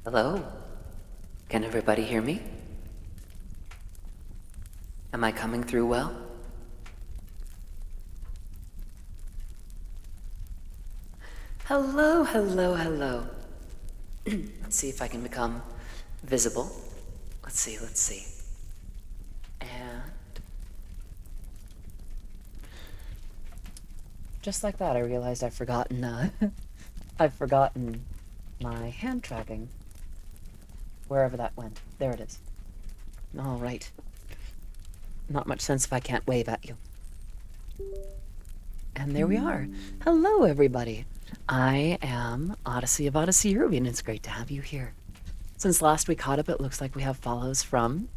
Hello? Can everybody hear me? Am I coming through well? Hello, hello, hello. Let's see if I can become visible. Let's see. And just like that, I realized I've forgotten my hand tracking. Wherever that went. There it is. All right. Not much sense if I can't wave at you. And there we are. Hello, everybody. I am Odyssey of Odyssey Eurobea, and it's great to have you here. Since last we caught up, it looks like we have follows from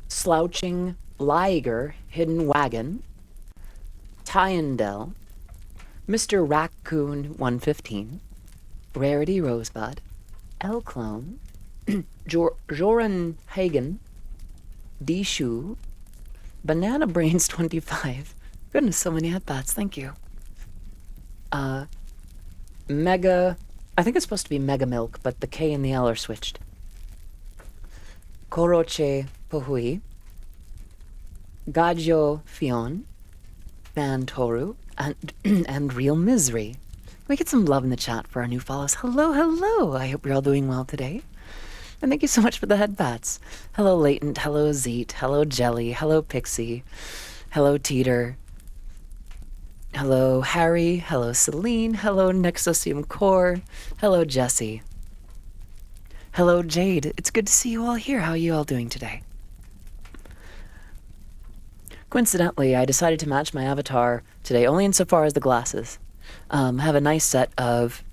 Slouching Liger, Hidden Wagon, Tyndell, Mr. Raccoon 115, Rarity Rosebud, El Clone, Joran Hagen, Dishu, Banana Brains 25. Goodness, so many headbats, thank you. Mega, I think it's supposed to be Mega Milk, but the K and the L are switched. Koroche Pohui, Gajo Fion, Fantoru, and, and Real Misery. Can we get some love in the chat for our new follows? Hello, hello. I hope you're all doing well today. And thank you so much for the head pats. Hello, Latent. Hello, Zeet. Hello, Jelly. Hello, Pixie. Hello, Teeter. Hello, Harry. Hello, Celine. Hello, Nexosium Core. Hello, Jesse. Hello, Jade. It's good to see you all here. How are you all doing today? Coincidentally, I decided to match my avatar today, only insofar as the glasses. I have a nice set of...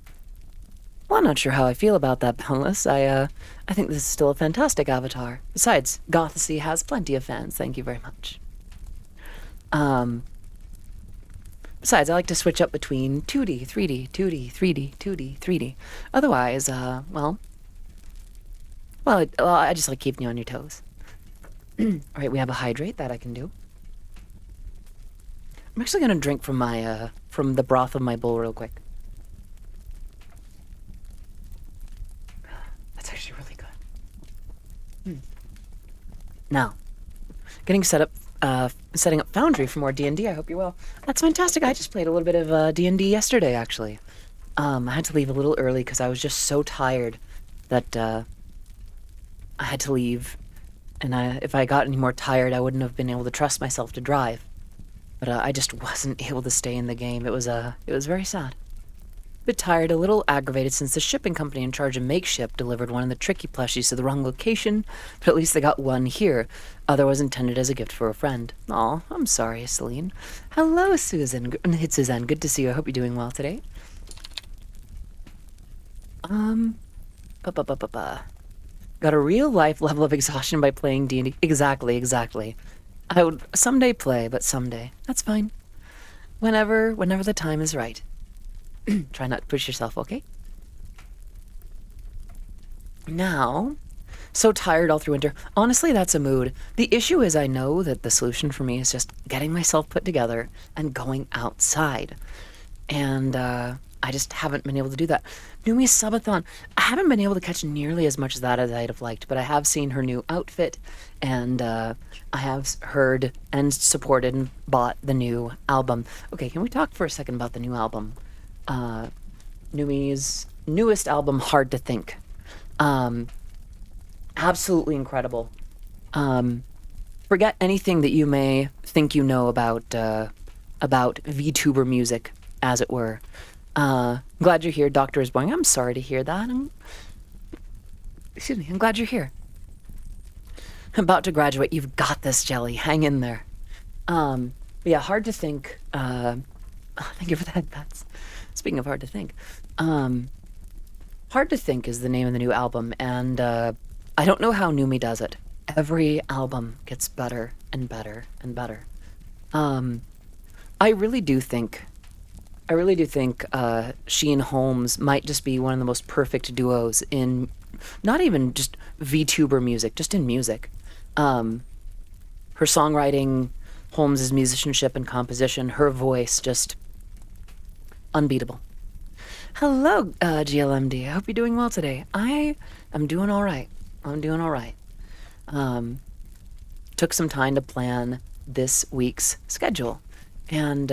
Well, I'm not sure how I feel about that, Boundless. I think this is still a fantastic avatar. Besides, Gothesy has plenty of fans. Thank you very much. Besides, I like to switch up between 2D, 3D, 2D, 3D, 2D, 3D. Otherwise, well, I just like keeping you on your toes. All right, we have a hydrate that I can do. I'm actually gonna drink from my from the broth of my bowl real quick. That's actually really good. Now, getting set up, setting up Foundry for more D&D. I hope you're well. That's fantastic. I just played a little bit of D&D yesterday, actually. I had to leave a little early because I was just so tired that I had to leave. And if I got any more tired, I wouldn't have been able to trust myself to drive. But I just wasn't able to stay in the game. It was very sad. A bit tired, a little aggravated since the shipping company in charge of Makeship delivered one of the tricky plushies to the wrong location, but at least they got one here. Other was intended as a gift for a friend. Aw, I'm sorry, Celine. Hello, Susan. It's Suzanne. Good to see you. I hope you're doing well today. Got a real life level of exhaustion by playing D&D. Exactly. I would someday play, but someday. That's fine. Whenever the time is right. Try not to push yourself, okay? Now, so tired all through winter. Honestly, that's a mood. The issue is I know that the solution for me is just getting myself put together and going outside. And I just haven't been able to do that. Numi Subathon. I haven't been able to catch nearly as much of that as I'd have liked, but I have seen her new outfit, and I have heard and supported and bought the new album. Okay, can we talk for a second about the new album? Numi's newest album, Hard to Think. Absolutely incredible. Forget anything that you may think you know about VTuber music, as it were. Glad you're here, Doctor is Boing. I'm sorry to hear that. Excuse me, I'm glad you're here. About to graduate. You've got this, Jelly. Hang in there. But yeah, Hard to Think. Thank you for that, Pats. Speaking of Hard to Think. Hard to Think is the name of the new album, and I don't know how Numi does it. Every album gets better and better and better. I really do think she and Holmes might just be one of the most perfect duos in not even just VTuber music, just in music. Her songwriting, Holmes's musicianship and composition, her voice, just unbeatable. Hello, GLMD. I hope you're doing well today. I am doing all right. Took some time to plan this week's schedule and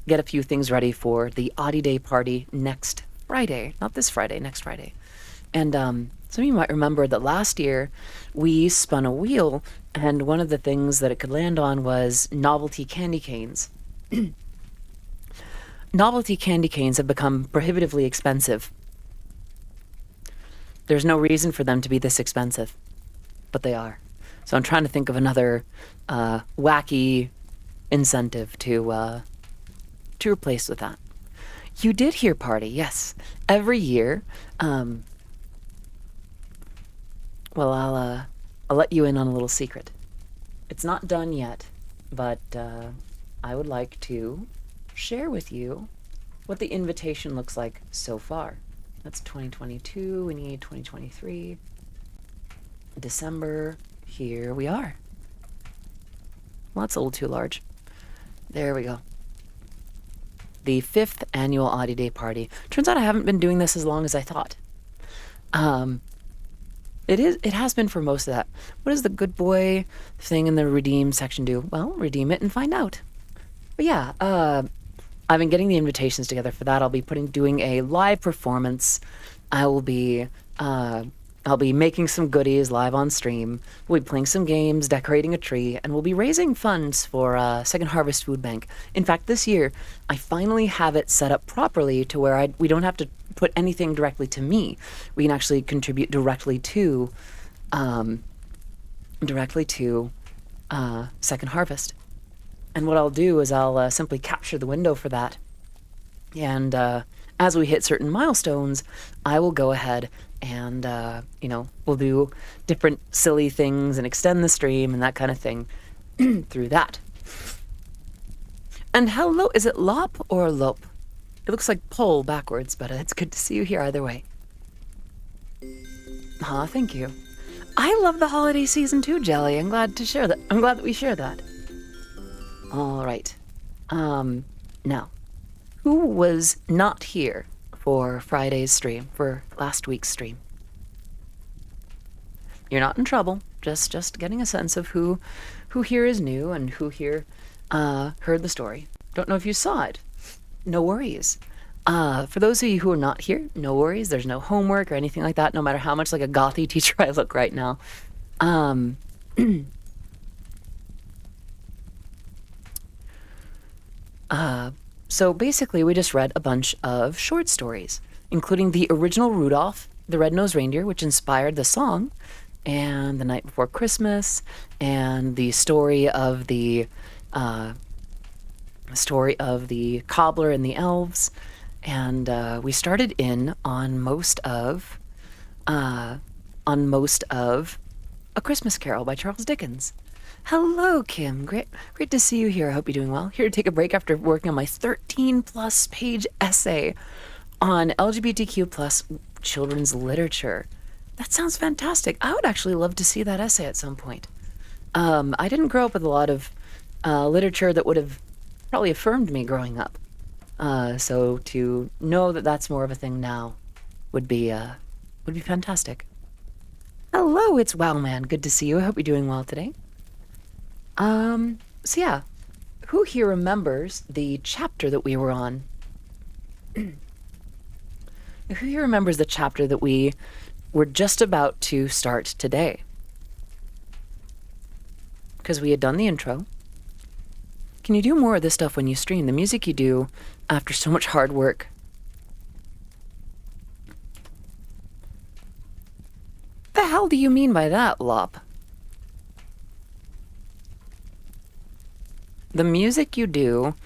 get a few things ready for the Oddie Day party next Friday. Not this Friday, next Friday. And some of you might remember that last year we spun a wheel, and one of the things that it could land on was novelty candy canes. Novelty candy canes have become prohibitively expensive. There's no reason for them to be this expensive, but they are. So I'm trying to think of another wacky incentive to replace with that. You did hear party, yes. Every year, well, I'll let you in on a little secret. It's not done yet, but I would like to share with you what the invitation looks like so far. That's 2022, we need 2023. December, here we are. Well, that's a little too large. There we go. The 5th annual Oddie Day party. Turns out I haven't been doing this as long as I thought. It has been for most of that. What does the good boy thing in the redeem section do? Well, redeem it and find out. But yeah, I've been getting the invitations together for that. I'll be doing a live performance. I will be I'll be making some goodies live on stream. We'll be playing some games, decorating a tree, and we'll be raising funds for Second Harvest Food Bank. In fact, this year I finally have it set up properly to where we don't have to put anything directly to me. We can actually contribute directly to Second Harvest. And what I'll do is I'll simply capture the window for that. And as we hit certain milestones, I will go ahead and, we'll do different silly things and extend the stream and that kind of thing through that. And hello, is it Lop or Lop? It looks like pole backwards, but it's good to see you here either way. Thank you. I love the holiday season too, Jelly. I'm glad to share that. I'm glad that we share that. All right. Now, who was not here for Friday's stream, for last week's stream? You're not in trouble. Just getting a sense of who here is new and who here heard the story. Don't know if you saw it. No worries. For those of you who are not here, no worries. There's no homework or anything like that, no matter how much like a gothy teacher I look right now. So basically, we just read a bunch of short stories, including the original Rudolph the Red-Nosed Reindeer, which inspired the song, and The Night Before Christmas, and the story of the cobbler and the elves, and we started in on most of A Christmas Carol by Charles Dickens. Hello, Kim. Great to see you here. I hope you're doing well. Here to take a break after working on my 13-plus page essay on LGBTQ plus children's literature. That sounds fantastic. I would actually love to see that essay at some point. I didn't grow up with a lot of literature that would have probably affirmed me growing up. So to know that that's more of a thing now would be fantastic. Hello, it's Wowman. Good to see you. I hope you're doing well today. So yeah, who here remembers the chapter that we were on? Who here remembers the chapter that we were just about to start today? Because we had done the intro. Can you do more of this stuff when you stream? The music you do after so much hard work. The hell do you mean by that, Lop? The music you do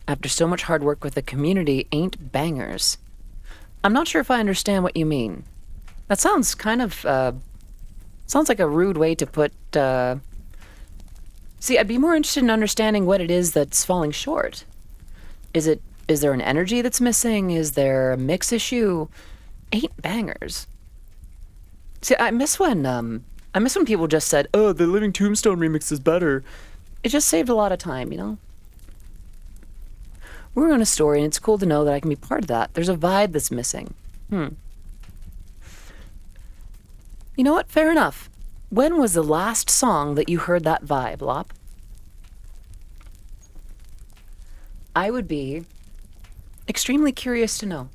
after so much hard work with the community ain't bangers. I'm not sure if I understand what you mean. That sounds kind of, sounds like a rude way to put, See, I'd be more interested in understanding what it is that's falling short. Is there an energy that's missing? Is there a mix issue? Ain't bangers. See, I miss when people just said, "Oh, the Living Tombstone remix is better." It just saved a lot of time, you know? We're on a story, and it's cool to know that I can be part of that. There's a vibe that's missing. You know what? Fair enough. When was the last song that you heard that vibe, Lop? I would be extremely curious to know.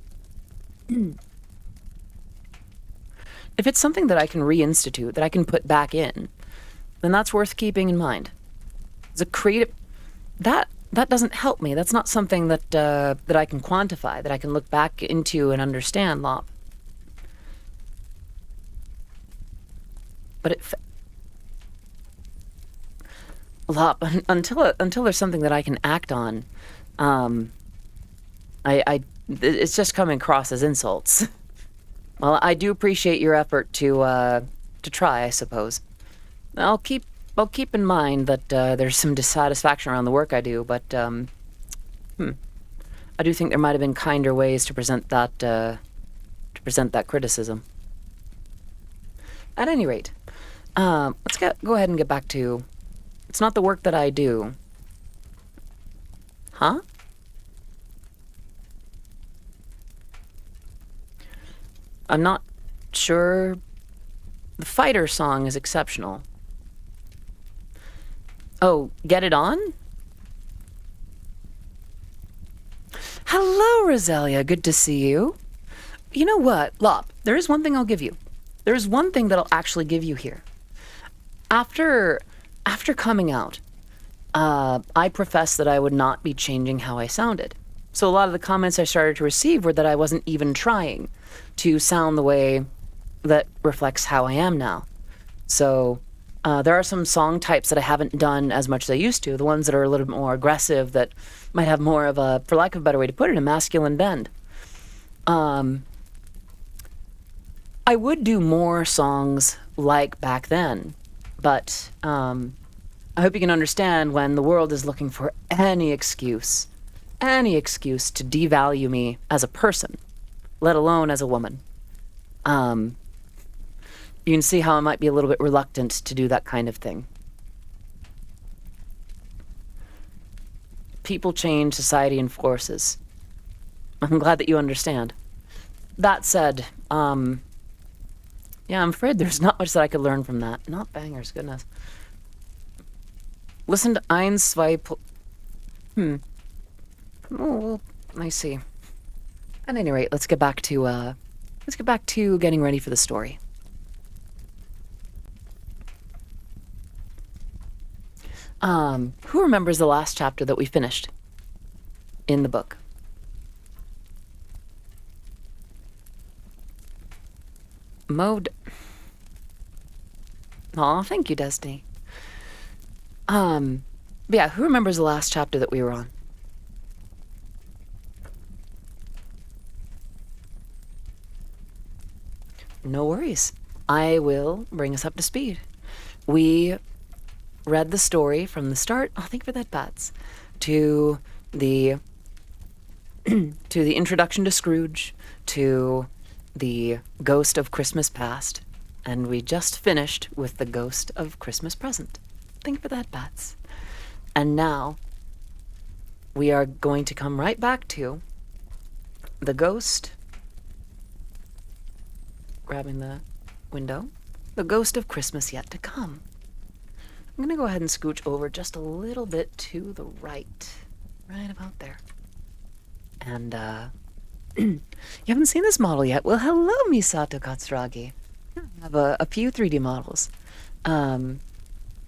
If it's something that I can reinstitute, that I can put back in, then that's worth keeping in mind. It's a creative... That doesn't help me. That's not something that I can quantify, that I can look back into and understand, Lop. But Lop, until there's something that I can act on, it's just coming across as insults. Well, I do appreciate your effort to try, I suppose. I'll keep in mind that there's some dissatisfaction around the work I do, but I do think there might have been kinder ways to present that criticism. At any rate, let's go ahead and get back to... It's not the work that I do. Huh? I'm not sure The fighter song is exceptional. Oh, get it on? Hello, Roselia. Good to see you. You know what, Lop, there is one thing I'll give you. There is one thing that I'll actually give you here. After coming out, I professed that I would not be changing how I sounded. So a lot of the comments I started to receive were that I wasn't even trying to sound the way that reflects how I am now. So there are some song types that I haven't done as much as I used to, the ones that are a little bit more aggressive, that might have more of a, for lack of a better way to put it, a masculine bend. I would do more songs like back then, but I hope you can understand when the world is looking for any excuse to devalue me as a person, let alone as a woman. You can see how I might be a little bit reluctant to do that kind of thing. People change, society enforces. I'm glad that you understand. That said, yeah, I'm afraid there's not much that I could learn from that. Not bangers, goodness. Listen to Ein, zwei, Oh, well, I see. At any rate, let's get back to getting ready for the story. Who remembers the last chapter that we finished in the book? Mode. Aw, thank you, Destiny. Yeah, who remembers the last chapter that we were on? No worries. I will bring us up to speed. We read the story from the start, oh, thank you for that, Bats, to the introduction to Scrooge, to the Ghost of Christmas Past, and we just finished with the Ghost of Christmas Present. Thank you for that, Bats. And now we are going to come right back to the Ghost, grabbing the window, the Ghost of Christmas Yet to Come. I'm going to go ahead and scooch over just a little bit to the right about there. And, you haven't seen this model yet? Well, hello, Misato Katsuragi. I have a few 3D models. I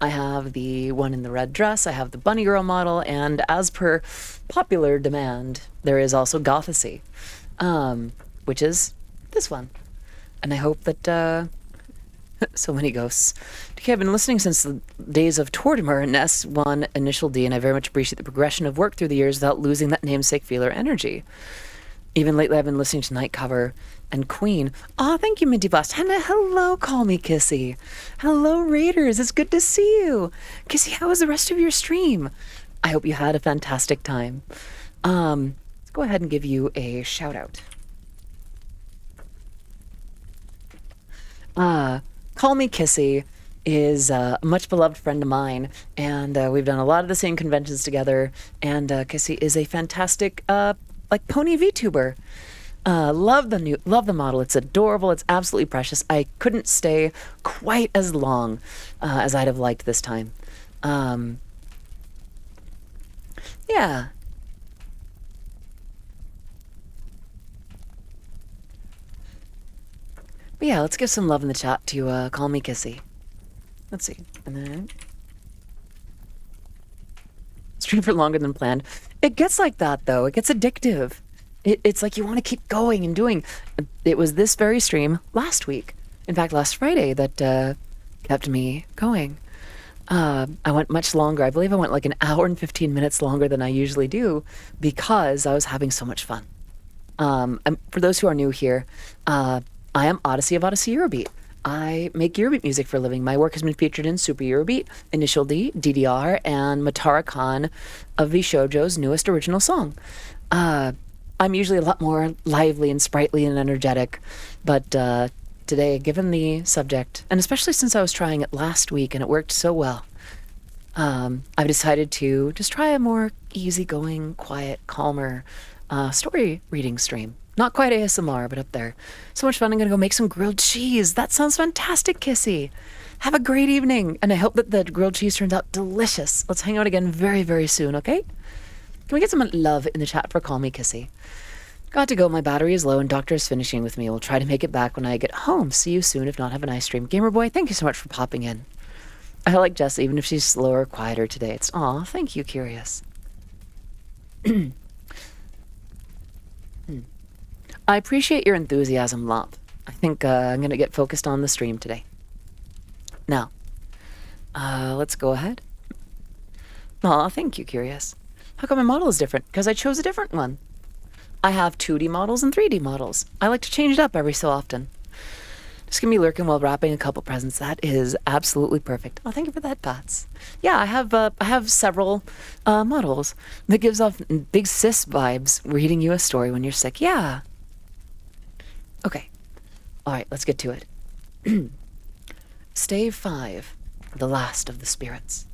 have the one in the red dress, I have the bunny girl model, and as per popular demand, there is also Gothesy, which is this one. And I hope that, so many ghosts. Okay, I've been listening since the days of Tortimer and S1 Initial D, and I very much appreciate the progression of work through the years without losing that namesake feeler energy. Even lately, I've been listening to Night Cover and Queen. Aw, thank you, Minty Blast. And hello, Call Me Kissy. Hello, Raiders. It's good to see you. Kissy, how was the rest of your stream? I hope you had a fantastic time. Let's go ahead and give you a shout out. Call Me Kissy is a much beloved friend of mine, and we've done a lot of the same conventions together, and Kissy is a fantastic like pony VTuber. Love the model. It's adorable. It's absolutely precious. I couldn't stay quite as long as I'd have liked this time. Yeah. But yeah, let's give some love in the chat to Call Me Kissy. Let's see. And then stream for longer than planned. It gets like that, though. It gets addictive. It's like you want to keep going and doing. It was this very stream last week, in fact, last Friday, that kept me going. I went much longer. I believe I went like an hour and 15 minutes longer than I usually do because I was having so much fun. For those who are new here, I am Odyssey of Odyssey Eurobeat. I make Eurobeat music for a living. My work has been featured in Super Eurobeat, Initial D, DDR, and Matara Khan of V Shoujo's newest original song. I'm usually a lot more lively and sprightly and energetic, but today, given the subject, and especially since I was trying it last week and it worked so well, I've decided to just try a more easygoing, quiet, calmer story reading stream. Not quite ASMR, but up there. So much fun. I'm going to go make some grilled cheese. That sounds fantastic, Kissy. Have a great evening. And I hope that the grilled cheese turns out delicious. Let's hang out again very, very soon, okay? Can we get some love in the chat for Call Me Kissy? Got to go. My battery is low and doctor is finishing with me. We'll try to make it back when I get home. See you soon. If not, have a nice stream. Gamer Boy, thank you so much for popping in. I like Jess, even if she's slower, quieter today. It's, aw, thank you, Curious. I appreciate your enthusiasm, Lop. I think I'm going to get focused on the stream today. Now, let's go ahead. Aw, thank you, Curious. How come my model is different? Because I chose a different one. I have 2D models and 3D models. I like to change it up every so often. Just gonna be lurking while wrapping a couple presents. That is absolutely perfect. Oh, thank you for that, Pats. Yeah, I have several models. That gives off big sis vibes, reading you a story when you're sick. Yeah. Okay. All right, let's get to it. Stave 5, the last of the spirits.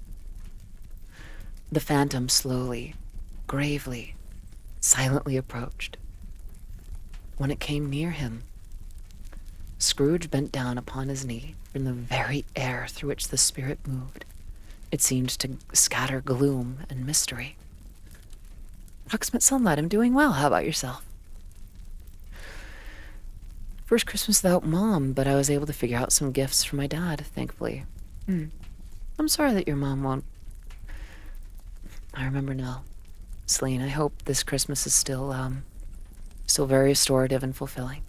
The phantom slowly, gravely, silently approached. When it came near him, Scrooge bent down upon his knee from the very air through which the spirit moved. It seemed to scatter gloom and mystery. Proximate sunlight, I'm doing well. How about yourself? First Christmas without Mom, but I was able to figure out some gifts for my dad, thankfully. I'm sorry that your mom won't. I remember now. Celine, I hope this Christmas is still very restorative and fulfilling.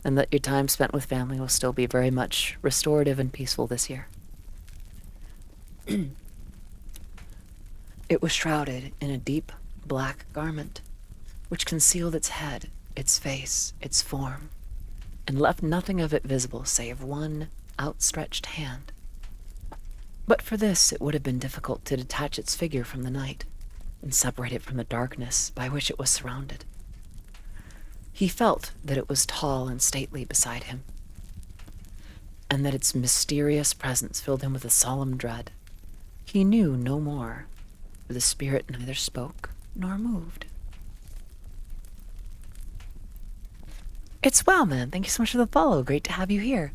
And that your time spent with family will still be very much restorative and peaceful this year. It was shrouded in a deep black garment, which concealed its head, its face, its form, and left nothing of it visible save one outstretched hand. But for this, it would have been difficult to detach its figure from the night and separate it from the darkness by which it was surrounded. He felt that it was tall and stately beside him, and that its mysterious presence filled him with a solemn dread. He knew no more, for the spirit neither spoke nor moved. It's well, man. Thank you so much for the follow. Great to have you here.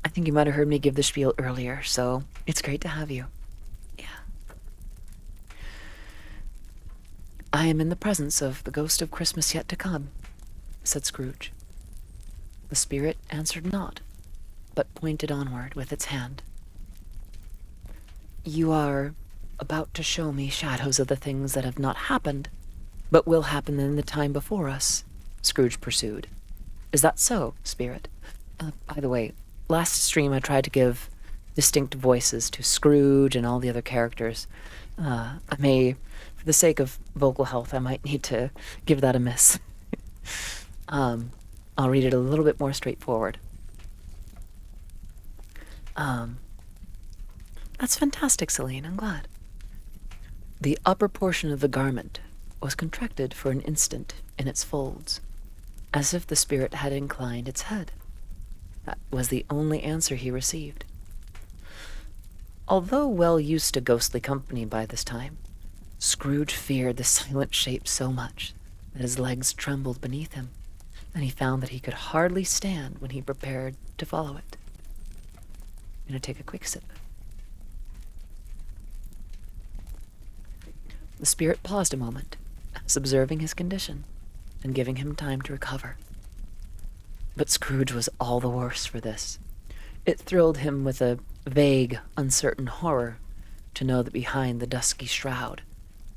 I think you might have heard me give the spiel earlier, so it's great to have you. Yeah. I am in the presence of the ghost of Christmas yet to come, said Scrooge. The spirit answered not, but pointed onward with its hand. You are about to show me shadows of the things that have not happened, but will happen in the time before us, Scrooge pursued. Is that so, spirit? By the way, last stream I tried to give distinct voices to Scrooge and all the other characters. I may, for the sake of vocal health, I might need to give that a miss. I'll read it a little bit more straightforward. That's fantastic, Celine. I'm glad. The upper portion of the garment was contracted for an instant in its folds, as if the spirit had inclined its head. That was the only answer he received. Although well used to ghostly company by this time, Scrooge feared the silent shape so much that his legs trembled beneath him, and he found that he could hardly stand when he prepared to follow it. I'm going to take a quick sip. The spirit paused a moment, as observing his condition and giving him time to recover. But Scrooge was all the worse for this. It thrilled him with a vague, uncertain horror to know that behind the dusky shroud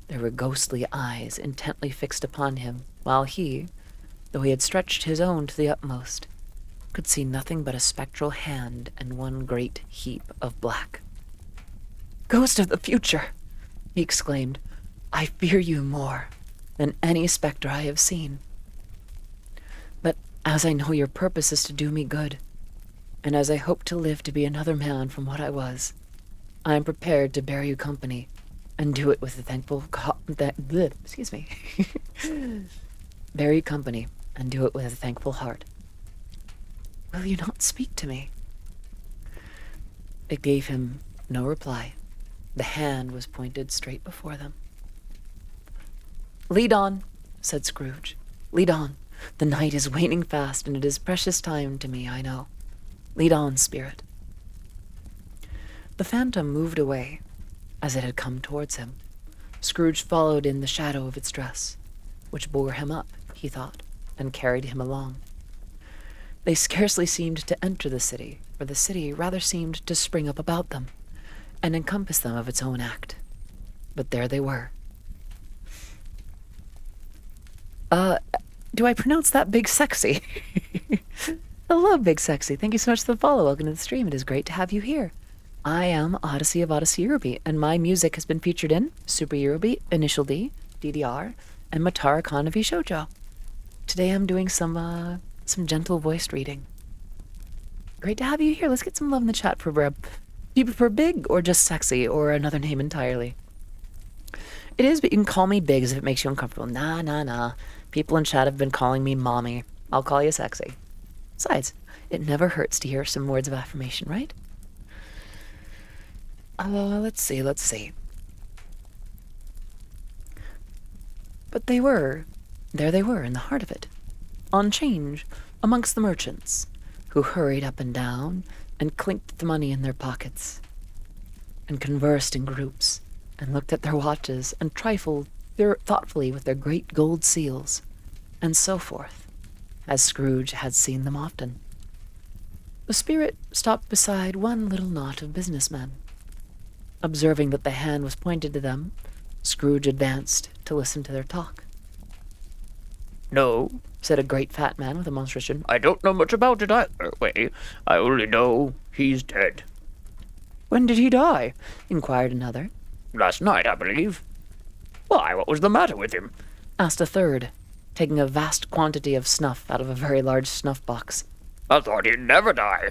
there were ghostly eyes intently fixed upon him, while he, though he had stretched his own to the utmost, could see nothing but a spectral hand and one great heap of black. "Ghost of the future!" he exclaimed. "I fear you more than any spectre I have seen. But as I know your purpose is to do me good, and as I hope to live to be another man from what I was, I am prepared to bear you company, and do it with a thankful bear you company, and do it with a thankful heart. Will you not speak to me?" It gave him no reply. The hand was pointed straight before them. "Lead on," said Scrooge. Lead on. The night is waning fast, and it is precious time to me, I know. Lead on, spirit. The phantom moved away as it had come towards him. Scrooge followed in the shadow of its dress, which bore him up, he thought, and carried him along. They scarcely seemed to enter the city, for the city rather seemed to spring up about them and encompass them of its own act. But there they were. Do I pronounce that Big Sexy? Hello, Big Sexy. Thank you so much for the follow. Welcome to the stream. It is great to have you here. I am Odyssey of Odyssey Eurobea, and my music has been featured in Super Eurobea, Initial D, DDR, and Matara Kanavi Shoujo. Today I'm doing some gentle voiced reading. Great to have you here. Let's get some love in the chat for Breb. Do you prefer Big or just Sexy or another name entirely? It is, but you can call me Big if it makes you uncomfortable. Nah. People in chat have been calling me Mommy. I'll call you Sexy. Besides, it never hurts to hear some words of affirmation, right? Let's see. But there they were in the heart of it, on change, amongst the merchants, who hurried up and down, and clinked the money in their pockets, and conversed in groups, and looked at their watches, and trifled thoughtfully with their great gold seals, and so forth, as Scrooge had seen them often. The spirit stopped beside one little knot of businessmen. Observing that the hand was pointed to them, Scrooge advanced to listen to their talk. "No," said a great fat man with a monstrous chin. "I don't know much about it either way. I only know he's dead." "When did he die?" inquired another. "Last night, I believe." "Why, what was the matter with him?" asked a third, taking a vast quantity of snuff out of a very large snuff box. "I thought he'd never die."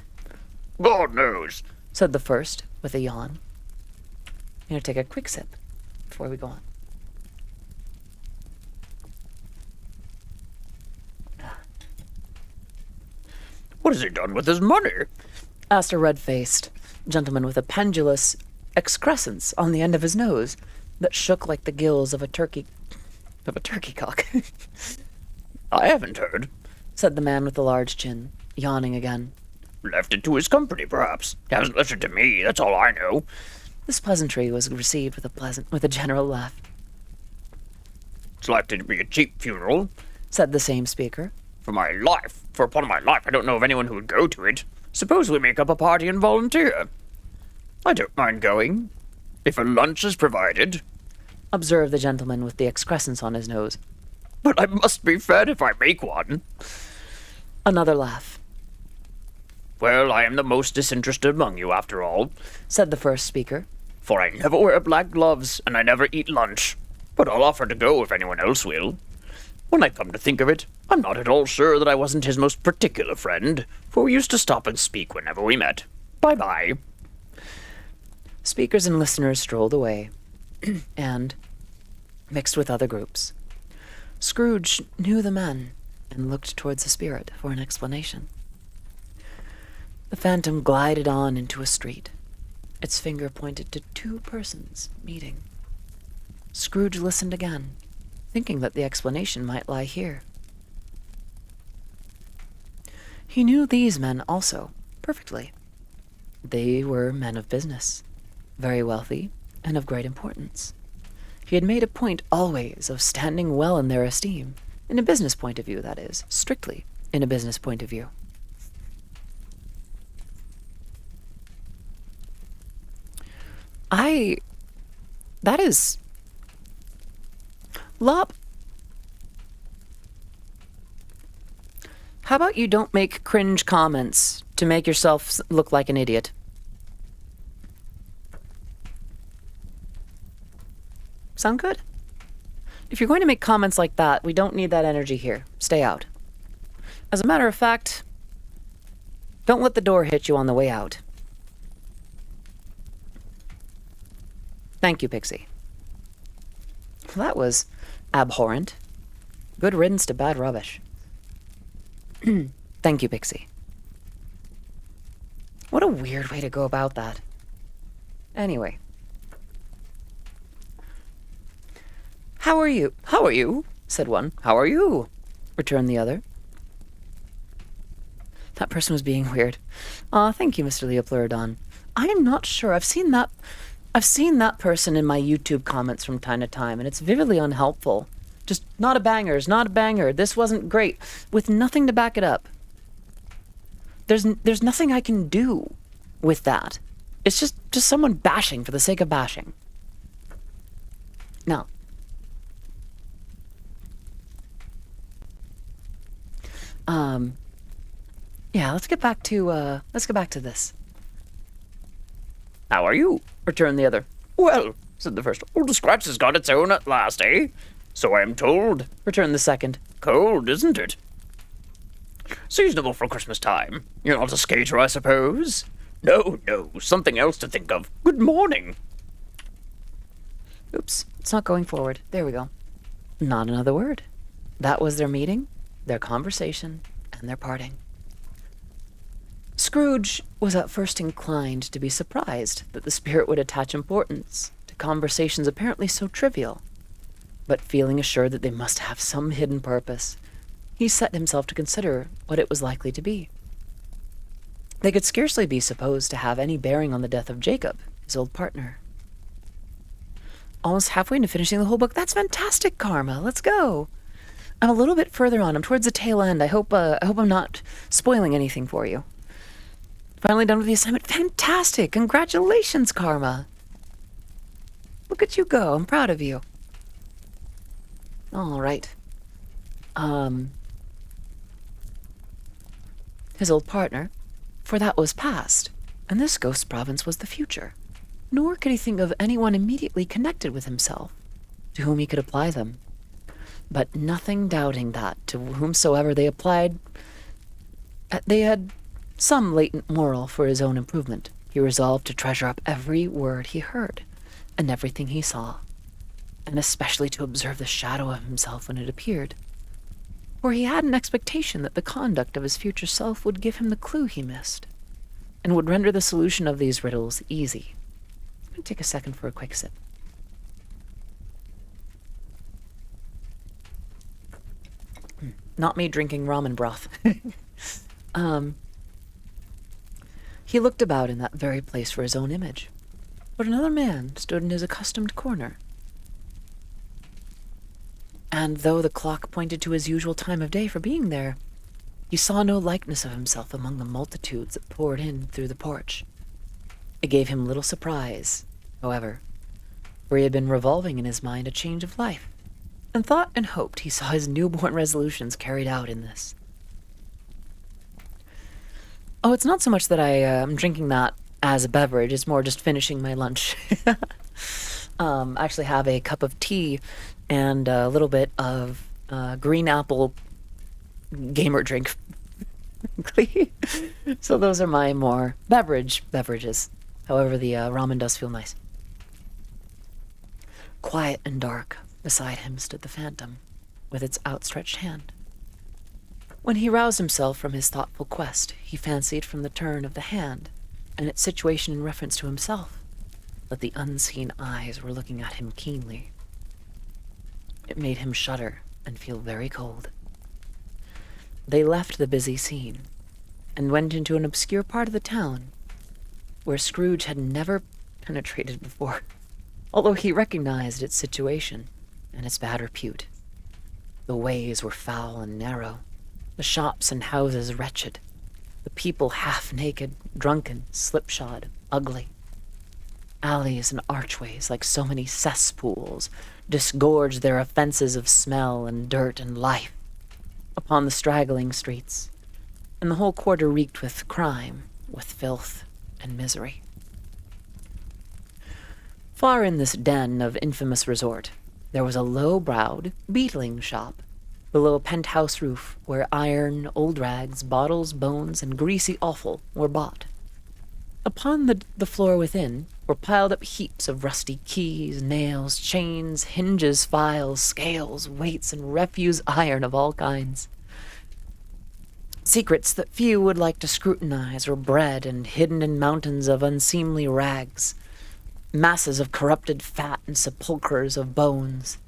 "God knows," said the first, with a yawn. I'm going to take a quick sip before we go on. "What has he done with his money?" asked a red-faced gentleman with a pendulous excrescence on the end of his nose that shook like the gills of a turkey cock. "I haven't heard," said the man with the large chin, yawning again. "Left it to his company, perhaps. He hasn't left it to me, that's all I know." This pleasantry was received with a general laugh. "It's likely to be a cheap funeral," said the same speaker. For upon my life, I don't know of anyone who would go to it. Suppose we make up a party and volunteer." "I don't mind going, if a lunch is provided," observed the gentleman with the excrescence on his nose. "But I must be fed if I make one." Another laugh. "Well, I am the most disinterested among you, after all," said the first speaker. "For I never wear black gloves, and I never eat lunch. But I'll offer to go if anyone else will. When I come to think of it, I'm not at all sure that I wasn't his most particular friend, for we used to stop and speak whenever we met. Bye-bye." Speakers and listeners strolled away, and mixed with other groups. Scrooge knew the men, and looked towards the spirit for an explanation. The phantom glided on into a street. Its finger pointed to two persons meeting. Scrooge listened again, thinking that the explanation might lie here. He knew these men also, perfectly. They were men of business, very wealthy, and of great importance. He had made a point always of standing well in their esteem, in a business point of view, that is, strictly in a business point of view. That is... Lop. How about you don't make cringe comments to make yourself look like an idiot? Sound good? If you're going to make comments like that, we don't need that energy here. Stay out. As a matter of fact, don't let the door hit you on the way out. Thank you, Pixie. Well, that was abhorrent. Good riddance to bad rubbish. Thank you, Pixie. What a weird way to go about that. Anyway. How are you? How are you? Said one. How are you? returned the other. That person was being weird. Aw, thank you, Mr. Leopleurodon. I am not sure. I've seen that person in my YouTube comments from time to time, and it's vividly unhelpful. Just not a banger, it's not a banger. This wasn't great, with nothing to back it up. There's nothing I can do with that. It's just someone bashing for the sake of bashing. Now, yeah, let's get back to this. How are you? Returned the other. Well, said the first, old Scratch has got its own at last, eh? So I am told, returned the second. Cold, isn't it? Seasonable for Christmas time. You're not a skater, I suppose? No, something else to think of. Good morning. Oops, it's not going forward. There we go. Not another word. That was their meeting, their conversation, and their parting. Scrooge was at first inclined to be surprised that the spirit would attach importance to conversations apparently so trivial, but feeling assured that they must have some hidden purpose, he set himself to consider what it was likely to be. They could scarcely be supposed to have any bearing on the death of Jacob, his old partner. Almost halfway into finishing the whole book. That's fantastic, Karma. Let's go. I'm a little bit further on. I'm towards the tail end. I hope I'm not spoiling anything for you. Finally done with the assignment. Fantastic. Congratulations, Karma. Look at you go. I'm proud of you. All right. His old partner, for that was past, and this ghost province was the future. Nor could he think of anyone immediately connected with himself, to whom he could apply them. But nothing doubting that, to whomsoever they applied, they had some latent moral for his own improvement. He resolved to treasure up every word he heard, and everything he saw, and especially to observe the shadow of himself when it appeared. For he had an expectation that the conduct of his future self would give him the clue he missed, and would render the solution of these riddles easy. I'm going to take a second for a quick sip. Not me drinking ramen broth. He looked about in that very place for his own image, but another man stood in his accustomed corner. And though the clock pointed to his usual time of day for being there, he saw no likeness of himself among the multitudes that poured in through the porch. It gave him little surprise, however, for he had been revolving in his mind a change of life, and thought and hoped he saw his newborn resolutions carried out in this. Oh, it's not so much that I'm drinking that as a beverage, it's more just finishing my lunch. Actually have a cup of tea and a little bit of green apple gamer drink. So those are my more beverages. However, the ramen does feel nice. Quiet and dark, beside him stood the phantom, with its outstretched hand. When he roused himself from his thoughtful quest, he fancied from the turn of the hand, and its situation in reference to himself, that the unseen eyes were looking at him keenly. It made him shudder and feel very cold. They left the busy scene, and went into an obscure part of the town, where Scrooge had never penetrated before, although he recognized its situation and its bad repute. The ways were foul and narrow, the shops and houses wretched, the people half-naked, drunken, slipshod, ugly. Alleys and archways, like so many cesspools, disgorged their offenses of smell and dirt and life upon the straggling streets, and the whole quarter reeked with crime, with filth and misery. Far in this den of infamous resort, there was a low-browed beetling shop, below a penthouse roof, where iron, old rags, bottles, bones, and greasy offal were bought. Upon the floor within were piled up heaps of rusty keys, nails, chains, hinges, files, scales, weights, and refuse iron of all kinds. Secrets that few would like to scrutinize were bred and hidden in mountains of unseemly rags, masses of corrupted fat and sepulchres of bones,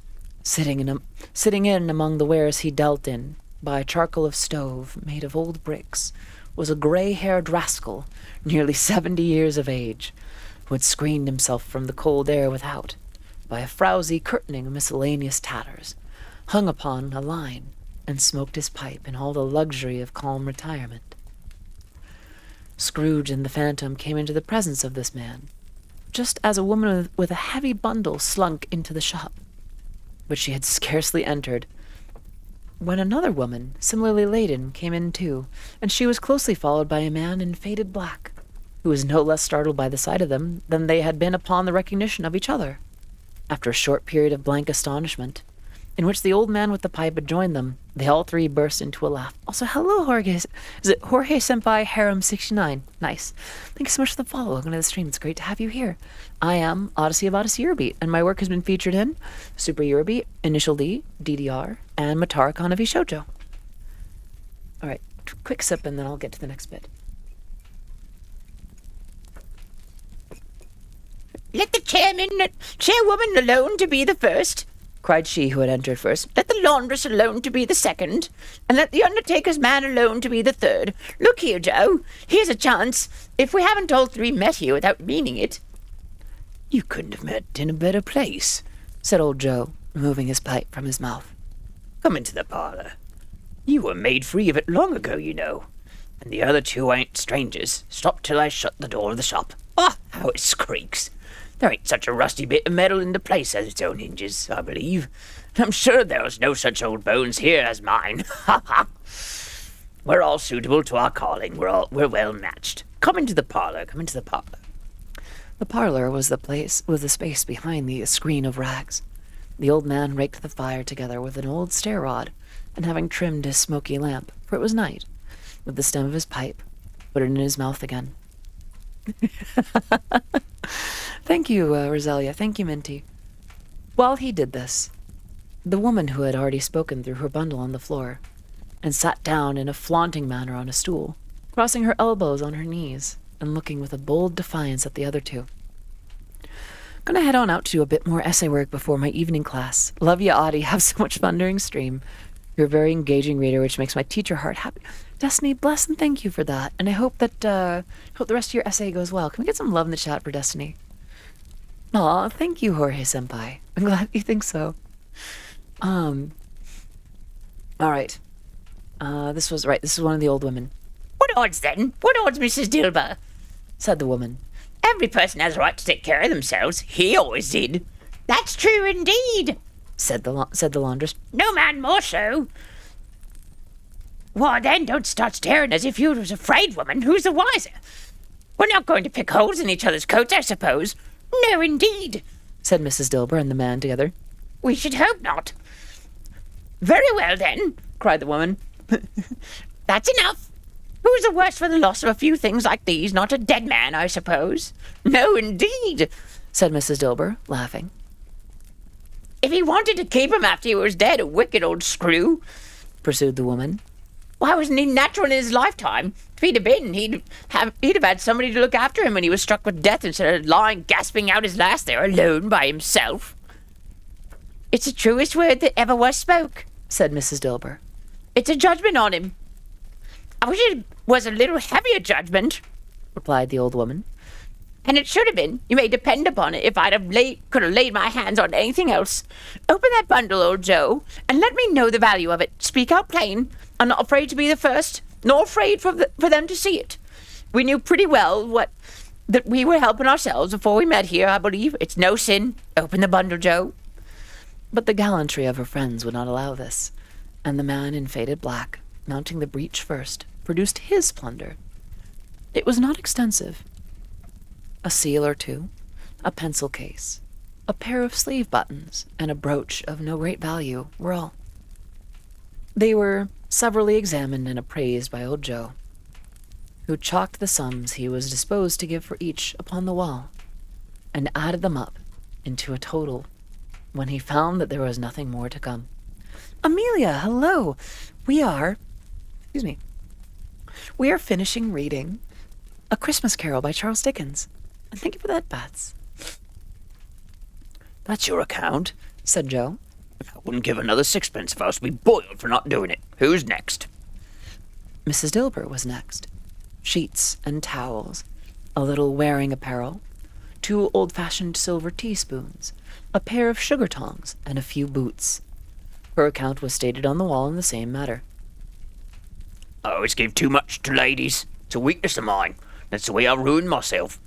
sitting in among the wares he dealt in, by a charcoal of stove made of old bricks, was a grey-haired rascal, nearly 70 years of age, who had screened himself from the cold air without by a frowsy curtaining of miscellaneous tatters, hung upon a line, and smoked his pipe in all the luxury of calm retirement. Scrooge and the Phantom came into the presence of this man, just as a woman with a heavy bundle slunk into the shop. But she had scarcely entered when another woman, similarly laden, came in too, and she was closely followed by a man in faded black, who was no less startled by the sight of them than they had been upon the recognition of each other. After a short period of blank astonishment, in which the old man with the pipe had joined them, they all three burst into a laugh. Also, hello, Jorge. Is it Jorge Senpai Harem 69? Nice. Thank you so much for the follow. Welcome to the stream. It's great to have you here. I am Odyssey of Odyssey Eurobeat, and my work has been featured in Super Eurobeat, Initial D, DDR, and Matara-kan of Ishoujo. All right, quick sip, and then I'll get to the next bit. Let the chairwoman alone to be the first, cried she who had entered first. Let the laundress alone to be the second, and let the undertaker's man alone to be the third. Look here, Joe, here's a chance, if we haven't all three met here without meaning it. You couldn't have met in a better place, said old Joe, removing his pipe from his mouth. Come into the parlour. You were made free of it long ago, you know, and the other two ain't strangers. Stop till I shut the door of the shop. Ah, how it squeaks! There ain't such a rusty bit of metal in the place as its own hinges, I believe. And I'm sure there's no such old bones here as mine. Ha ha! We're all suitable to our calling. We're well matched. Come into the parlour. Come into the parlour. The parlour was the space behind the screen of rags. The old man raked the fire together with an old stair rod, and having trimmed his smoky lamp, for it was night, with the stem of his pipe, put it in his mouth again. Thank you, Roselia. Thank you, Minty. While he did this, the woman who had already spoken threw her bundle on the floor, and sat down in a flaunting manner on a stool, crossing her elbows on her knees, and looking with a bold defiance at the other two. Gonna head on out to do a bit more essay work before my evening class. Love ya, Audie. Have so much fun during stream. You're a very engaging reader, which makes my teacher heart happy. Destiny, bless and thank you for that. And I hope that the rest of your essay goes well. Can we get some love in the chat for Destiny? Aw, thank you, Jorge Senpai. I'm glad you think so. All right. This is one of the old women. What odds, then? What odds, Mrs. Dilber? Said the woman. Every person has a right to take care of themselves. He always did. That's true indeed, said the laundress. No man more so. Why, then, don't start staring as if you was afraid, woman. Who's the wiser? We're not going to pick holes in each other's coats, I suppose. No, indeed, said Mrs. Dilber and the man together. We should hope not. Very well, then, cried the woman. That's enough. Who's the worse for the loss of a few things like these? Not a dead man, I suppose. No, indeed, said Mrs. Dilber, laughing. If he wanted to keep him after he was dead, a wicked old screw, pursued the woman. Why wasn't he natural in his lifetime? If he'd have been, he'd have had somebody to look after him when he was struck with death instead of lying gasping out his last there alone by himself. It's the truest word that ever was spoke, said Mrs. Dilber. It's a judgment on him. I wish it was a little heavier judgment, replied the old woman. And it should have been. You may depend upon it if could have laid my hands on anything else. Open that bundle, old Joe, and let me know the value of it. Speak out plain. I'm not afraid to be the first, nor afraid for them to see it. We knew pretty well that we were helping ourselves before we met here, I believe. It's no sin. Open the bundle, Joe. But the gallantry of her friends would not allow this, and the man in faded black, mounting the breach first, produced his plunder. It was not extensive. A seal or two, a pencil case, a pair of sleeve buttons, and a brooch of no great value were all. They were severally examined and appraised by old Joe, who chalked the sums he was disposed to give for each upon the wall, and added them up into a total when he found that there was nothing more to come. Amelia, hello! We are finishing reading A Christmas Carol by Charles Dickens. And thank you for that, Bats. That's your account, said Joe. I wouldn't give another sixpence if I was to be boiled for not doing it. Who's next? Mrs. Dilbert was next. Sheets and towels, a little wearing apparel, 2 old-fashioned silver teaspoons, a pair of sugar tongs, and a few boots. Her account was stated on the wall in the same manner. I always give too much to ladies. It's a weakness of mine. That's the way I ruined myself,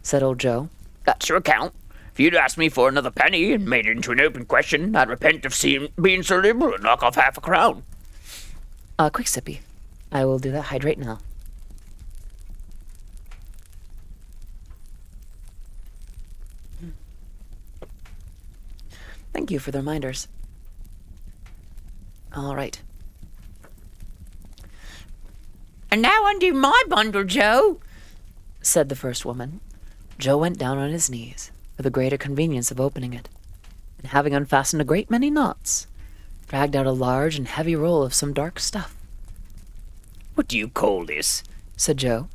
said old Joe. That's your account. If you'd asked me for another penny and made it into an open question, I'd repent of being so liberal and knock off half a crown. Quick sippy. I will do that hydrate now. Thank you for the reminders. All right. And now undo my bundle, Joe, said the first woman. Joe went down on his knees for the greater convenience of opening it, and having unfastened a great many knots, dragged out a large and heavy roll of some dark stuff. What do you call this? Said Joe.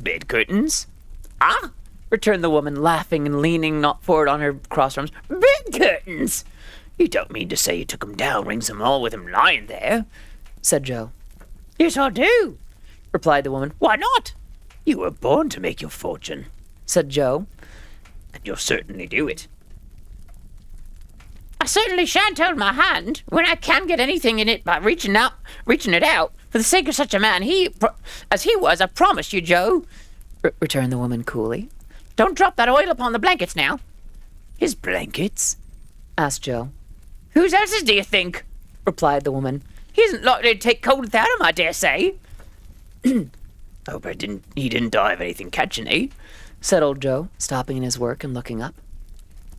Bed curtains? Ah! Returned the woman, laughing and leaning not forward on her crossed arms. Bed curtains? You don't mean to say you took 'em down, rings 'em all with 'em lying there? Said Joe. Yes, I do, replied the woman. Why not? You were born to make your fortune, said Joe. And you'll certainly do it. I certainly shan't hold my hand when I can get anything in it by reaching it out. For the sake of such a man as he was, I promise you, Joe, returned the woman coolly. Don't drop that oil upon the blankets now. His blankets? asked Joe. Whose else's do you think? replied the woman. He isn't likely to take cold without him, I dare say. Oh, but he didn't die of anything catching, eh? said old Joe, stopping in his work and looking up.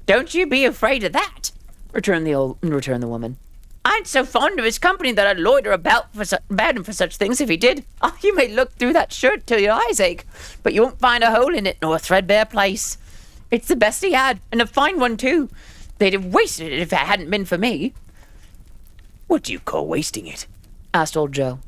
Don't you be afraid of that, returned the woman. I ain't so fond of his company that I'd loiter about him for such things if he did. Oh, you may look through that shirt till your eyes ache, but you won't find a hole in it nor a threadbare place. It's the best he had, and a fine one too. They'd have wasted it if it hadn't been for me. What do you call wasting it? asked old Joe.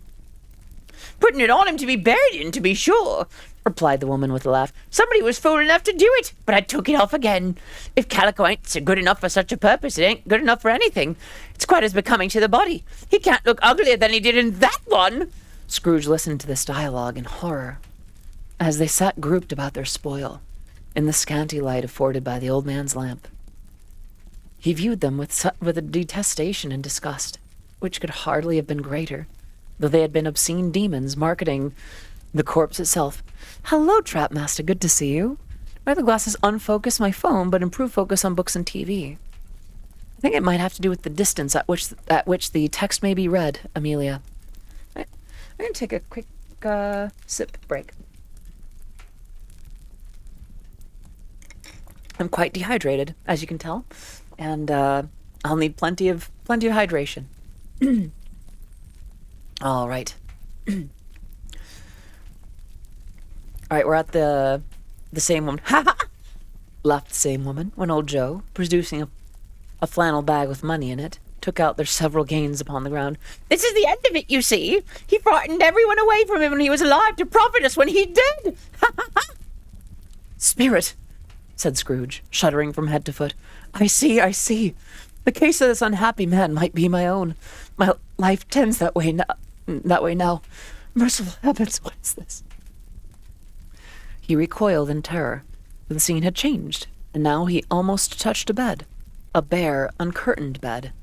Putting it on him to be buried in, to be sure, replied the woman with a laugh. Somebody was fool enough to do it, but I took it off again. If calico ain't so good enough for such a purpose, it ain't good enough for anything. It's quite as becoming to the body. He can't look uglier than he did in that one. Scrooge listened to this dialogue in horror, as they sat grouped about their spoil, in the scanty light afforded by the old man's lamp. He viewed them with a detestation and disgust, which could hardly have been greater, though they had been obscene demons marketing the corpse itself. Hello, Trapmaster, good to see you. My other glasses unfocus my phone, but improve focus on books and TV. I think it might have to do with the distance at which the text may be read, Amelia. I'm going to take a quick sip break. I'm quite dehydrated, as you can tell, and I'll need plenty of hydration. All right. All right, we're at the same woman. Laughed the same woman when old Joe, producing a flannel bag with money in it, took out their several gains upon the ground. This is the end of it, you see. He frightened everyone away from him when he was alive to profit us when he did. Spirit, said Scrooge, shuddering from head to foot. I see. The case of this unhappy man might be my own. My life tends that way now. Merciful heavens, what is this? He recoiled in terror, for the scene had changed, and now he almost touched a bed, a bare, uncurtained bed,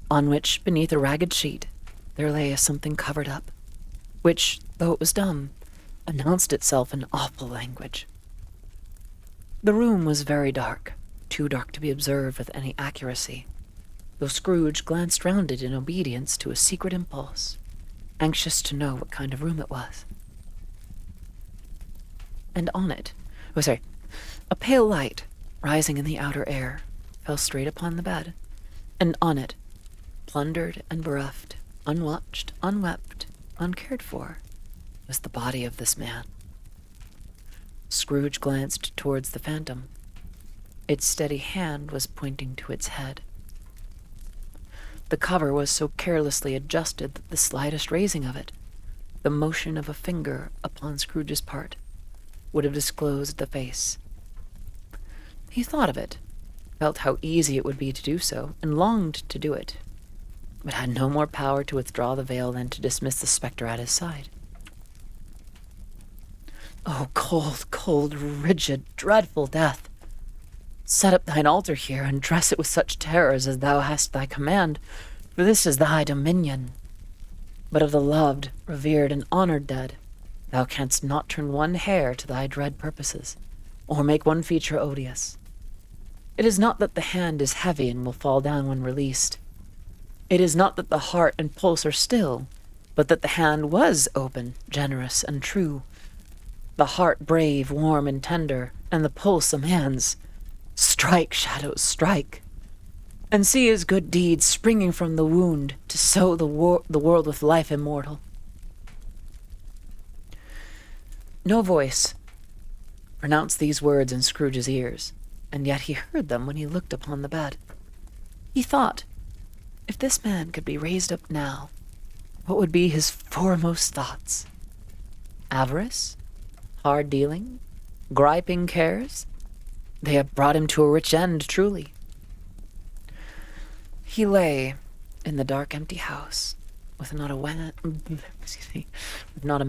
on which, beneath a ragged sheet, there lay a something covered up, which, though it was dumb, announced itself in awful language. The room was very dark, too dark to be observed with any accuracy, though Scrooge glanced round it in obedience to a secret impulse, anxious to know what kind of room it was. And on it, a pale light, rising in the outer air, fell straight upon the bed, and on it, plundered and bereft, unwatched, unwept, uncared for, was the body of this man. Scrooge glanced towards the phantom. Its steady hand was pointing to its head. The cover was so carelessly adjusted that the slightest raising of it, the motion of a finger upon Scrooge's part, would have disclosed the face. He thought of it, felt how easy it would be to do so, and longed to do it, but had no more power to withdraw the veil than to dismiss the spectre at his side. "O cold, cold, rigid, dreadful death! Set up thine altar here, and dress it with such terrors as thou hast thy command, for this is thy dominion. But of the loved, revered, and honored dead, thou canst not turn one hair to thy dread purposes, or make one feature odious. It is not that the hand is heavy and will fall down when released. It is not that the heart and pulse are still, but that the hand was open, generous, and true. The heart brave, warm, and tender, and the pulse a man's. Strike, shadows, strike, and see his good deeds springing from the wound to sow the world with life immortal." No voice pronounced these words in Scrooge's ears, and yet he heard them when he looked upon the bed. He thought, if this man could be raised up now, what would be his foremost thoughts? Avarice? Hard dealing? Griping cares? They have brought him to a rich end, truly. He lay in the dark, empty house, with not a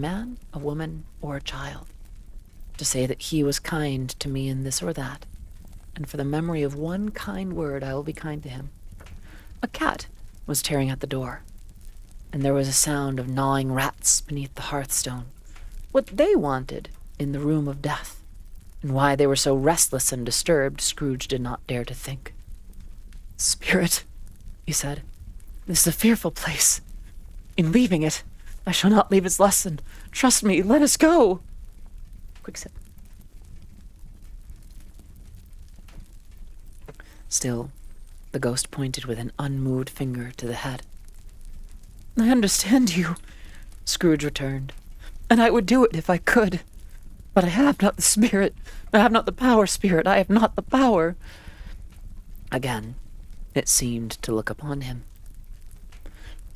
man, a woman, or a child, to say that he was kind to me in this or that, and for the memory of one kind word I will be kind to him. A cat was tearing at the door, and there was a sound of gnawing rats beneath the hearthstone. What they wanted in the room of death, and why they were so restless and disturbed, Scrooge did not dare to think. "Spirit," he said, "this is a fearful place. In leaving it, I shall not leave its lesson. Trust me, let us go." Quick sip. Still, the ghost pointed with an unmoved finger to the head. "I understand you," Scrooge returned, "and I would do it if I could. But I have not the spirit. I have not the power, Spirit. I have not the power." Again, it seemed to look upon him.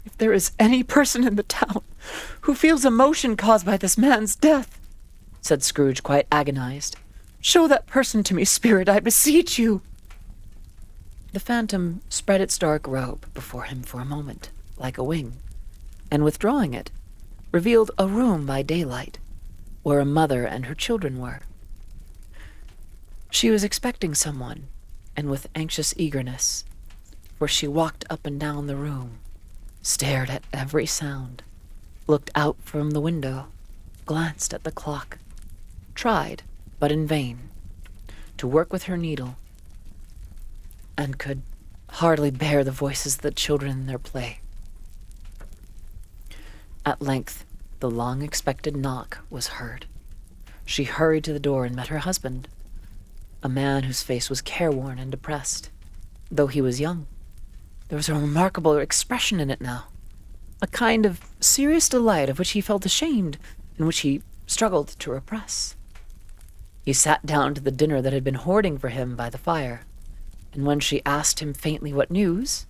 "If there is any person in the town who feels emotion caused by this man's death," said Scrooge, quite agonized, "show that person to me, Spirit, I beseech you." The phantom spread its dark robe before him for a moment, like a wing, and withdrawing it, revealed a room by daylight, where a mother and her children were. She was expecting someone, and with anxious eagerness, for she walked up and down the room, stared at every sound, looked out from the window, glanced at the clock, tried, but in vain, to work with her needle, and could hardly bear the voices of the children in their play. At length, the long-expected knock was heard. She hurried to the door and met her husband, a man whose face was careworn and depressed, though he was young. There was a remarkable expression in it now, a kind of serious delight of which he felt ashamed, and which he struggled to repress. He sat down to the dinner that had been hoarding for him by the fire, and when she asked him faintly what news,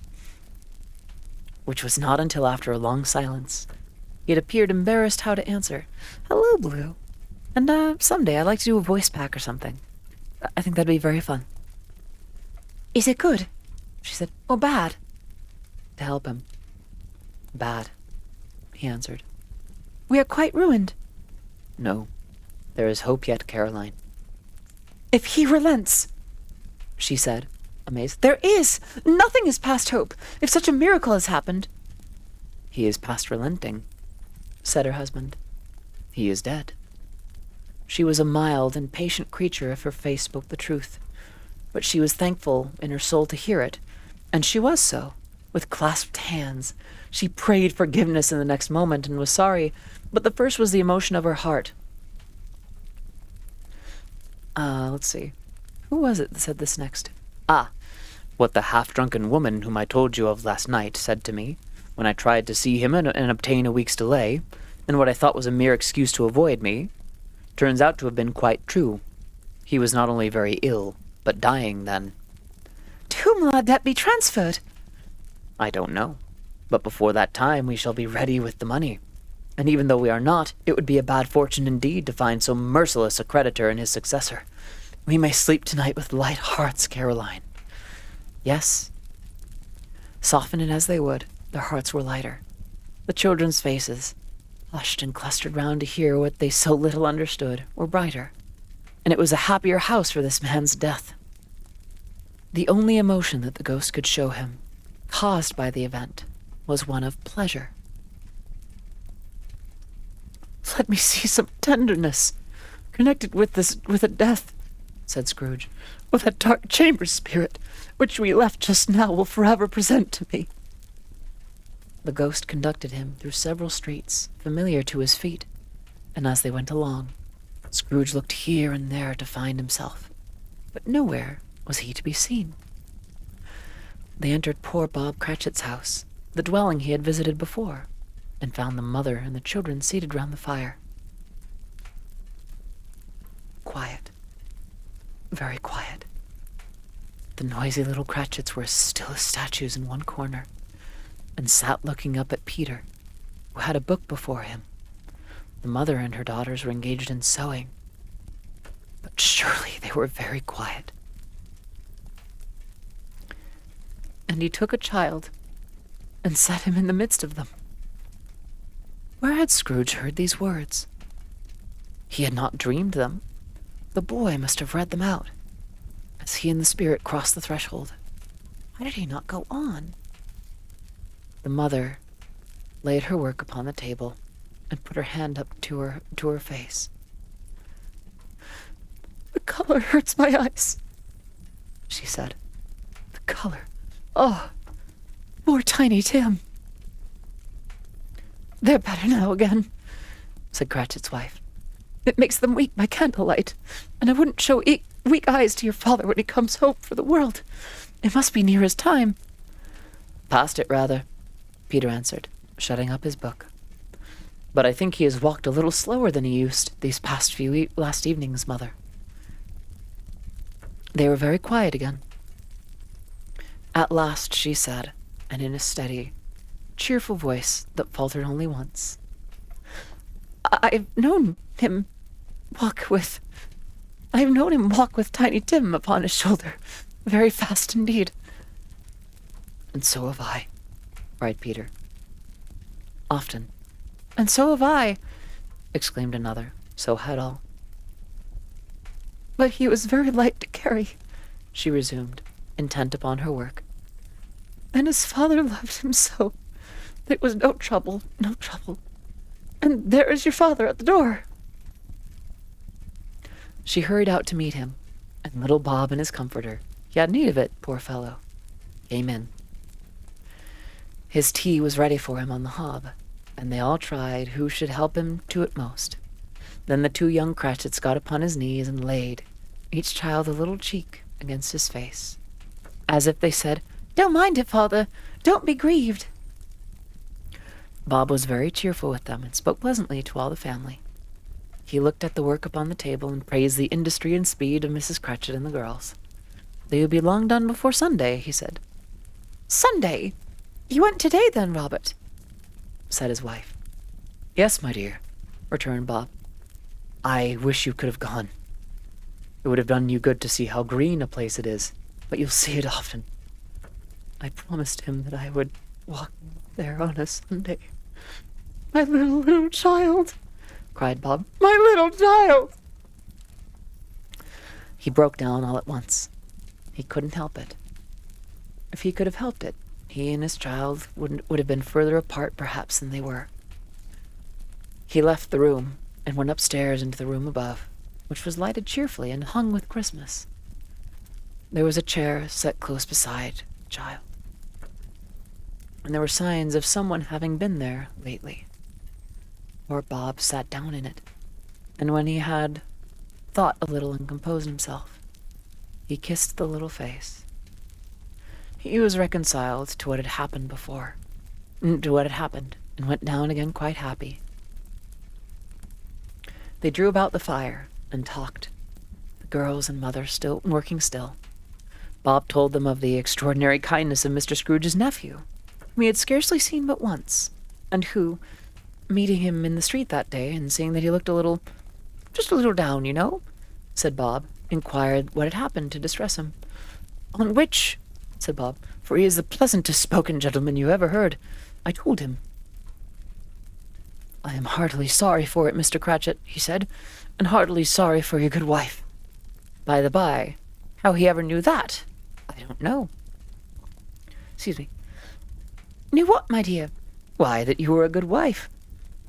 which was not until after a long silence, he had appeared embarrassed how to answer. "Hello, Blue. And someday I'd like to do a voice pack or something. I think that'd be very fun." "Is it good?" she said. "Or bad?" To help him. "Bad," he answered. "We are quite ruined." "No. There is hope yet, Caroline." "If he relents," she said, amazed. "There is! Nothing is past hope, if such a miracle has happened." "He is past relenting," said her husband. "He is dead." She was a mild and patient creature if her face spoke the truth, but she was thankful in her soul to hear it, and she was so. With clasped hands, she prayed forgiveness in the next moment and was sorry, but the first was the emotion of her heart. Let's see. Who was it that said this next? What the half-drunken woman whom I told you of last night said to me, when I tried to see him and obtain a week's delay, and what I thought was a mere excuse to avoid me, turns out to have been quite true. He was not only very ill, but dying then. "To whom will our debt be transferred?" "I don't know, but before that time we shall be ready with the money. And even though we are not, it would be a bad fortune indeed to find so merciless a creditor and his successor. We may sleep tonight with light hearts, Caroline. Yes. Soften it as they would, their hearts were lighter. The children's faces, hushed and clustered round to hear what they so little understood, were brighter, and it was a happier house for this man's death. The only emotion that the ghost could show him, caused by the event, was one of pleasure. "Let me see some tenderness connected with a death," said Scrooge. "Or that dark chamber spirit, which we left just now, will forever present to me." The ghost conducted him through several streets, familiar to his feet, and as they went along, Scrooge looked here and there to find himself, but nowhere was he to be seen. They entered poor Bob Cratchit's house, the dwelling he had visited before, and found the mother and the children seated round the fire. Quiet. Very quiet. The noisy little Cratchits were as still as statues in one corner, and sat looking up at Peter, who had a book before him. The mother and her daughters were engaged in sewing, but surely they were very quiet. And he took a child and set him in the midst of them. Where had Scrooge heard these words? He had not dreamed them. The boy must have read them out, as he and the spirit crossed the threshold. Why did he not go on? The mother laid her work upon the table and put her hand up to her face. "The color hurts my eyes," she said. "The color. Oh, poor Tiny Tim." "They're better now again," said Cratchit's wife. "It makes them weak by candlelight, and I wouldn't show weak eyes to your father when he comes home for the world. It must be near his time." "Past it, rather," Peter answered, shutting up his book. "But I think he has walked a little slower than he used these past few last evenings, Mother." They were very quiet again. At last she said, and in a steady, cheerful voice that faltered only once, I've known him walk with Tiny Tim upon his shoulder, very fast indeed." "And so have I," cried Peter. "Often." "And so have I," exclaimed another. So had all. "But he was very light to carry," she resumed, intent upon her work. "And his father loved him so. It was no trouble. And there is your father at the door." She hurried out to meet him, and little Bob and his comforter, he had need of it, poor fellow, came in. His tea was ready for him on the hob, and they all tried who should help him to it most. Then the two young Cratchits got upon his knees and laid, each child a little cheek against his face, as if they said, "Don't mind it, father. Don't be grieved." Bob was very cheerful with them and spoke pleasantly to all the family. He looked at the work upon the table and praised the industry and speed of Mrs. Cratchit and the girls. "They will be long done before Sunday," he said. "Sunday? You went today then, Robert?" said his wife. "Yes, my dear," returned Bob. "I wish you could have gone. It would have done you good to see how green a place it is, but you'll see it often. I promised him that I would walk there on a Sunday." "My little child," cried Bob. "My little child!" He broke down all at once. He couldn't help it. If he could have helped it, he and his child would have been further apart perhaps than they were. He left the room and went upstairs into the room above, which was lighted cheerfully and hung with Christmas. There was a chair set close beside the child, and there were signs of someone having been there lately. Poor Bob sat down in it, and when he had thought a little and composed himself, he kissed the little face. He was reconciled to what had happened before, and went down again quite happy. They drew about the fire and talked, the girls and mother still working still. Bob told them of the extraordinary kindness of Mr. Scrooge's nephew, whom he had scarcely seen but once, and who, meeting him in the street that day and seeing that he looked just a little down, said Bob, inquired what had happened to distress him. On which said Bob, "for he is the pleasantest spoken gentleman you ever heard. I told him." "I am heartily sorry for it, Mr. Cratchit," he said, "and heartily sorry for your good wife. By the by, how he ever knew that, I don't know." "Excuse me. Knew what, my dear?" "Why, that you were a good wife,"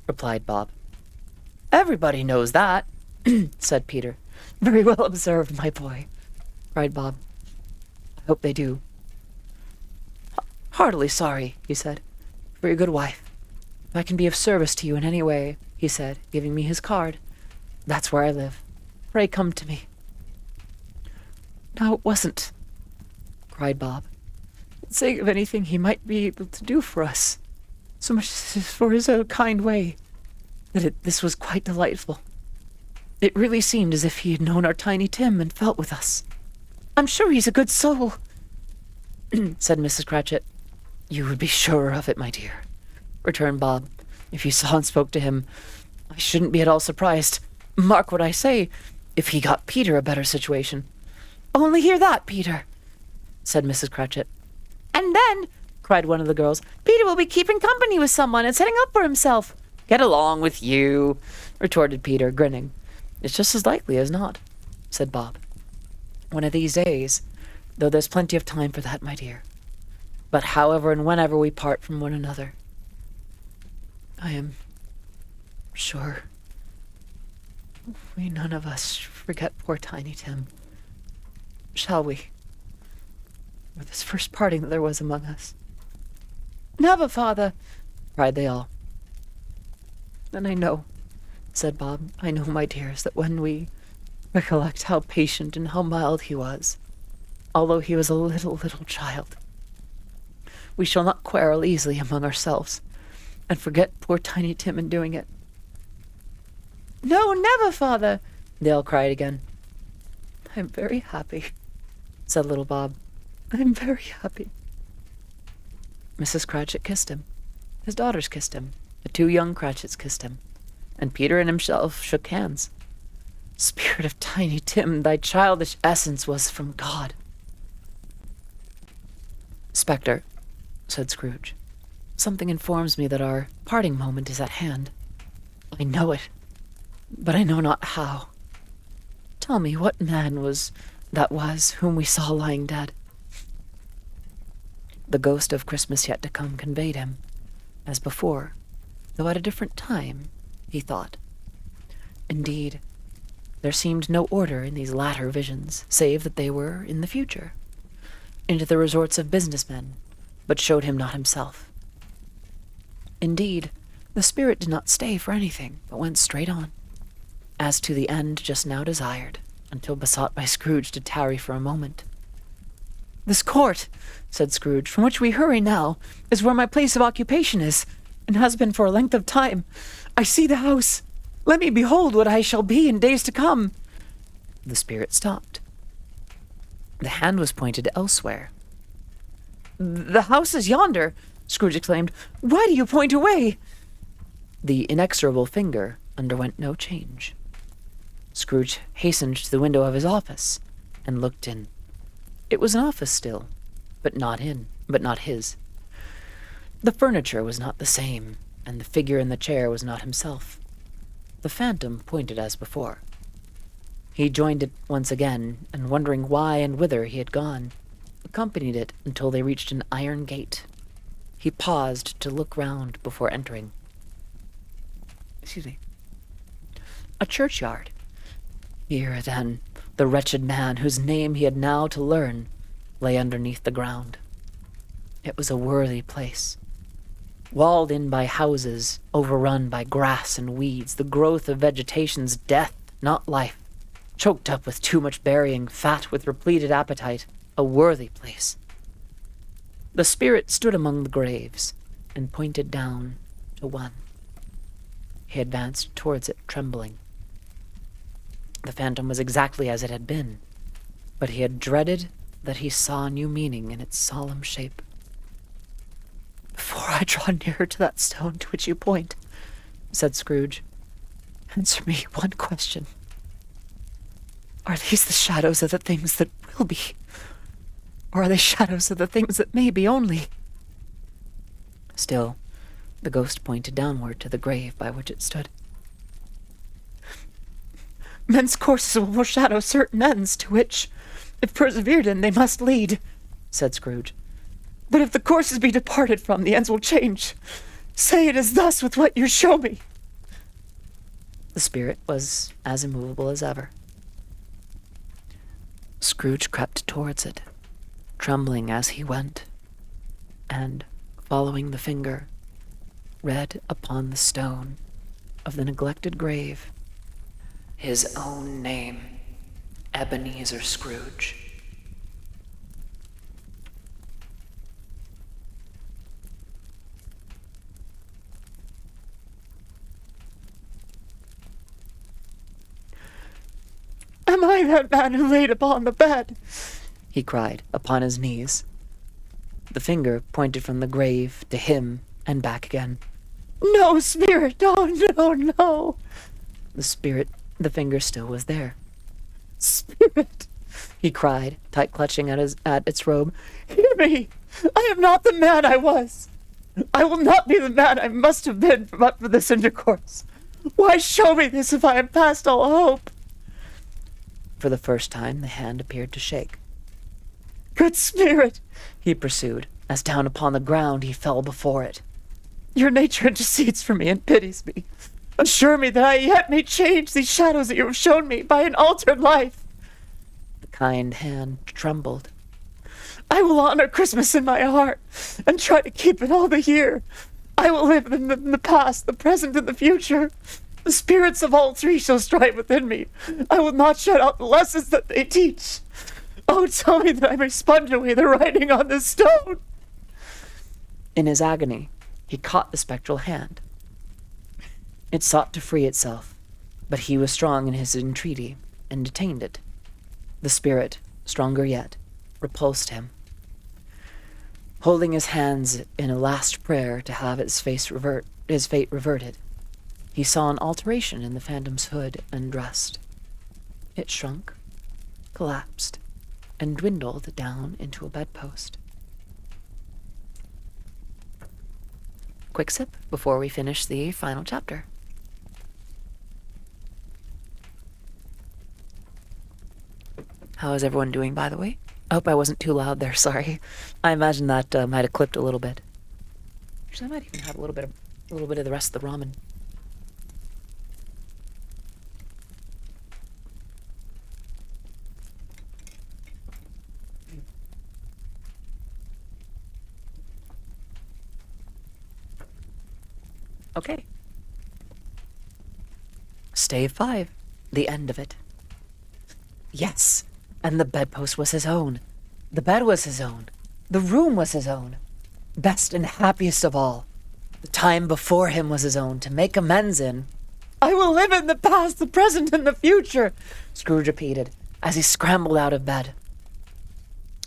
replied Bob. "Everybody knows that," said Peter. "Very well observed, my boy," cried Bob. "I hope they do." "Heartily sorry," he said, "for your good wife. If I can be of service to you in any way," he said, giving me his card, "that's where I live. Pray come to me." "Now it wasn't," cried Bob, "for the sake of anything he might be able to do for us, so much as for his kind way, that this was quite delightful. It really seemed as if he had known our Tiny Tim and felt with us. I'm sure he's a good soul," said Mrs. Cratchit. "You would be surer of it, my dear," returned Bob. "If you saw and spoke to him, I shouldn't be at all surprised. Mark what I say, if he got Peter a better situation." "Only hear that, Peter," said Mrs. Cratchit. "And then," cried one of the girls, "Peter will be keeping company with someone and setting up for himself." "Get along with you," retorted Peter, grinning. "It's just as likely as not," said Bob. "One of these days, though there's plenty of time for that, my dear. But however and whenever we part from one another, I am sure we none of us forget poor Tiny Tim. Shall we? Or this first parting that there was among us?" "Never, father," cried they all. "Then I know," said Bob, "I know, my dears, that when we recollect how patient and how mild he was, although he was a little child, we shall not quarrel easily among ourselves, and forget poor Tiny Tim in doing it." "No, never, father," they all cried again. "I am very happy," said little Bob. "I am very happy." Mrs. Cratchit kissed him. His daughters kissed him. The two young Cratchits kissed him. And Peter and himself shook hands. "Spirit of Tiny Tim, thy childish essence was from God." "Spectre," said Scrooge, "something informs me that our parting moment is at hand. I know it, but I know not how. Tell me what man was whom we saw lying dead." The ghost of Christmas yet to come conveyed him, as before, though at a different time, he thought. Indeed, there seemed no order in these latter visions, save that they were in the future, into the resorts of businessmen, but showed him not himself. Indeed, the spirit did not stay for anything, but went straight on, as to the end just now desired, until besought by Scrooge to tarry for a moment. "This court," said Scrooge, "from which we hurry now, is where my place of occupation is, and has been for a length of time. I see the house. Let me behold what I shall be in days to come." The spirit stopped. The hand was pointed elsewhere. "The house is yonder," Scrooge exclaimed. "Why do you point away?" The inexorable finger underwent no change. Scrooge hastened to the window of his office and looked in. It was an office still, but not his. The furniture was not the same, and the figure in the chair was not himself. The phantom pointed as before. He joined it once again, and wondering why and whither he had gone, accompanied it until they reached an iron gate. He paused to look round before entering. A churchyard. Here, then, the wretched man, whose name he had now to learn, lay underneath the ground. It was a worthy place. Walled in by houses, overrun by grass and weeds, the growth of vegetation's death, not life, choked up with too much burying, fat with repleted appetite, a worthy place. The spirit stood among the graves, and pointed down to one. He advanced towards it, trembling. The phantom was exactly as it had been, but he had dreaded that he saw new meaning in its solemn shape. "Before I draw nearer to that stone to which you point," said Scrooge, "answer me one question. Are these the shadows of the things that will be, Or are they shadows of the things that may be only? Still, the ghost pointed downward to the grave by which it stood. Men's courses will foreshadow certain ends to which, if persevered in, they must lead, said Scrooge. But if the courses be departed from, the ends will change. Say it is thus with what you show me. The spirit was as immovable as ever. Scrooge crept towards it, trembling as he went, and, following the finger, read upon the stone of the neglected grave his own name, Ebenezer Scrooge. Am I that man who laid upon the bed? He cried, upon his knees. The finger pointed from the grave to him and back again. No, spirit, no, no, no. The finger still was there. Spirit, he cried, tight clutching at its robe. Hear me! I am not the man I was. I will not be the man I must have been but for this intercourse. Why show me this if I am past all hope? For the first time the hand appeared to shake. Good spirit, he pursued, as down upon the ground he fell before it. Your nature intercedes for me and pities me. Assure me that I yet may change these shadows that you have shown me by an altered life. The kind hand trembled. I will honor Christmas in my heart and try to keep it all the year. I will live in the past, the present, and the future. The spirits of all three shall strive within me. I will not shut out the lessons that they teach. Oh, tell me that I may sponge away the writing on this stone. In his agony, he caught the spectral hand. It sought to free itself, but he was strong in his entreaty and detained it. The spirit, stronger yet, repulsed him. Holding his hands in a last prayer to have his fate reverted, he saw an alteration in the phantom's hood and dress. It shrunk, collapsed, and dwindled down into a bedpost. Quick sip before we finish the final chapter. How is everyone doing, by the way? I hope I wasn't too loud there, sorry. I imagine that might have clipped a little bit. Actually, I might even have a little bit of the rest of the ramen. Okay. Stave 5. The end of it. Yes, and the bedpost was his own. The bed was his own. The room was his own. Best and happiest of all, the time before him was his own to make amends in. I will live in the past, the present, and the future, Scrooge repeated, as he scrambled out of bed.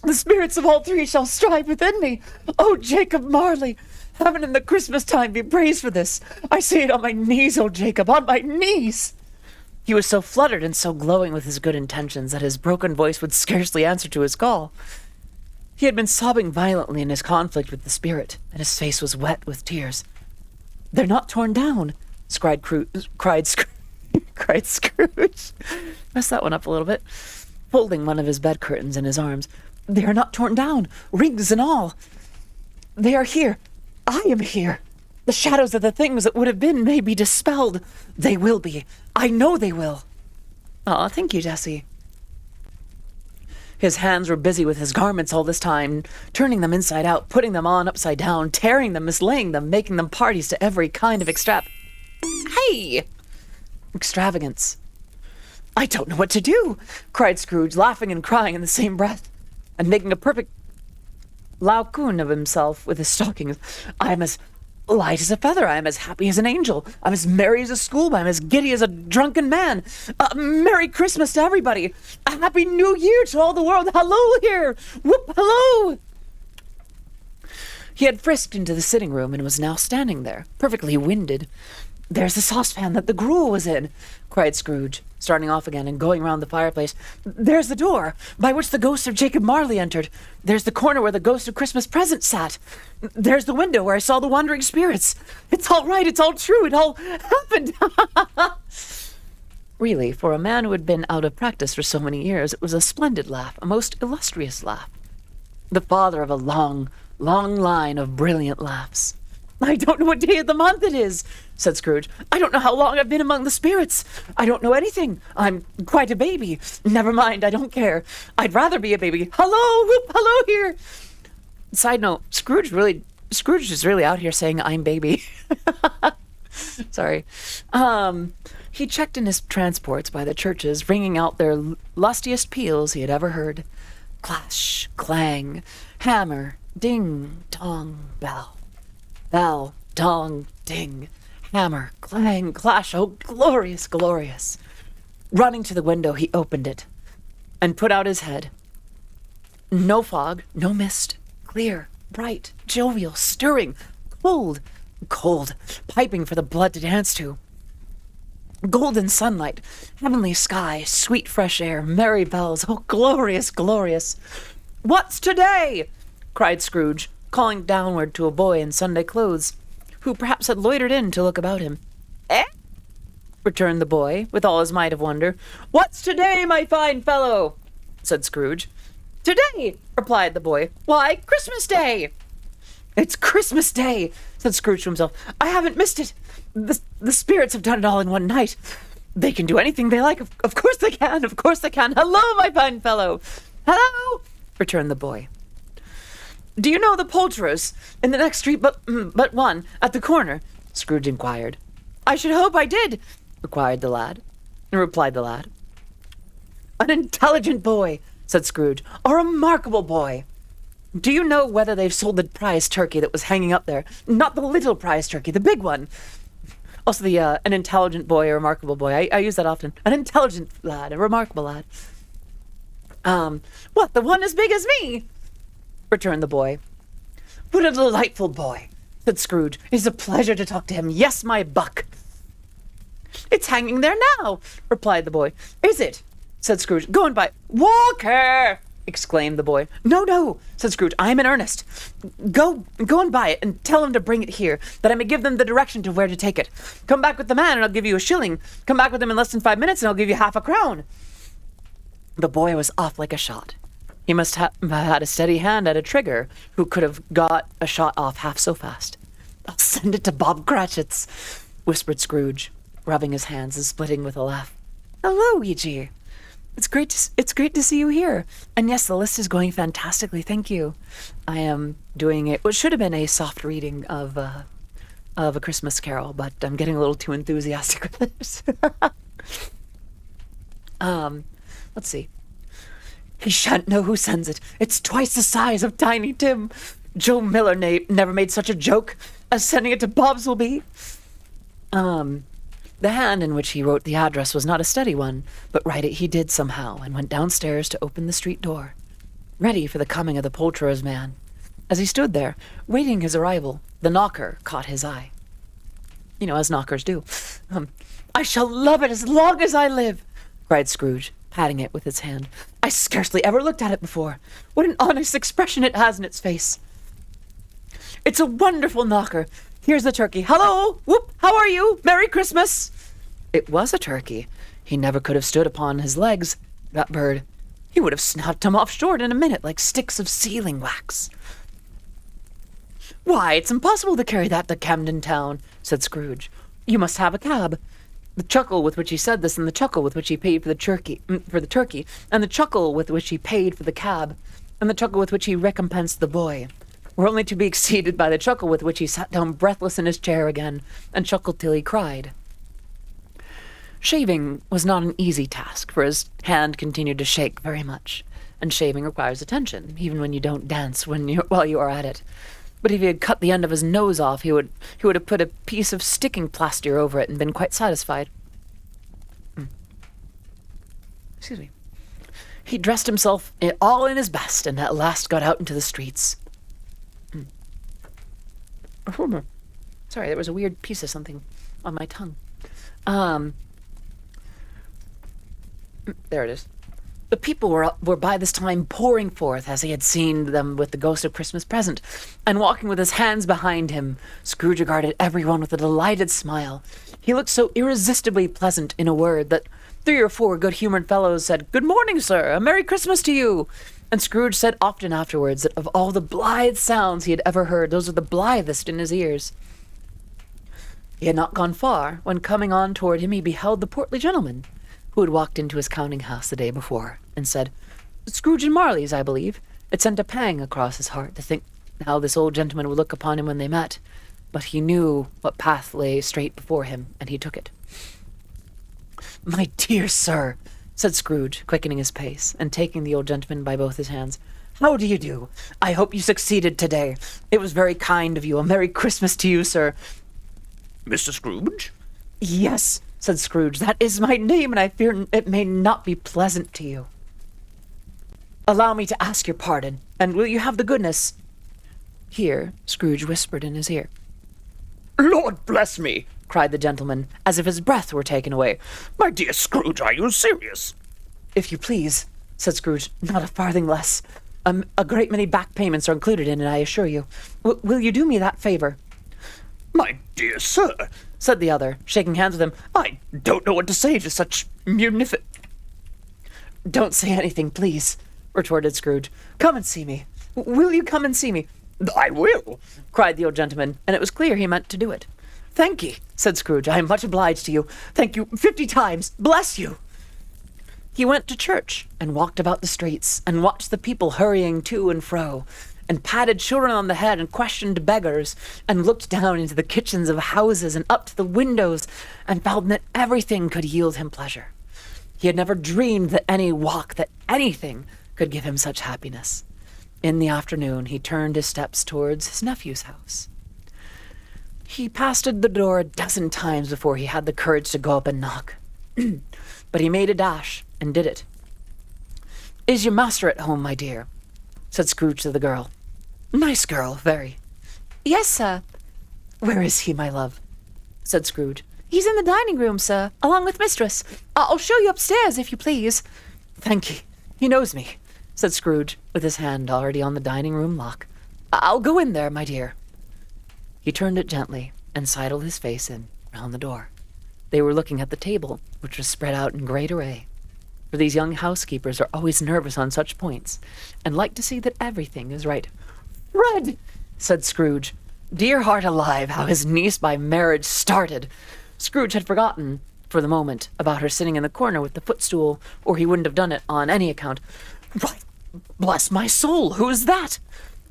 The spirits of all three shall strive within me. Oh, Jacob Marley, heaven in the Christmas time be praised for this. I say it on my knees, oh Jacob, on my knees. He was so fluttered and so glowing with his good intentions that his broken voice would scarcely answer to his call. He had been sobbing violently in his conflict with the spirit, and his face was wet with tears. They're not torn down, cried Scrooge. Messed that one up a little bit. Folding one of his bed curtains in his arms. They are not torn down, rings and all. They are here. I am here. The shadows of the things that would have been may be dispelled. They will be. I know they will. Aw, thank you, Jessie. His hands were busy with his garments all this time, turning them inside out, putting them on upside down, tearing them, mislaying them, making them parties to every kind of extravagance. I don't know what to do, cried Scrooge, laughing and crying in the same breath, and making a perfect laocoon of himself with his stockings. I am as light as a feather. I am as happy as an angel. I'm as merry as a schoolboy. I'm as giddy as a drunken man. Merry Christmas to everybody. A Happy New Year to all the world. Hello here. Whoop, hello. He had frisked into the sitting room and was now standing there, perfectly winded. There's the saucepan that the gruel was in, cried Scrooge, starting off again and going round the fireplace. There's the door by which the ghost of Jacob Marley entered. There's the corner where the ghost of Christmas Present sat. There's the window where I saw the wandering spirits. It's all right, it's all true, it all happened. Really, for a man who had been out of practice for so many years, it was a splendid laugh, a most illustrious laugh. The father of a long, long line of brilliant laughs. I don't know what day of the month it is, said Scrooge. I don't know how long I've been among the spirits. I don't know anything. I'm quite a baby. Never mind, I don't care. I'd rather be a baby. Hello, whoop, hello here. Side note, Scrooge is really out here saying I'm baby. Sorry. He checked in his transports by the churches, ringing out their lustiest peals he had ever heard. Clash, clang, hammer, ding, dong, bell. Bell, dong, ding, hammer, clang, clash. Oh, glorious, glorious. Running to the window, he opened it and put out his head. No fog, no mist, clear, bright, jovial, stirring, cold, cold, piping for the blood to dance to. Golden sunlight, heavenly sky, sweet fresh air, merry bells. Oh, glorious, glorious. What's today? Cried Scrooge, calling downward to a boy in Sunday clothes, who perhaps had loitered in to look about him. Eh? Returned the boy, with all his might of wonder. What's today, my fine fellow? Said Scrooge. Today, replied the boy. Why, Christmas Day. It's Christmas Day, said Scrooge to himself. I haven't missed it. The spirits have done it all in one night. They can do anything they like. Of course they can. Of course they can. Hello, my fine fellow. Hello, returned the boy. Do you know the poulterers in the next street but one, at the corner? Scrooge inquired. I should hope I did, replied the lad. An intelligent boy, said Scrooge. A remarkable boy. Do you know whether they've sold the prize turkey that was hanging up there? Not the little prize turkey, the big one. Also an intelligent boy, a remarkable boy. I use that often. An intelligent lad, a remarkable lad. What, the one as big as me? Returned the boy. What a delightful boy, said Scrooge. It's a pleasure to talk to him. Yes, my buck. It's hanging there now, replied the boy. Is it? Said Scrooge. Go and buy it. Walker! Exclaimed the boy. No, said Scrooge. I'm in earnest. Go and buy it, and tell them to bring it here, that I may give them the direction to where to take it. Come back with the man, and I'll give you a shilling. Come back with him in less than 5 minutes, and I'll give you half a crown. The boy was off like a shot. He must have had a steady hand at a trigger who could have got a shot off half so fast. I'll send it to Bob Cratchit's, whispered Scrooge, rubbing his hands and splitting with a laugh. Hello, Ouija. It's great to see you here. And yes, the list is going fantastically, thank you. I am doing it, what should have been a soft reading of A Christmas Carol, but I'm getting a little too enthusiastic with this. Let's see. He shan't know who sends it. It's twice the size of Tiny Tim. Joe Miller never made such a joke as sending it to Bob's will be. The hand in which he wrote the address was not a steady one, but write it he did somehow, and went downstairs to open the street door, ready for the coming of the poulterer's man. As he stood there, waiting his arrival, the knocker caught his eye. You know, as knockers do. I shall love it as long as I live, cried Scrooge, patting it with his hand. I scarcely ever looked at it before. What an honest expression it has in its face. It's a wonderful knocker. Here's the turkey. Hello! Whoop! How are you? Merry Christmas! It was a turkey. He never could have stood upon his legs, that bird. He would have snapped him off short in a minute like sticks of sealing wax. Why, it's impossible to carry that to Camden Town, said Scrooge. You must have a cab. The chuckle with which he said this, and the chuckle with which he paid for the turkey, and the chuckle with which he paid for the cab, and the chuckle with which he recompensed the boy, were only to be exceeded by the chuckle with which he sat down breathless in his chair again, and chuckled till he cried. Shaving was not an easy task, for his hand continued to shake very much, and shaving requires attention, even when you don't dance while you are at it. But if he had cut the end of his nose off, he would have put a piece of sticking plaster over it and been quite satisfied. Excuse me. He dressed himself all in his best, and at last got out into the streets. Sorry, there was a weird piece of something on my tongue. There it is. The people were by this time pouring forth, as he had seen them with the ghost of Christmas present, and walking with his hands behind him. Scrooge regarded everyone with a delighted smile. He looked so irresistibly pleasant, in a word, that 3 or 4 good-humored fellows said, "Good morning, sir, a Merry Christmas to you." And Scrooge said often afterwards that of all the blithe sounds he had ever heard, those were the blithest in his ears. He had not gone far, when coming on toward him he beheld the portly gentleman, who had walked into his counting-house the day before, and said, "Scrooge and Marley's, I believe." It sent a pang across his heart to think how this old gentleman would look upon him when they met, but he knew what path lay straight before him, and he took it. "My dear sir," said Scrooge, quickening his pace, and taking the old gentleman by both his hands, "how do you do? I hope you succeeded today. It was very kind of you. A Merry Christmas to you, sir." Mr. Scrooge? "Yes," said Scrooge, "that is my name, and I fear it may not be pleasant to you. Allow me to ask your pardon, and will you have the goodness—" Here Scrooge whispered in his ear. Lord bless me! Cried the gentleman, as if his breath were taken away. My dear Scrooge, are you serious? "If you please," said Scrooge, "not a farthing less. A great many back payments are included in it, I assure you. Will you do me that favor?" My dear sir, said the other, shaking hands with him, I don't know what to say to such munificent... "Don't say anything, please," retorted Scrooge. "Come and see me. Will you come and see me?" I will, cried the old gentleman, and it was clear he meant to do it. "Thank ye," said Scrooge. "I am much obliged to you. Thank you 50 times. Bless you." He went to church, and walked about the streets, and watched the people hurrying to and fro, and patted children on the head, and questioned beggars, and looked down into the kitchens of houses, and up to the windows, and felt that everything could yield him pleasure. He had never dreamed that that anything could give him such happiness. In the afternoon, he turned his steps towards his nephew's house. He passed the door a dozen times before he had the courage to go up and knock. But he made a dash, and did it. "Is your master at home, my dear?" said Scrooge to the girl. "Nice girl, very." "Yes, sir." "Where is he, my love?" said Scrooge. "He's in the dining room, sir, along with mistress. I'll show you upstairs, if you please." "Thank ye. He knows me," said Scrooge, with his hand already on the dining room lock. "I'll go in there, my dear." He turned it gently, and sidled his face in, round the door. They were looking at the table, which was spread out in great array. For these young housekeepers are always nervous on such points, and like to see that everything is right. "Fred!" said Scrooge. Dear heart alive, how his niece by marriage started! Scrooge had forgotten, for the moment, about her sitting in the corner with the footstool, or he wouldn't have done it on any account. "Why, bless my soul, who is that?"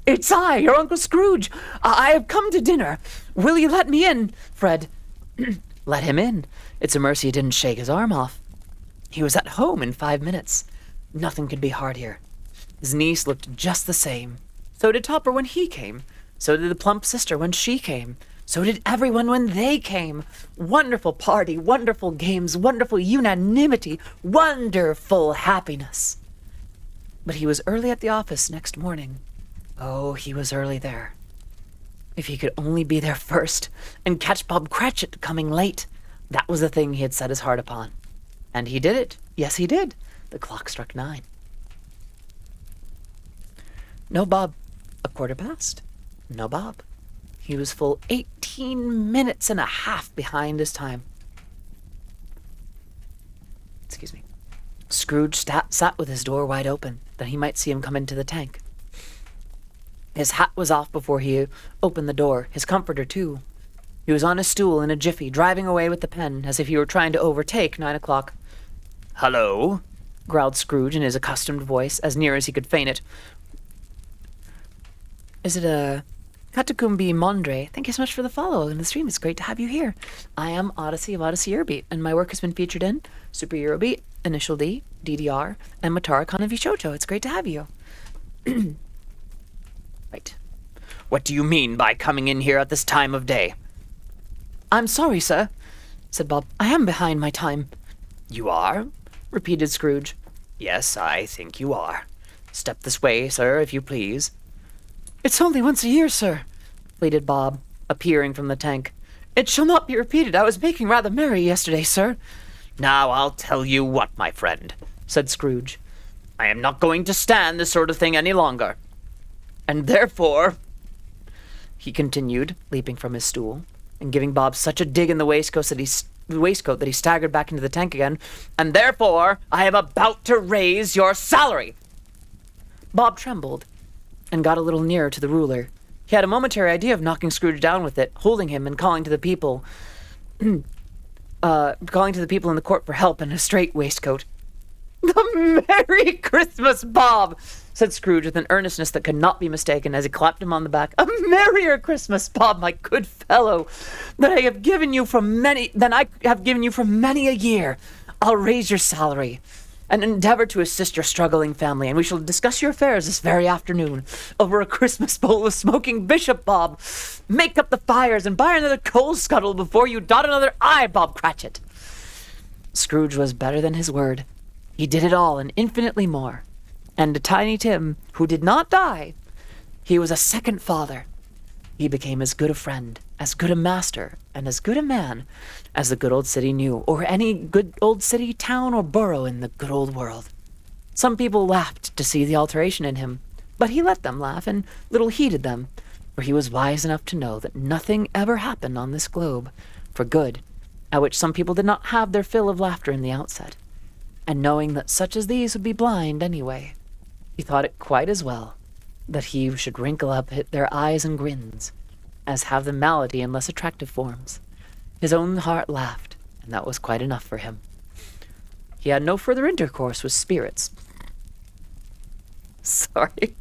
"It's I, your Uncle Scrooge. I have come to dinner. Will you let me in, Fred?" "Let him in. It's a mercy he didn't shake his arm off. He was at home in 5 minutes. Nothing could be hard here. His niece looked just the same. So did Topper when he came. So did the plump sister when she came. So did everyone when they came. Wonderful party, wonderful games, wonderful unanimity, wonderful happiness." But he was early at the office next morning. Oh, he was early there. If he could only be there first, and catch Bob Cratchit coming late. That was the thing he had set his heart upon. And he did it. Yes, he did. The clock struck 9. No Bob. 1:15. No Bob. He was full 18 minutes and a half behind his time. Excuse me. Scrooge sat with his door wide open, that he might see him come into the tank. His hat was off before he opened the door, his comforter too. He was on his stool in a jiffy, driving away with the pen, as if he were trying to overtake 9 o'clock. Hello, growled Scrooge in his accustomed voice, as near as he could feign it. "Is it a Catacumbi Mondre? Thank you so much for the follow in the stream. It's great to have you here. I am Odyssey of Odyssey Eurobea, and my work has been featured in Super Eurobea, Initial D, DDR, and Matara Kana Vishoto. It's great to have you." Right. What do you mean by coming in here at this time of day? "I'm sorry, sir," said Bob. "I am behind my time." You are? repeated Scrooge. Yes, I think you are. Step this way, sir, if you please. "It's only once a year, sir," pleaded Bob, appearing from the tank. It shall not be repeated. I was making rather merry yesterday, sir. Now I'll tell you what, my friend, said Scrooge. I am not going to stand this sort of thing any longer. And therefore, he continued, leaping from his stool, and giving Bob such a dig in the waistcoat that he staggered back into the tank again, and therefore I am about to raise your salary. Bob trembled and got a little nearer to the ruler. He had a momentary idea of knocking Scrooge down with it, holding him and calling to the people in the court for help in a straight waistcoat. "The Merry Christmas, Bob!" said Scrooge with an earnestness that could not be mistaken as he clapped him on the back. "A merrier Christmas, Bob, my good fellow, than I have given you for many a year. I'll raise your salary and endeavor to assist your struggling family, and we shall discuss your affairs this very afternoon over a Christmas bowl of smoking bishop, Bob. Make up the fires and buy another coal scuttle before you dot another I, Bob Cratchit." Scrooge was better than his word. He did it all and infinitely more. And to Tiny Tim, who did not die, he was a second father. He became as good a friend, as good a master, and as good a man as the good old city knew, or any good old city, town, or borough in the good old world. Some people laughed to see the alteration in him, but he let them laugh and little heeded them, for he was wise enough to know that nothing ever happened on this globe for good, at which some people did not have their fill of laughter in the outset. And knowing that such as these would be blind anyway, he thought it quite as well that he should wrinkle up their eyes and grins, as have the malady in less attractive forms. His own heart laughed, and that was quite enough for him. He had no further intercourse with spirits. Sorry.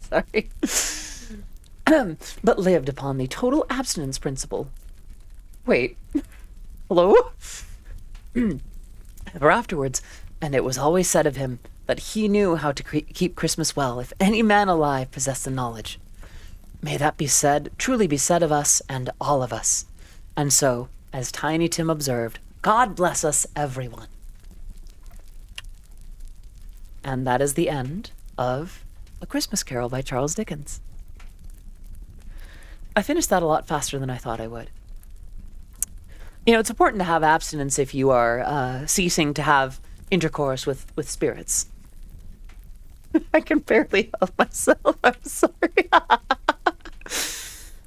Sorry. But lived upon the total abstinence principle. Wait. Hello? Ever afterwards, and it was always said of him that he knew how to keep Christmas well, if any man alive possessed the knowledge. May that be said, truly be said of us and all of us. And so, as Tiny Tim observed, God bless us, everyone. And that is the end of A Christmas Carol by Charles Dickens. I finished that a lot faster than I thought I would. You know, it's important to have abstinence if you are ceasing to have intercourse with spirits. I can barely help myself. I'm sorry.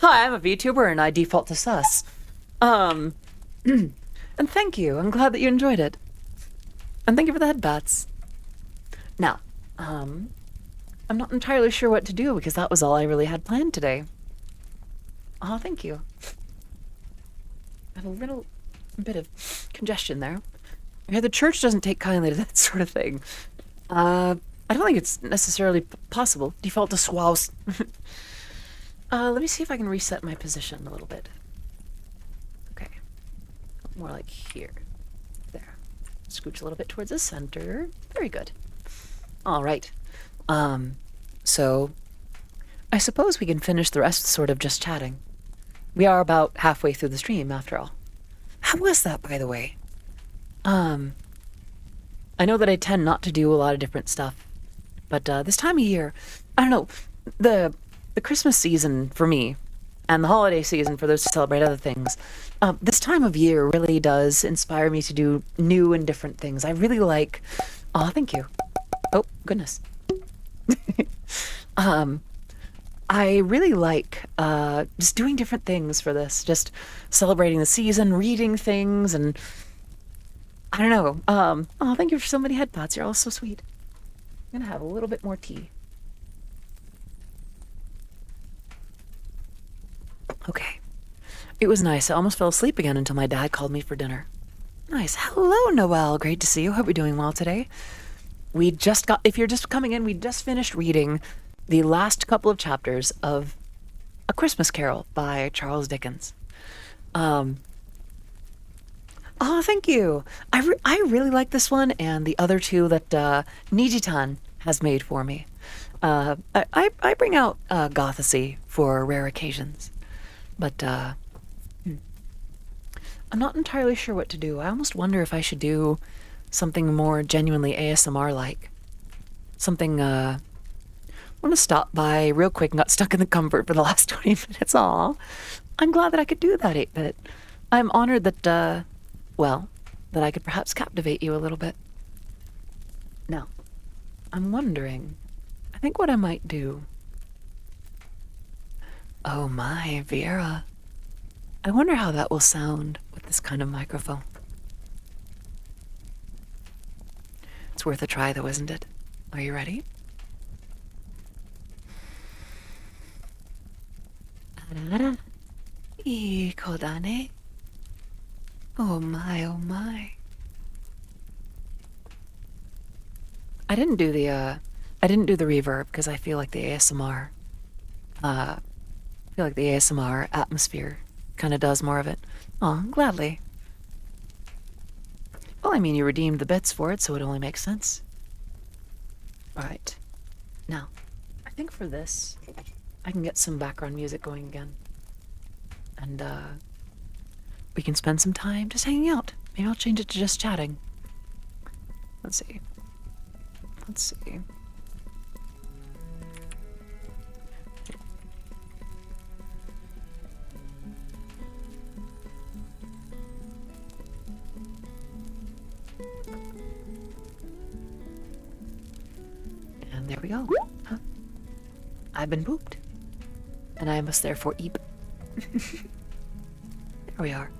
Hi, I'm a VTuber and I default to sus. And thank you. I'm glad that you enjoyed it. And thank you for the headbats. Now, I'm not entirely sure what to do because that was all I really had planned today. Oh, thank you. I have a little bit of congestion there. Yeah, the church doesn't take kindly to that sort of thing. I don't think it's necessarily possible. Default to swallows. Let me see if I can reset my position a little bit. Okay. More like here. There. Scooch a little bit towards the center. Very good. All right. So I suppose we can finish the rest sort of just chatting. We are about halfway through the stream, after all. How was that, by the way? I know that I tend not to do a lot of different stuff, but this time of year, I don't know, the Christmas season for me, and the holiday season for those who celebrate other things, this time of year really does inspire me to do new and different things. I really like... Oh, thank you. Oh, goodness. I really like just doing different things for this, just celebrating the season, reading things, and I don't know. Oh, thank you for so many headpots. You're all so sweet. I'm gonna have a little bit more tea. Okay. It was nice. I almost fell asleep again until my dad called me for dinner. Nice. Hello, Noelle. Great to see you. Hope you're doing well today. If you're just coming in, we just finished reading the last couple of chapters of A Christmas Carol by Charles Dickens. Oh, thank you. I really like this one and the other two that Nijitan has made for me. I bring out Gothesy for rare occasions, but I'm not entirely sure what to do. I almost wonder if I should do something more genuinely ASMR-like. Something, I want to stop by real quick and got stuck in the comfort for the last 20 minutes. Aw. I'm glad that I could do that, 8-bit. I'm honored that, well, that I could perhaps captivate you a little bit. Now, I'm wondering, I think what I might do... Oh my, Vera. I wonder how that will sound with this kind of microphone. It's worth a try though, isn't it? Are you ready? Ikodane. Oh my, oh my. I didn't do the reverb because I feel like the ASMR atmosphere kind of does more of it. Oh, gladly. Well, I mean, you redeemed the bits for it, so it only makes sense. Alright. Now, I think for this, I can get some background music going again. And, we can spend some time just hanging out. Maybe I'll change it to just chatting. Let's see. And there we go. Huh. I've been pooped. And I must therefore eat. There we are.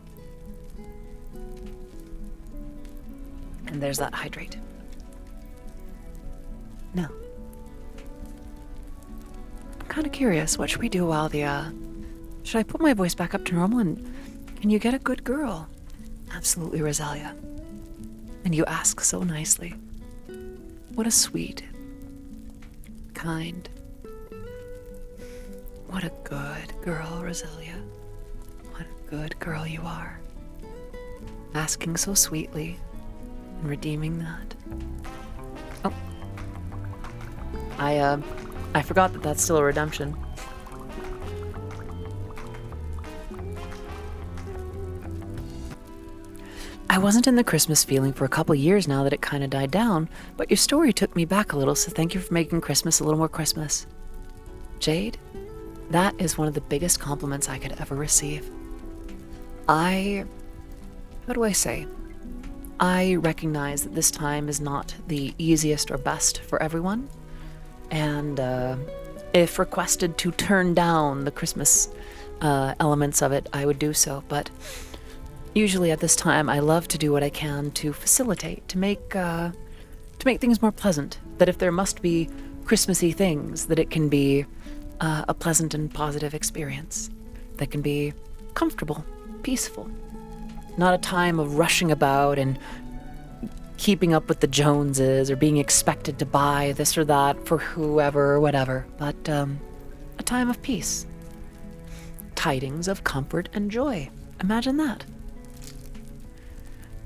And there's that hydrate. Now, I'm kind of curious. What should we do while should I put my voice back up to normal and can you get a good girl? Absolutely, Rosalia. And you ask so nicely. What a sweet, kind, what a good girl, Rosalia. What a good girl you are. Asking so sweetly and redeeming that. Oh. I forgot that that's still a redemption. I wasn't in the Christmas feeling for a couple years now that it kind of died down, but your story took me back a little, so thank you for making Christmas a little more Christmas. Jade, that is one of the biggest compliments I could ever receive. How do I say? I recognize that this time is not the easiest or best for everyone, and if requested to turn down the Christmas elements of it, I would do so, but usually at this time I love to do what I can to facilitate, to make things more pleasant, that if there must be Christmassy things, that it can be a pleasant and positive experience, that can be comfortable, peaceful, not a time of rushing about and keeping up with the Joneses or being expected to buy this or that for whoever or whatever, but a time of peace. Tidings of comfort and joy. Imagine that.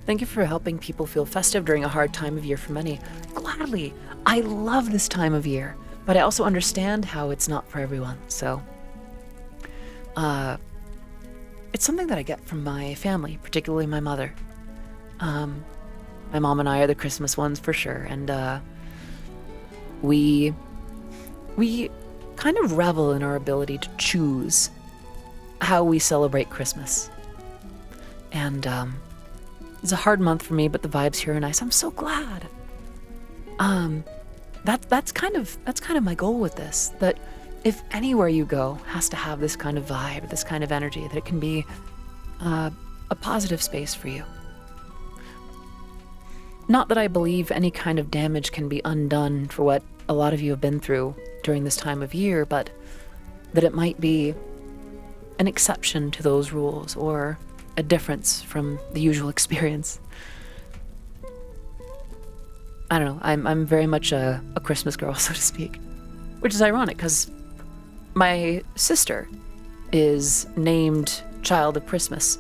Thank you for helping people feel festive during a hard time of year for many. Gladly. I love this time of year, but I also understand how it's not for everyone, so it's something that I get from my family, particularly my mother. My mom and I are the Christmas ones for sure, and we kind of revel in our ability to choose how we celebrate Christmas. And it's a hard month for me, but the vibes here are nice. I'm so glad. That's kind of my goal with this, that if anywhere you go has to have this kind of vibe, this kind of energy, that it can be a positive space for you. Not that I believe any kind of damage can be undone for what a lot of you have been through during this time of year, but that it might be an exception to those rules or a difference from the usual experience. I don't know, I'm very much a Christmas girl, so to speak. Which is ironic, because my sister is named Child of Christmas.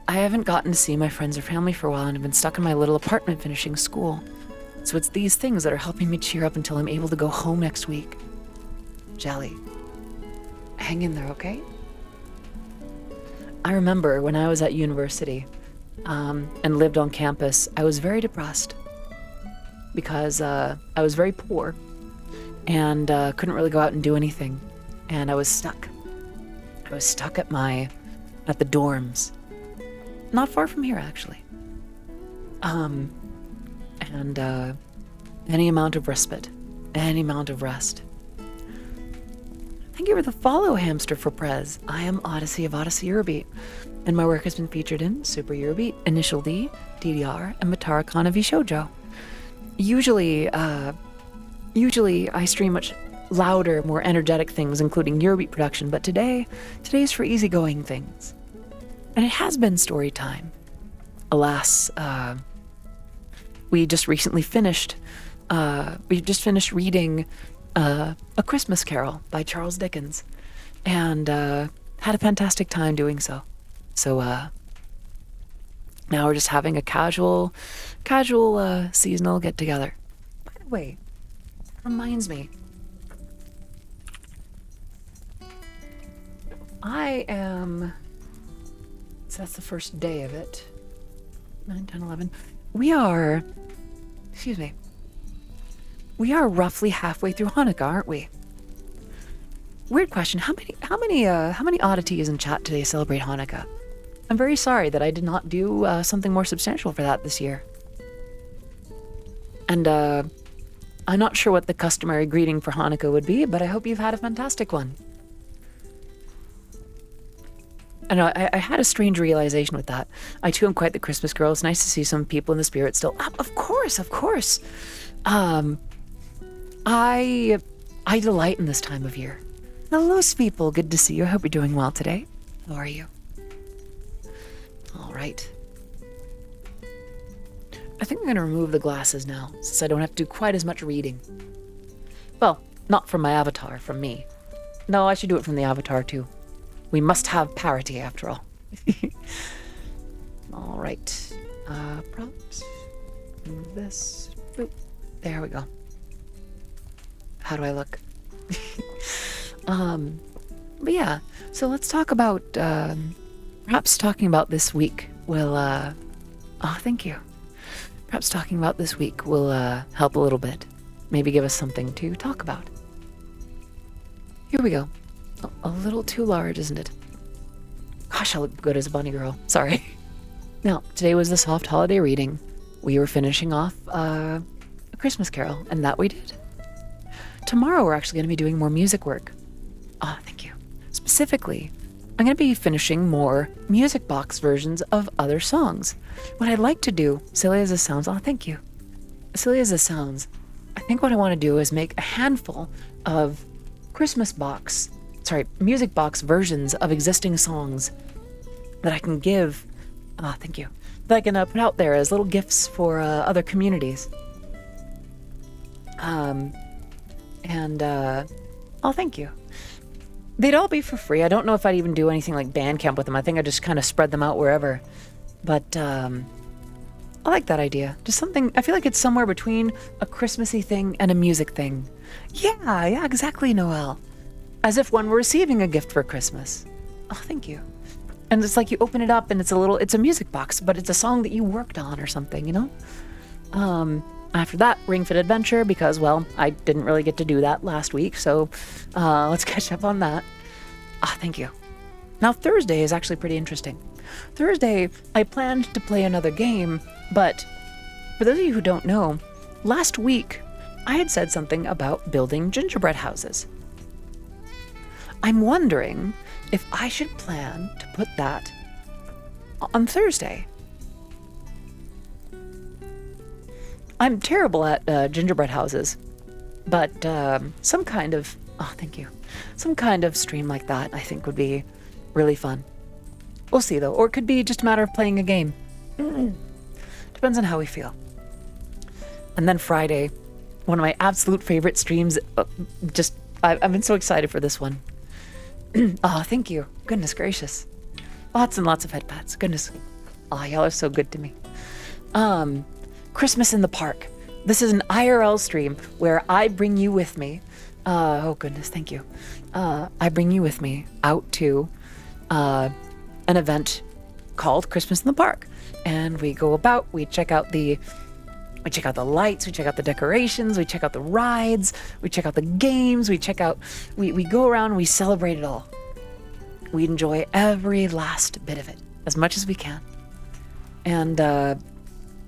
I haven't gotten to see my friends or family for a while and have been stuck in my little apartment finishing school. So it's these things that are helping me cheer up until I'm able to go home next week. Jelly. Hang in there, okay? I remember when I was at university and lived on campus, I was very depressed because I was very poor and couldn't really go out and do anything. And I was stuck. I was stuck at the dorms. Not far from here, actually. And any amount of respite, any amount of rest. Thank you for the follow, Hamster for Prez. I am Odyssey of Odyssey Eurobeat, and my work has been featured in Super Eurobeat, Initial D, DDR, and Matara Kana V Shoujo. Usually I stream much louder, more energetic things, including Eurobeat production, but today's for easygoing things. And it has been story time. Alas, we just recently finished reading A Christmas Carol by Charles Dickens, and had a fantastic time doing so. So now we're just having a casual seasonal get together. By the way, that reminds me, so that's the first day of it. 9, 10, 11. We are roughly halfway through Hanukkah, aren't we? Weird question. How many oddities in chat today celebrate Hanukkah? I'm very sorry that I did not do something more substantial for that this year. And I'm not sure what the customary greeting for Hanukkah would be, but I hope you've had a fantastic one. And I had a strange realization with that. I too am quite the Christmas girl. It's nice to see some people in the spirit still. Of course. I delight in this time of year. Hello, people. Good to see you. I hope you're doing well today. How are you? All right. I think I'm going to remove the glasses now, since I don't have to do quite as much reading. Well, not from my avatar, from me. No, I should do it from the avatar, too. We must have parity, after all. All right. Props. Move this. Boop. There we go. How do I look? But yeah, so let's talk about, perhaps talking about this week will, thank you. Perhaps talking about this week will, help a little bit. Maybe give us something to talk about. Here we go. A little too large, isn't it? Gosh, I look good as a bunny girl. Sorry. Now, today was the soft holiday reading. We were finishing off, A Christmas Carol, and that we did. Tomorrow we're actually going to be doing more music work. Thank you. Specifically, I'm going to be finishing more music box versions of other songs. What I'd like to do, silly as this sounds, thank you. Silly as this sounds, I think what I want to do is make a handful of music box versions of existing songs that I can give, thank you, that I can put out there as little gifts for other communities. Thank you. They'd all be for free. I don't know if I'd even do anything like Bandcamp with them. I think I just kind of spread them out wherever. But I like that idea. Just something, I feel like it's somewhere between a Christmassy thing and a music thing. Yeah, exactly, Noelle. As if one were receiving a gift for Christmas. Thank you. And it's like you open it up and it's a music box, but it's a song that you worked on or something, you know? After that, Ring Fit Adventure, because, well, I didn't really get to do that last week, so let's catch up on that. Thank you. Now, Thursday is actually pretty interesting. Thursday, I planned to play another game, but for those of you who don't know, last week, I had said something about building gingerbread houses. I'm wondering if I should plan to put that on Thursday. I'm terrible at gingerbread houses, but some kind of stream like that I think would be really fun. We'll see though, or it could be just a matter of playing a game. Depends on how we feel. And then Friday, one of my absolute favorite streams. I've been so excited for this one. Thank you. Goodness gracious. Lots and lots of head pats. Goodness. Y'all are so good to me. Christmas in the Park. This is an IRL stream where I bring you with me. Oh goodness, thank you. I bring you with me out to an event called Christmas in the Park. And we go about, we check out the We check out the lights, we check out the decorations, we check out the rides, we check out the games, we go around, we celebrate it all. We enjoy every last bit of it as much as we can. And I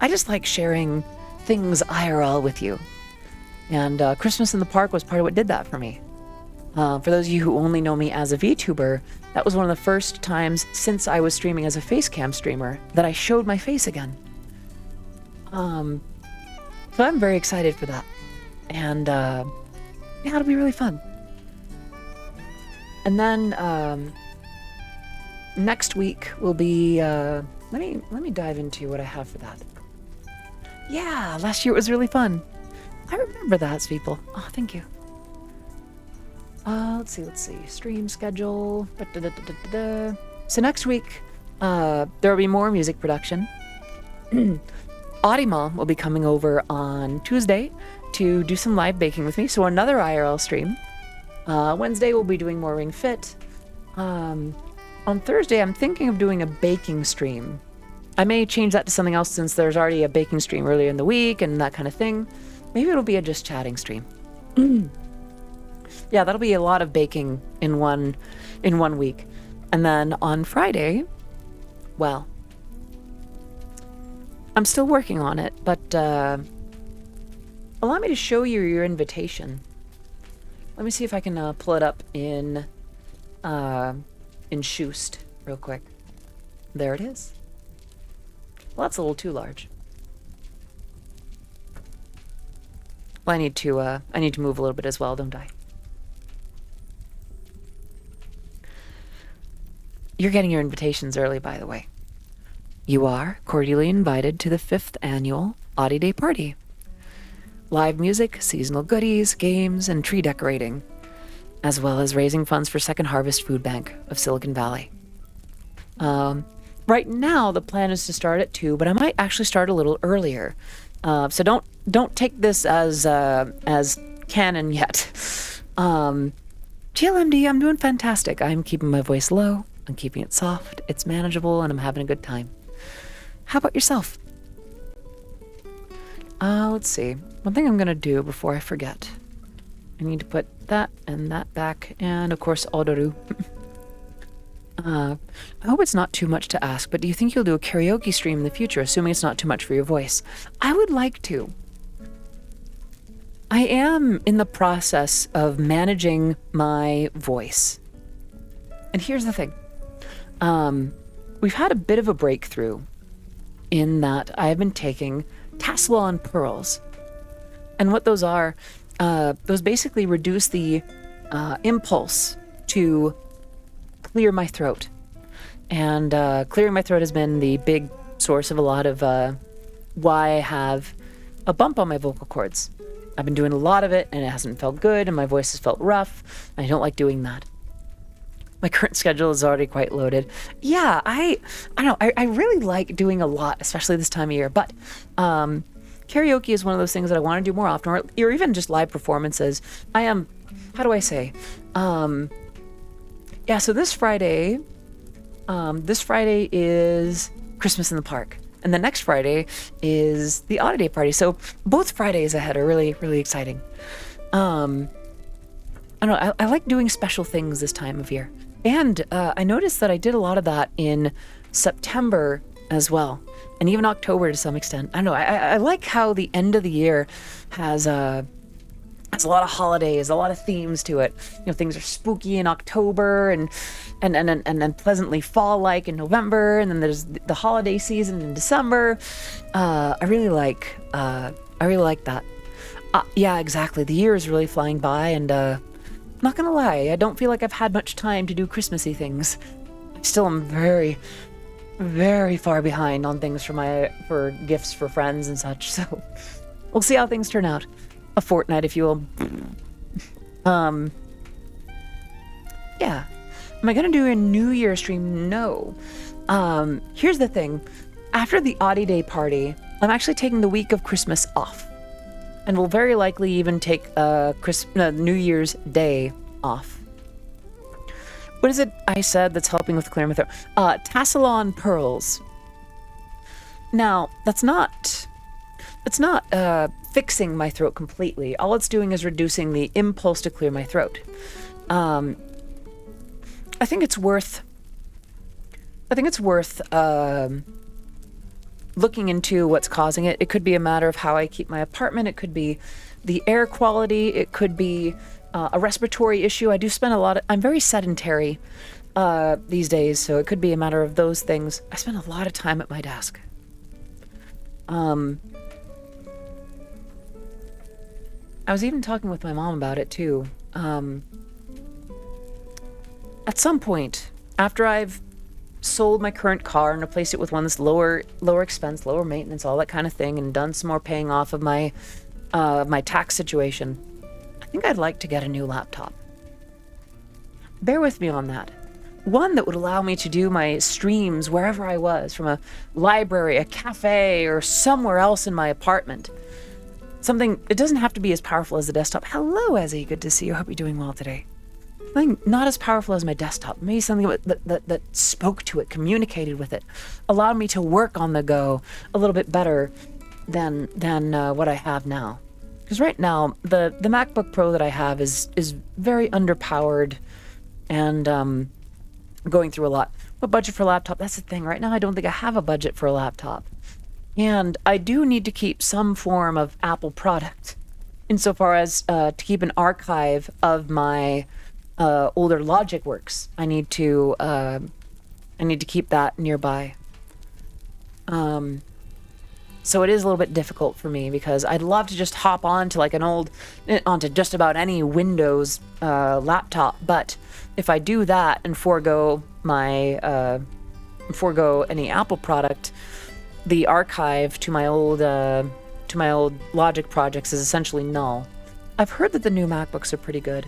just like sharing things IRL with you. And Christmas in the Park was part of what did that for me. For those of you who only know me as a VTuber, that was one of the first times since I was streaming as a facecam streamer that I showed my face again. So I'm very excited for that. And yeah, it'll be really fun. And then next week will be let me dive into what I have for that. Yeah, last year it was really fun. I remember that, people. Oh, thank you. Let's see. Stream schedule. So next week, there will be more music production. Audima will be coming over on Tuesday to do some live baking with me. So another IRL stream. Wednesday we'll be doing more Ring Fit. On Thursday, I'm thinking of doing a baking stream. I may change that to something else since there's already a baking stream earlier in the week and that kind of thing. Maybe it'll be a just chatting stream. Yeah, that'll be a lot of baking in one week. And then on Friday, well, I'm still working on it, but allow me to show you your invitation. Let me see if I can pull it up in Schoost real quick. There it is. Well, that's a little too large. Well, I need to move a little bit as well, don't I? You're getting your invitations early, by the way. You are cordially invited to the 5th annual Oddie Day party. Live music, seasonal goodies, games, and tree decorating, as well as raising funds for Second Harvest Food Bank of Silicon Valley. Right now, the plan is to start at 2, but I might actually start a little earlier. So don't take this as canon yet. GLMD, I'm doing fantastic. I'm keeping my voice low. I'm keeping it soft. It's manageable, and I'm having a good time. How about yourself? Let's see. One thing I'm gonna do before I forget. I need to put that and that back, and of course, Odoru. I hope it's not too much to ask, but do you think you'll do a karaoke stream in the future, assuming it's not too much for your voice? I would like to. I am in the process of managing my voice. And here's the thing. We've had a bit of a breakthrough in that I've been taking Tassalon pearls. And what those are, those basically reduce the impulse to clear my throat. And clearing my throat has been the big source of a lot of why I have a bump on my vocal cords. I've been doing a lot of it, and it hasn't felt good, and my voice has felt rough. And I don't like doing that. My current schedule is already quite loaded. Yeah, I don't know. I really like doing a lot, especially this time of year. But karaoke is one of those things that I want to do more often, or even just live performances. I am, how do I say? Yeah, so this Friday is Christmas in the Park. And the next Friday is the Oddie Day party. So both Fridays ahead are really, really exciting. I don't know, I like doing special things this time of year. And I noticed that I did a lot of that in September as well. And even October to some extent. I don't know, I like how the end of the year has a lot of holidays, a lot of themes to it. You know, things are spooky in October and then pleasantly fall-like in November, and then there's the holiday season in December. I really like that. Yeah, exactly. The year is really flying by, and not gonna lie, I don't feel like I've had much time to do Christmassy things. I still am very, very far behind on things for gifts for friends and such. So we'll see how things turn out. A fortnight, if you will. Yeah. Am I gonna do a New Year stream? No. Here's the thing. After the Oddie Day party, I'm actually taking the week of Christmas off. And will very likely even take New Year's Day off. What is it I said that's helping with clearing my throat? Tassalon pearls. Now, that's not it's not fixing my throat completely. All it's doing is reducing the impulse to clear my throat. I think it's worth looking into what's causing it. It could be a matter of how I keep my apartment. It could be the air quality. It could be a respiratory issue. I do spend I'm very sedentary these days, so it could be a matter of those things. I spend a lot of time at my desk. I was even talking with my mom about it too. At some point, after I've sold my current car and replaced it with one that's lower expense, lower maintenance, all that kind of thing, and done some more paying off of my my tax situation, I think I'd like to get a new laptop. Bear with me on that. One that would allow me to do my streams wherever I was, from a library, a cafe, or somewhere else in my apartment. Something, it doesn't have to be as powerful as the desktop. Hello, Ezzy. Good to see you. Hope you're doing well today. Something not as powerful as my desktop. Maybe something that spoke to it, communicated with it, allowed me to work on the go a little bit better than what I have now. Because right now, the MacBook Pro that I have is very underpowered and going through a lot. What budget for a laptop? That's the thing. Right now, I don't think I have a budget for a laptop. And I do need to keep some form of Apple product, insofar as to keep an archive of my older Logic works. I need to keep that nearby. So it is a little bit difficult for me, because I'd love to just hop onto onto just about any Windows laptop, but if I do that and forego any Apple product, the archive to my old Logic projects is essentially null. I've heard that the new MacBooks are pretty good,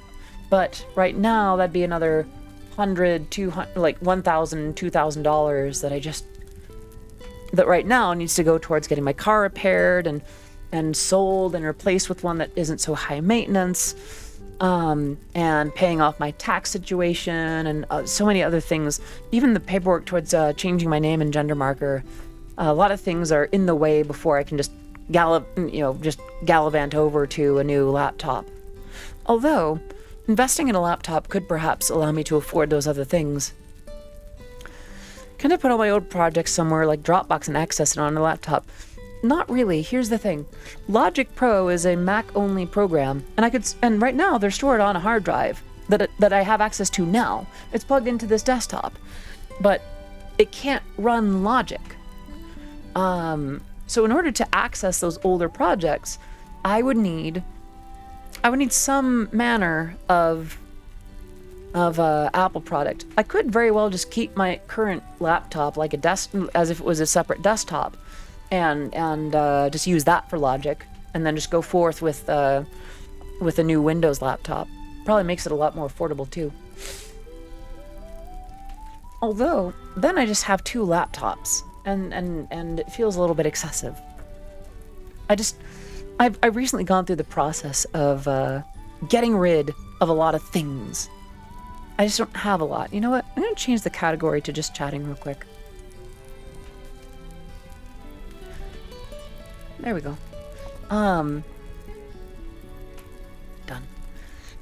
but right now that'd be another $100, $200, like $1,000, $2,000 that right now needs to go towards getting my car repaired and sold and replaced with one that isn't so high maintenance, and paying off my tax situation and so many other things. Even the paperwork towards changing my name and gender marker. A lot of things are in the way before I can just gallivant over to a new laptop. Although, investing in a laptop could perhaps allow me to afford those other things. Can I put all my old projects somewhere like Dropbox and access it on a laptop? Not really. Here's the thing. Logic Pro is a Mac-only program, and right now they're stored on a hard drive that I have access to now. It's plugged into this desktop, but it can't run Logic. So in order to access those older projects, I would need some manner of Apple product. I could very well just keep my current laptop like as if it was a separate desktop, and just use that for Logic, and then just go forth with a new Windows laptop. Probably makes it a lot more affordable too. Although then I just have two laptops, and it feels a little bit excessive. I've recently gone through the process of getting rid of a lot of things. I just don't have a lot. You know what? I'm going to change the category to just chatting real quick. There we go. Done.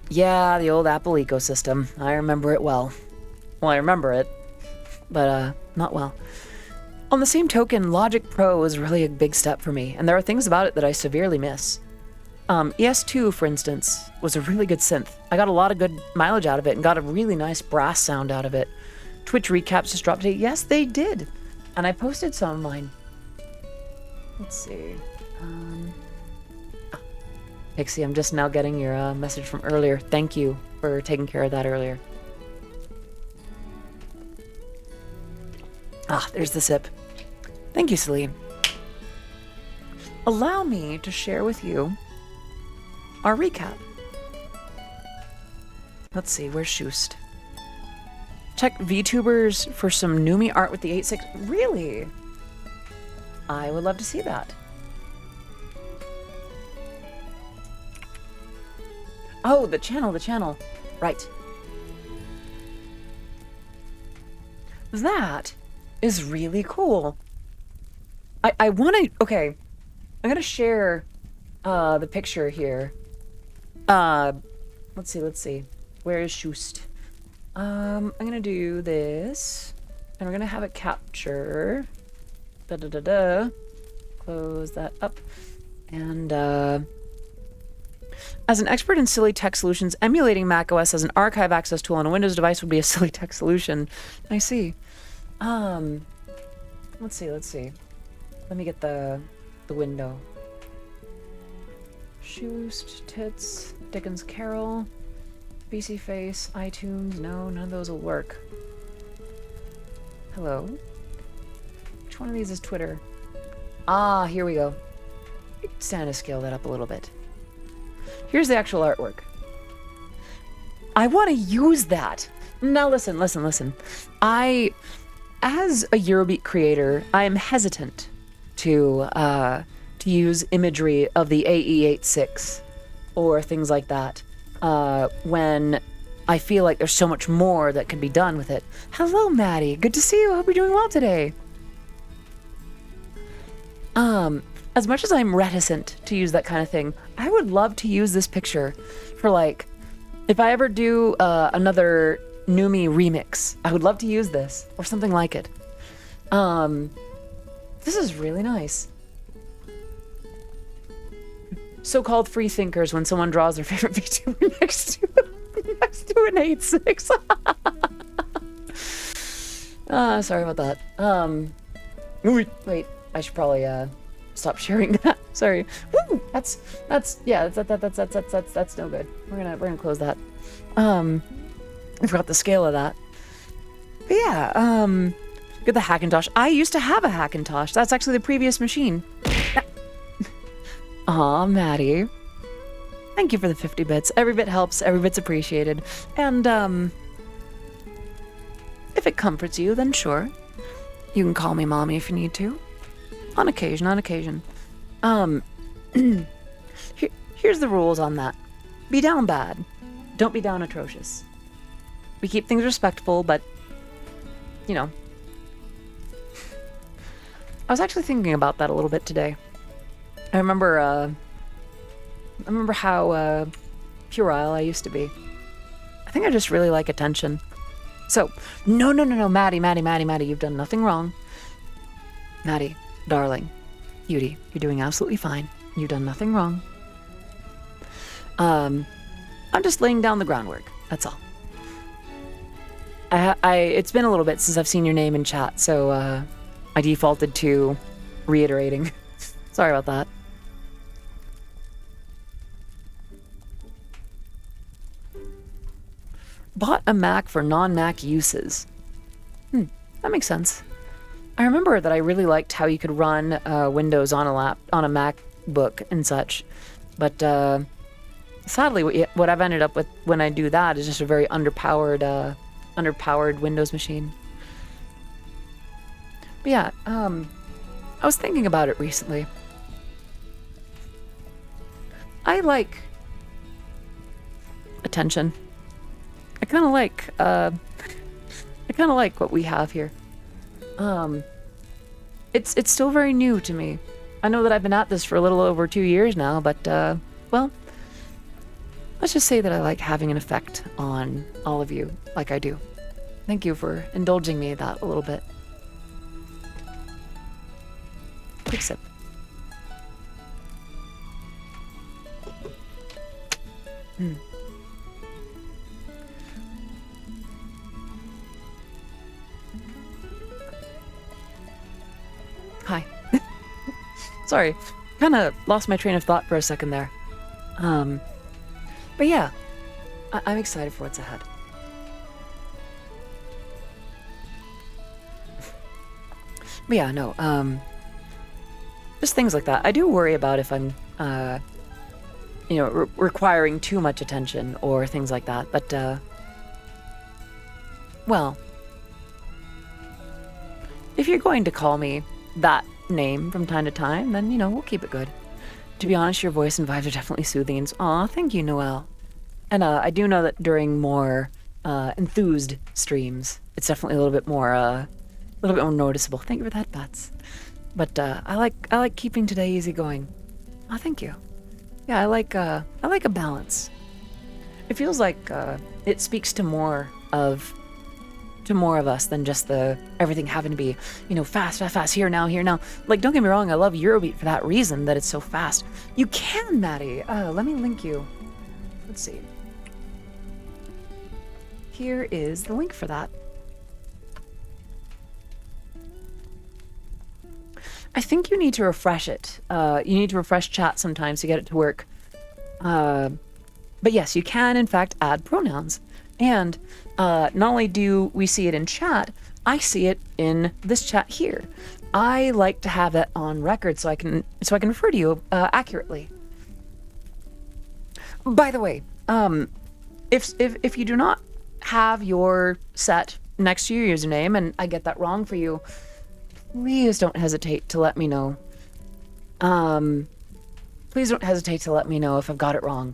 Yeah, the old Apple ecosystem. I remember it well. Well, I remember it, but not well. On the same token, Logic Pro was really a big step for me, and there are things about it that I severely miss. ES2, for instance, was a really good synth. I got a lot of good mileage out of it and got a really nice brass sound out of it. Twitch recaps just dropped today. Yes, they did. And I posted some of mine. Let's see. Pixie, I'm just now getting your message from earlier. Thank you for taking care of that earlier. There's the sip. Thank you, Celine. Allow me to share with you our recap. Let's see, where's Shoost? Check VTubers for some Numi art with the 8.6. Really? I would love to see that. Oh, the channel. Right. That is really cool. I want to... Okay. I'm gonna share the picture here. Let's see. Where is Schust? I'm gonna do this, and we're gonna have it capture. Close that up. And as an expert in silly tech solutions, emulating macOS as an archive access tool on a Windows device would be a silly tech solution. I see. Let's see. Let me get the window. Schust, Tits, Dickens Carol, BC Face, iTunes. No, none of those will work. Hello? Which one of these is Twitter? Ah, here we go. Stand to scale that up a little bit. Here's the actual artwork. I want to use that. Now listen. As a Eurobeat creator, I am hesitant to use imagery of the AE86 or things like that when I feel like there's so much more that can be done with it. Hello, Maddie. Good to see you. I hope you're doing well today. As much as I'm reticent to use that kind of thing, I would love to use this picture for, like, if I ever do another Numi remix, I would love to use this or something like it. This is really nice. So-called free thinkers when someone draws their favorite VTuber next to an 8.6. Sorry about that. Wait, I should probably stop sharing that. Sorry. Woo! That's no good. We're gonna close that. I forgot the scale of that. But yeah, get the Hackintosh. I used to have a Hackintosh. That's actually the previous machine. Aw, Maddie. Thank you for the 50 bits. Every bit helps, every bit's appreciated. And, if it comforts you, then sure. You can call me mommy if you need to. On occasion. Here's the rules on that. Be down bad. Don't be down atrocious. We keep things respectful, but, you know. I was actually thinking about that a little bit today. I remember how puerile I used to be. I think I just really like attention. So, no, Maddie, you've done nothing wrong. Maddie, darling, Beauty, you're doing absolutely fine. You've done nothing wrong. I'm just laying down the groundwork, that's all. It's been a little bit since I've seen your name in chat, so I defaulted to reiterating. Sorry about that. Bought a Mac for non-Mac uses. That makes sense. I remember that I really liked how you could run Windows on a MacBook and such, but sadly, what I've ended up with when I do that is just a very underpowered Windows machine. But yeah, I was thinking about it recently. I like attention. I kind of like what we have here. It's still very new to me. I know that I've been at this for a little over 2 years now, but well, let's just say that I like having an effect on all of you, like I do. Thank you for indulging me that a little bit. Quick sip. Hi. Sorry, kind of lost my train of thought for a second there. But yeah, I'm excited for what's ahead. But yeah, no, just things like that. I do worry about if I'm, requiring too much attention or things like that, but, well, if you're going to call me that name from time to time, then, we'll keep it good. To be honest, your voice and vibes are definitely soothing, and aw, thank you, Noelle. And, I do know that during more, enthused streams, it's definitely a little bit more noticeable. Thank you for that, Bats. But I like keeping today easygoing. Oh, thank you. Yeah, I like a balance. It feels like it speaks to more of us than just the everything having to be, fast, here now. Like, don't get me wrong, I love Eurobeat for that reason, that it's so fast. You can, Maddie. Let me link you. Let's see. Here is the link for that. I think you need to refresh it. You need to refresh chat sometimes to get it to work. But yes, you can, in fact, add pronouns. And not only do we see it in chat, I see it in this chat here. I like to have it on record so I can refer to you accurately. By the way, if you do not have your set next to your username and I get that wrong for you, please don't hesitate to let me know. Please don't hesitate to let me know if I've got it wrong.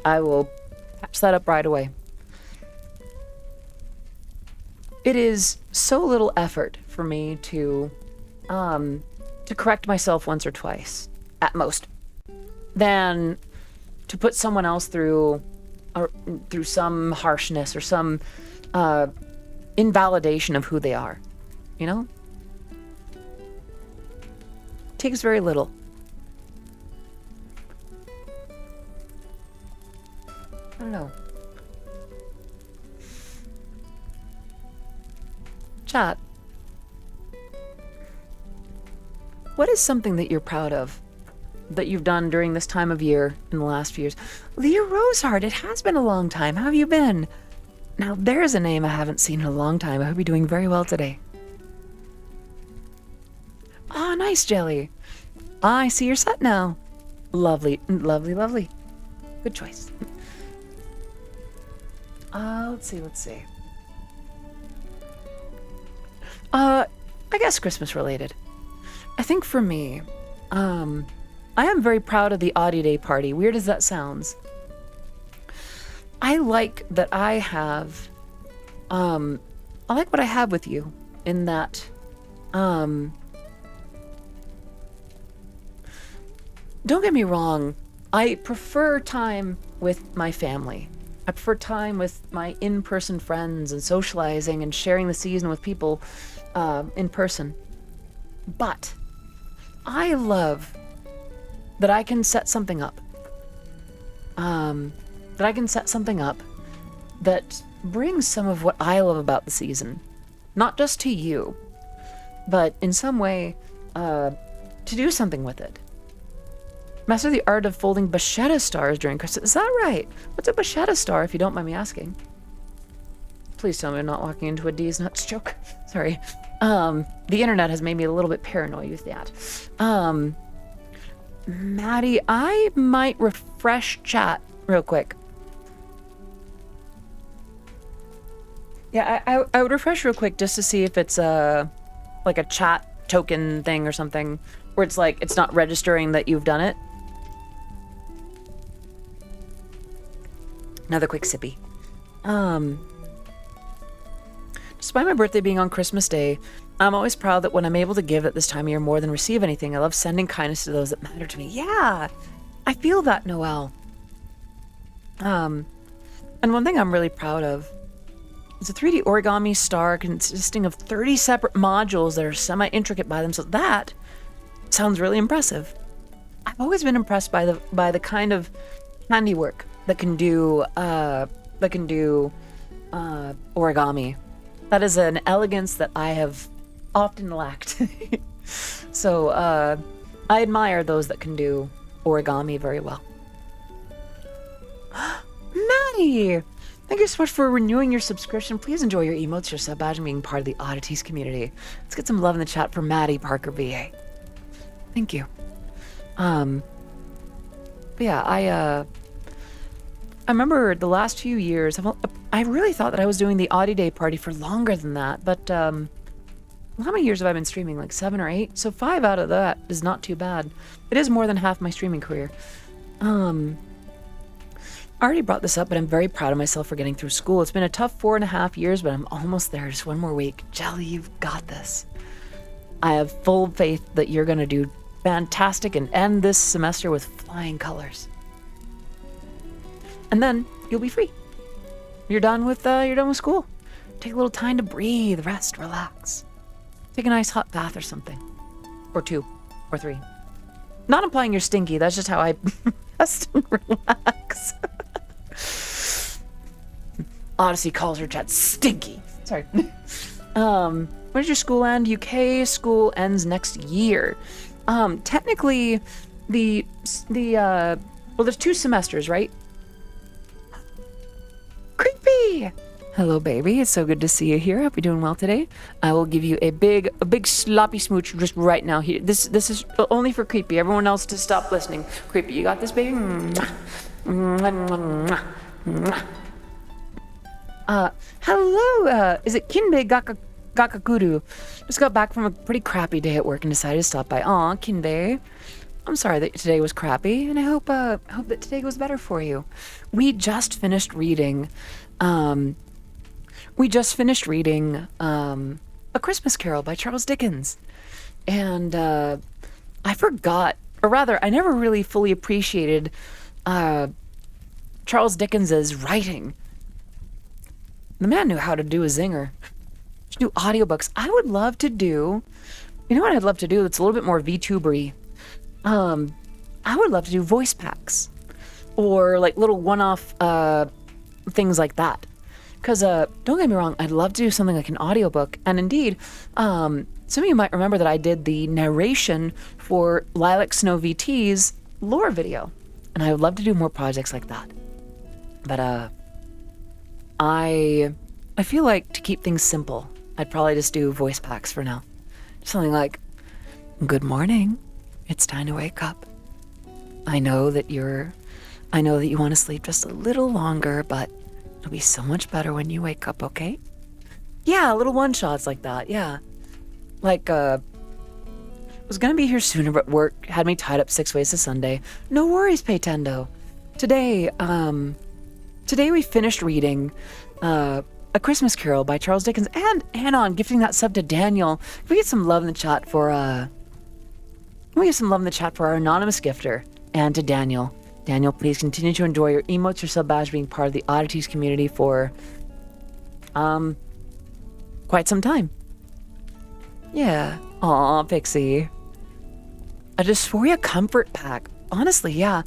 I will patch that up right away. It is so little effort for me to correct myself once or twice, at most, than to put someone else through some harshness or some invalidation of who they are. You know? Takes very little. I don't know. Chat. What is something that you're proud of that you've done during this time of year in the last few years? Leah Roseheart, it has been a long time. How have you been? Now, there's a name I haven't seen in a long time. I hope you're doing very well today. Ah, nice, Jelly. I see your set now. Lovely, lovely, lovely. Good choice. Let's see. I guess Christmas related. I think for me, I am very proud of the Audi Day party. Weird as that sounds. I like that I have, I like what I have with you in that, don't get me wrong, I prefer time with my family. I prefer time with my in-person friends and socializing and sharing the season with people in person. But I love that I can set something up. That brings some of what I love about the season. Not just to you, but in some way to do something with it. Master the art of folding Bachetta stars during Christmas. Is that right? What's a Bachetta star, if you don't mind me asking? Please tell me I'm not walking into a D's nuts joke. Sorry. The internet has made me a little bit paranoid with that. Maddie, I might refresh chat real quick. Yeah, I would refresh real quick just to see if it's like a chat token thing or something, where it's like it's not registering that you've done it. Another quick sippy. Despite my birthday being on Christmas Day, I'm always proud that when I'm able to give at this time of year more than receive anything, I love sending kindness to those that matter to me. Yeah, I feel that, Noelle. And one thing I'm really proud of is a 3D origami star consisting of 30 separate modules that are semi-intricate by themselves. That sounds really impressive. I've always been impressed by the kind of handiwork that can do origami. That is an elegance that I have often lacked. So I admire those that can do origami very well. Maddie! Thank you so much for renewing your subscription. Please enjoy your emotes, your sub badge, and being part of the Oddities community. Let's get some love in the chat for Maddie Parker VA. Thank you. But yeah, I remember the last few years, I really thought that I was doing the Audi Day party for longer than that, but how many years have I been streaming? Like 7 or 8? So 5 out of that is not too bad. It is more than half my streaming career. I already brought this up, but I'm very proud of myself for getting through school. It's been a tough 4.5 years, but I'm almost there. Just one more week. Jelly, you've got this. I have full faith that you're going to do fantastic and end this semester with flying colors. And then you'll be free. You're done with school. Take a little time to breathe, rest, relax. Take a nice hot bath or something. Or 2 or 3. Not implying you're stinky. That's just how I rest and relax. Odyssey calls her chat stinky. Sorry. When does your school end? UK school ends next year. Technically, well, there's 2 semesters, right? Creepy! Hello, baby. It's so good to see you here. Hope you're doing well today. I will give you a big sloppy smooch just right now. Here, this is only for Creepy. Everyone else to stop listening. Creepy, you got this, baby? Hello. Is it Kinbe Gakakuru? Just got back from a pretty crappy day at work and decided to stop by. Aw, Kinbe. I'm sorry that today was crappy, and I hope that today goes better for you. We just finished reading. A Christmas Carol by Charles Dickens. And I forgot, or rather, I never really fully appreciated Charles Dickens's writing. The man knew how to do a zinger. To do audiobooks. I would love to do, you know what I'd love to do that's a little bit more VTubery? I would love to do voice packs. Or like little one-off things like that. Because, don't get me wrong, I'd love to do something like an audiobook. And indeed, some of you might remember that I did the narration for Lilac Snow VT's lore video. And I would love to do more projects like that. But, I feel like to keep things simple, I'd probably just do voice packs for now. Something like, good morning. It's time to wake up. I know that you want to sleep just a little longer, but it'll be so much better when you wake up, okay? Yeah, little one-shots like that, yeah. Like, was gonna be here sooner, but work had me tied up 6 ways to Sunday. No worries, Paytendo. Today we finished reading A Christmas Carol by Charles Dickens, and Anon gifting that sub to Daniel. Can we get some love in the chat for, our anonymous gifter, and to Daniel. Daniel, please continue to enjoy your emotes, your sub badge, being part of the Oddities community for, quite some time. Yeah. Aw, Pixie. A Dysphoria comfort pack. Honestly, yeah.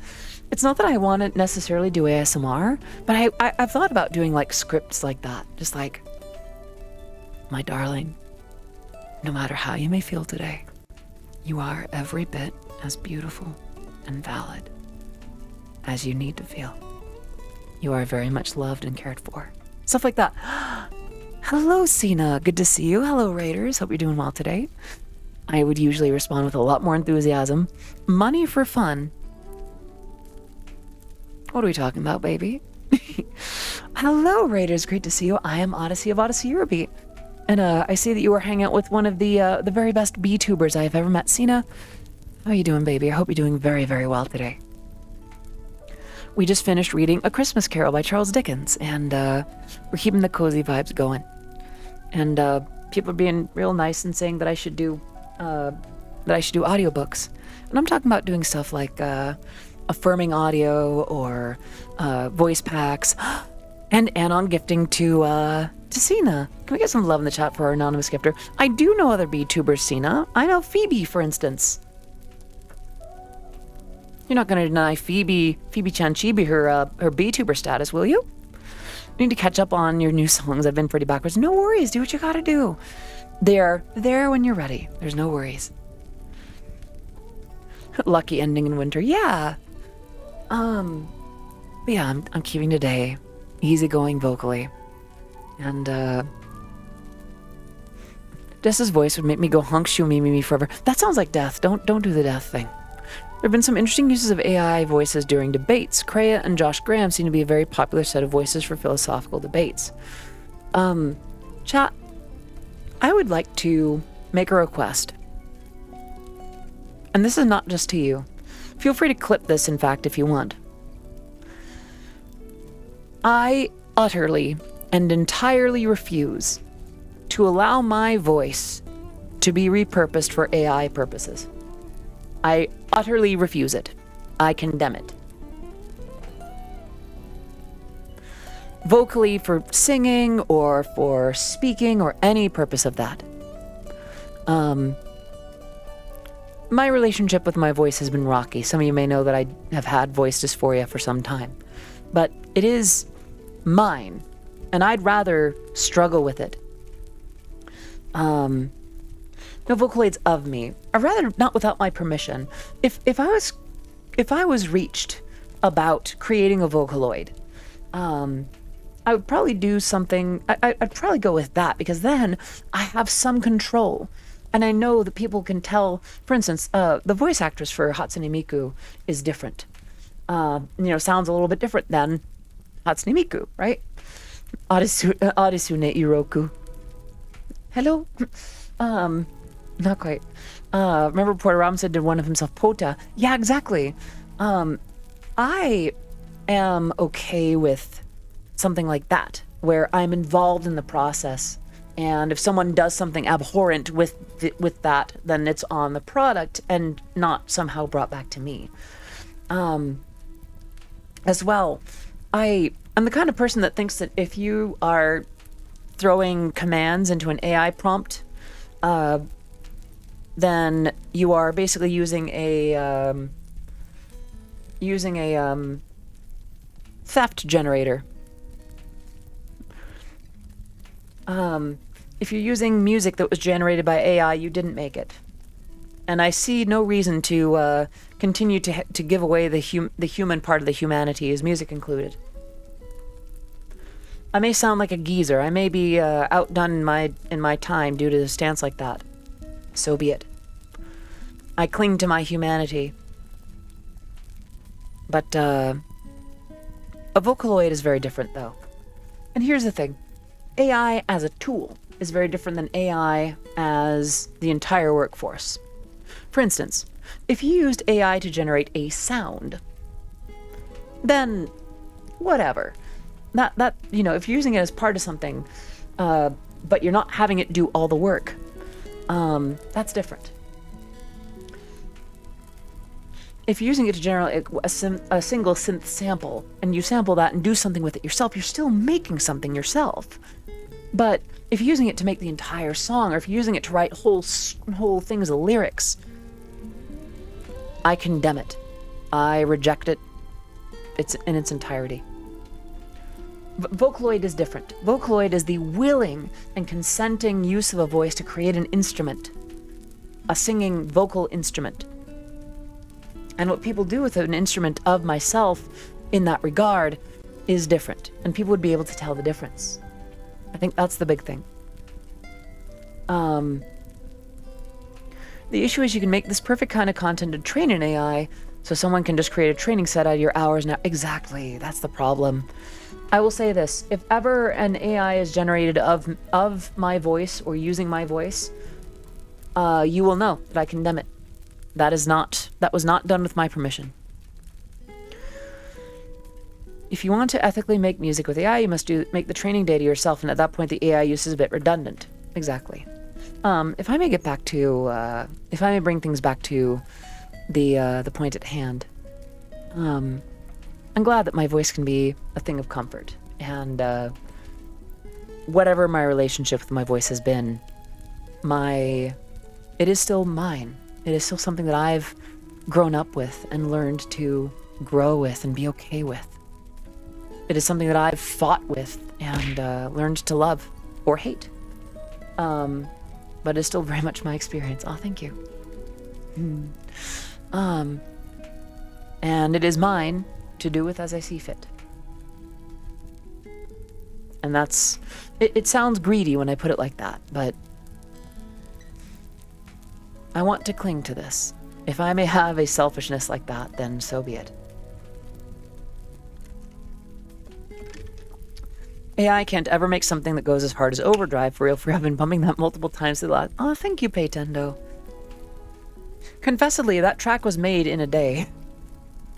It's not that I want to necessarily do ASMR, but I've thought about doing, like, scripts like that. Just like, my darling, no matter how you may feel today, you are every bit as beautiful and valid as you need to feel. You are very much loved and cared for. Stuff like that. Hello, Cena. Good to see you. Hello, Raiders. Hope you're doing well today. I would usually respond with a lot more enthusiasm. Money for fun. What are we talking about, baby? Hello, Raiders. Great to see you. I am Odyssey of Odyssey Eurobea. And I see that you are hanging out with one of the very best B-tubers I have ever met. Cena, how are you doing, baby? I hope you're doing very, very well today. We just finished reading A Christmas Carol by Charles Dickens, and we're keeping the cozy vibes going. And people are being real nice and saying that I should do audiobooks. And I'm talking about doing stuff like affirming audio or voice packs, and Anon gifting to Cena. Can we get some love in the chat for our anonymous gifter? I do know other B-tubers, Cena. I know Phoebe, for instance. You're not going to deny Phoebe Chanchibi her B-tuber status, will you? You need to catch up on your new songs. I've been pretty backwards. No worries. Do what you gotta do. They're there when you're ready. There's no worries. Lucky ending in winter. Yeah. But yeah, I'm keeping today easygoing vocally. And, Jess's voice would make me go honk shoo me forever. That sounds like death. Don't do the death thing. There have been some interesting uses of AI voices during debates. Kreia and Josh Graham seem to be a very popular set of voices for philosophical debates. Chat, I would like to make a request. And this is not just to you. Feel free to clip this, in fact, if you want. I utterly and entirely refuse to allow my voice to be repurposed for AI purposes. I utterly refuse it. I condemn it. Vocally for singing or for speaking or any purpose of that. My relationship with my voice has been rocky. Some of you may know that I have had voice dysphoria for some time. But it is mine, and I'd rather struggle with it. No Vocaloids of me. I'd rather not without my permission. If I was reached about creating a Vocaloid, I would probably do something. I'd probably go with that, because then I have some control. And I know that people can tell, for instance, the voice actress for Hatsune Miku is different. Sounds a little bit different than Hatsune Miku, right? Odysseune Iroku. Hello? Not quite. Remember Porter Robinson did one of himself, Pota? Yeah, exactly. I am okay with something like that, where I'm involved in the process. And if someone does something abhorrent with that, then it's on the product and not somehow brought back to me. As well, I'm the kind of person that thinks that if you are throwing commands into an AI prompt, then you are basically using a theft generator. If you're using music that was generated by AI, you didn't make it. And I see no reason to continue to give away the human part of the humanities, music included. I may sound like a geezer. I may be outdone in my time due to a stance like that. So be it. I cling to my humanity. But a Vocaloid is very different, though. And here's the thing. AI as a tool is very different than AI as the entire workforce. For instance, if you used AI to generate a sound, then whatever. That if you're using it as part of something, but you're not having it do all the work, that's different. If you're using it to generate a single synth sample, and you sample that and do something with it yourself, you're still making something yourself. But if you're using it to make the entire song, or if you're using it to write whole things of lyrics, I condemn it. I reject it. It's in its entirety. Vocaloid is different. Vocaloid is the willing and consenting use of a voice to create an instrument, a singing vocal instrument. And what people do with an instrument of myself in that regard is different, and people would be able to tell the difference. I think that's the big thing. The issue is you can make this perfect kind of content to train an AI, so someone can just create a training set out of your hours now. Exactly, that's the problem. I will say this: if ever an AI is generated of my voice or using my voice, you will know that I condemn it. That was not done with my permission. If you want to ethically make music with AI, you must make the training data yourself, and at that point the AI use is a bit redundant. Exactly. If I may bring things back to the point at hand, I'm glad that my voice can be a thing of comfort, and whatever my relationship with my voice has been, it is still mine. It is still something that I've grown up with and learned to grow with and be okay with. It is something that I've fought with and learned to love or hate. But it's still very much my experience. Oh, thank you. And it is mine to do with as I see fit. And that's... It sounds greedy when I put it like that, but I want to cling to this. If I may have a selfishness like that, then so be it. AI can't ever make something that goes as hard as Overdrive, for real, for I've been bumping that multiple times through the last... Oh, thank you, Paytendo. Confessedly, that track was made in a day.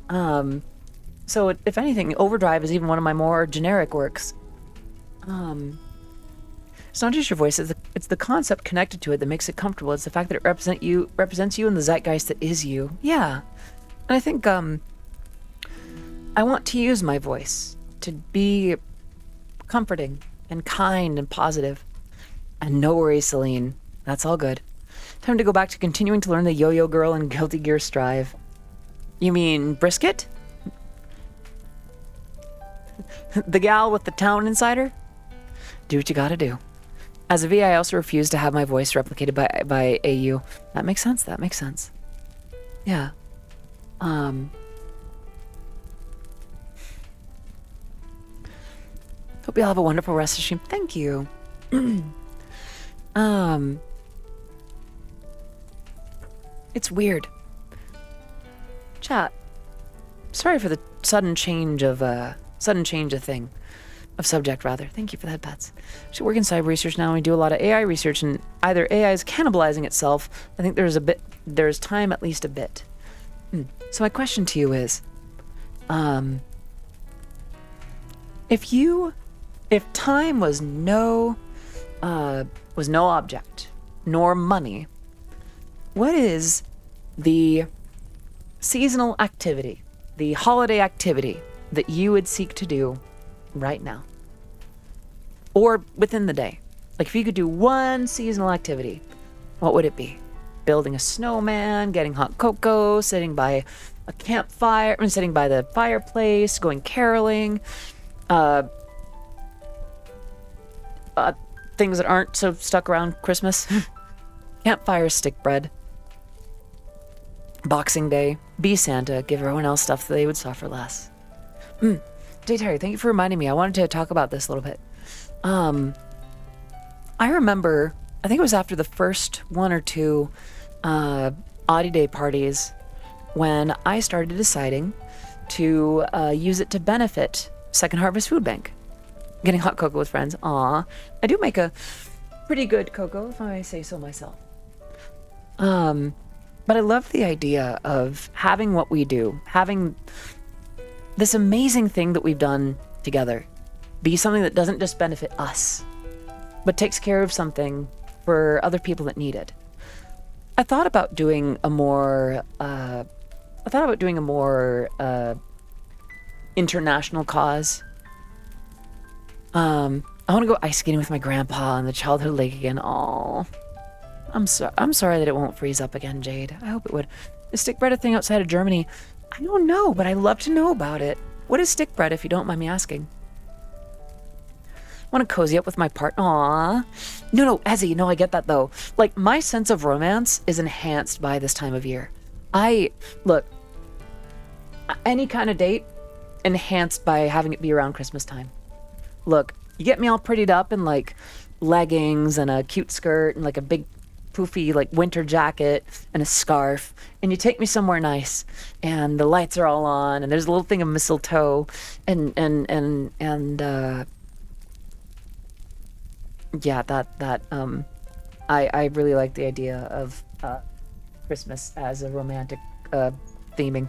So if anything, Overdrive is even one of my more generic works. It's not just your voice, it's the concept connected to it that makes it comfortable. It's the fact that it represents you in the zeitgeist that is you. Yeah. And I think I want to use my voice to be comforting and kind and positive. And no worries, Celine. That's all good. Time to go back to continuing to learn the Yo-Yo Girl and Guilty Gear Strive. You mean Brisket? The gal with the town insider? Do what you gotta do. As a V, I also refuse to have my voice replicated by AU. That makes sense. That makes sense. Yeah. Hope you all have a wonderful rest of the stream. Thank you. It's weird. Chat. Sorry for the sudden change of thing. Of subject, rather. Thank you for that, Bats. So work in cyber research now. We do a lot of AI research, and either AI is cannibalizing itself. I think there's time at least a bit. So my question to you is, if time was no object, nor money, what is the seasonal activity, the holiday activity that you would seek to do right now? Or within the day? Like if you could do one seasonal activity, what would it be? Building a snowman, getting hot cocoa, sitting by a campfire, sitting by the fireplace, going caroling, things that aren't so stuck around Christmas. Campfire, stick bread. Boxing Day, be Santa, give everyone else stuff that they would suffer less. Jay Terry, thank you for reminding me. I wanted to talk about this a little bit. I remember, I think it was after the first one or two Oddie Day parties when I started deciding to use it to benefit Second Harvest Food Bank. Getting hot cocoa with friends. Aw. I do make a pretty good cocoa, if I may say so myself. But I love the idea of having what we do, having this amazing thing that we've done together be something that doesn't just benefit us, but takes care of something for other people that need it. I thought about doing a more international cause. I want to go ice skating with my grandpa on the childhood lake again. Aww. I'm sorry that it won't freeze up again, Jade. I hope it would. Is stick bread a thing outside of Germany? I don't know, but I'd love to know about it. What is stick bread, if you don't mind me asking? Want to cozy up with my part? Aww. No, Ezzy, no, I get that though. Like, my sense of romance is enhanced by this time of year. Look, any kind of date, enhanced by having it be around Christmas time. Look, you get me all prettied up in like leggings and a cute skirt and like a big poofy like winter jacket and a scarf, and you take me somewhere nice and the lights are all on and there's a little thing of mistletoe and yeah, I really like the idea of Christmas as a romantic theming.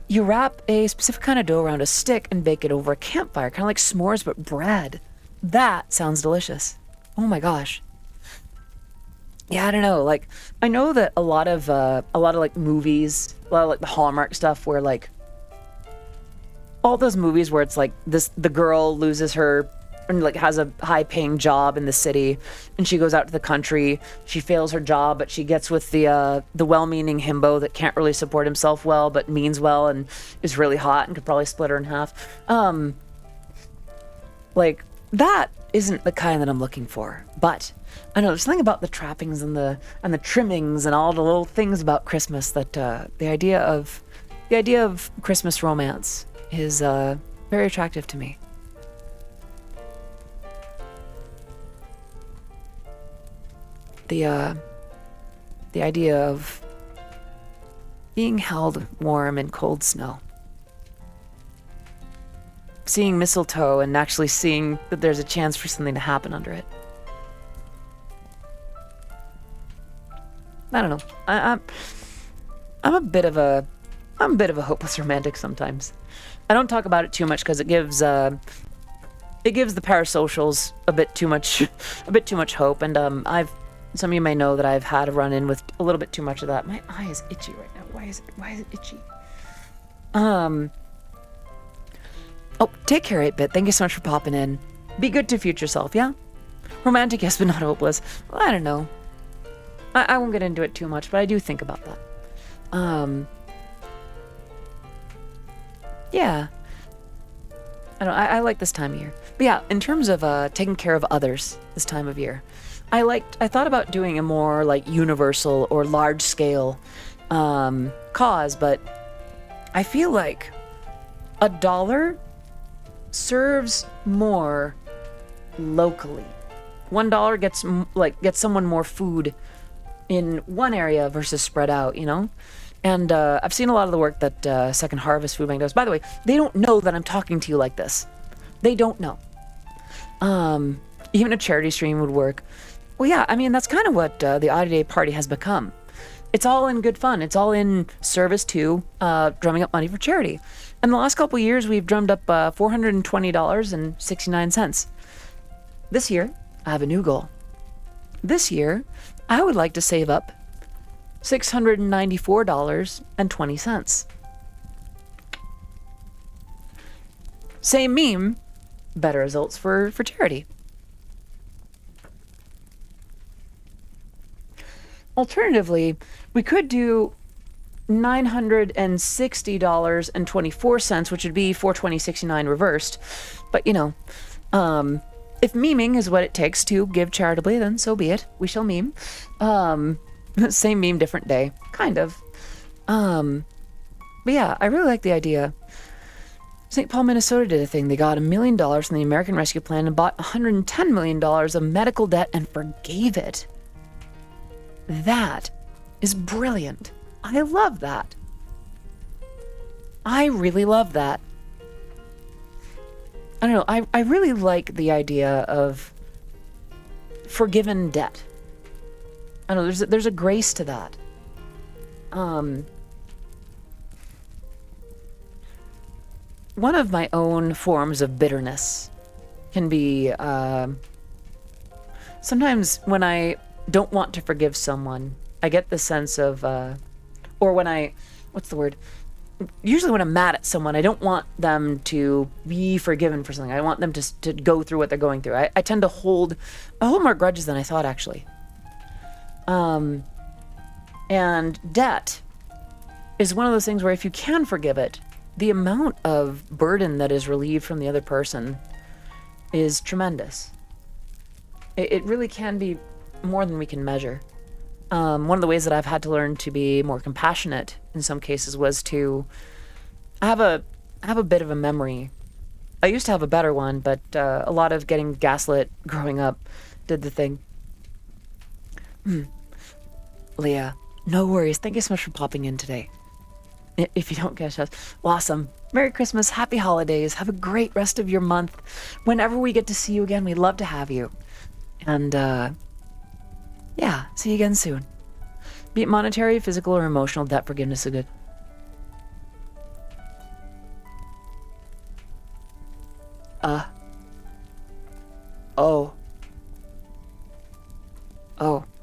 You wrap a specific kind of dough around a stick and bake it over a campfire, kind of like s'mores but bread. That sounds delicious. Oh my gosh. Yeah, I don't know. Like, I know that a lot of like movies, a lot of like the Hallmark stuff, where like all those movies where it's like the girl loses her and like has a high-paying job in the city, and she goes out to the country. She fails her job, but she gets with the well-meaning himbo that can't really support himself well, but means well and is really hot and could probably split her in half. Like that isn't the kind that I'm looking for. But I know there's something about the trappings and the trimmings and all the little things about Christmas that the idea of Christmas romance is very attractive to me. The idea of being held warm in cold snow. Seeing mistletoe and actually seeing that there's a chance for something to happen under it. I don't know. I'm a bit of a hopeless romantic sometimes. I don't talk about it too much because it gives it gives the parasocials a bit too much hope. And some of you may know that I've had a run-in with a little bit too much of that. My eye is itchy right now. Why is it itchy? Oh, take care, 8-Bit. Thank you so much for popping in. Be good to future self, yeah? Romantic, yes, but not hopeless. Well, I don't know. I won't get into it too much, but I do think about that. Yeah. I like this time of year. But yeah, in terms of taking care of others this time of year, I thought about doing a more like universal or large scale cause, but I feel like $1 serves more locally. $1 gets someone more food in one area versus spread out, you know? And I've seen a lot of the work that Second Harvest Food Bank does. By the way, they don't know that I'm talking to you like this. They don't know. Even a charity stream would work. Well, yeah, I mean, that's kind of what the Oddity Day party has become. It's all in good fun. It's all in service to drumming up money for charity. And the last couple of years, we've drummed up $420.69. This year, I have a new goal. This year, I would like to save up $694.20. Same meme, better results for charity. Alternatively, we could do $960.24, which would be $420.69 reversed. But, you know, if memeing is what it takes to give charitably, then so be it. We shall meme. Same meme, different day. Kind of. But yeah, I really like the idea. St. Paul, Minnesota did a thing. They got $1 million from the American Rescue Plan and bought $110 million of medical debt and forgave it. That is brilliant. I love that. I really love that. I don't know. I really like the idea of forgiven debt. I don't know. There's a grace to that. One of my own forms of bitterness can be sometimes when I don't want to forgive someone, I get the sense of, or when what's the word? Usually when I'm mad at someone, I don't want them to be forgiven for something. I want them to go through what they're going through. I tend to hold more grudges than I thought, actually. And debt is one of those things where if you can forgive it, the amount of burden that is relieved from the other person is tremendous. It really can be more than we can measure. One of the ways that I've had to learn to be more compassionate in some cases was to have a bit of a memory. I used to have a better one, but a lot of getting gaslit growing up did the thing. Leah, no worries. Thank you so much for popping in today. If you don't catch us, awesome. Merry Christmas, happy holidays. Have a great rest of your month. Whenever we get to see you again, we'd love to have you. And yeah, see you again soon. Be it monetary, physical, or emotional, debt forgiveness is good. Oh,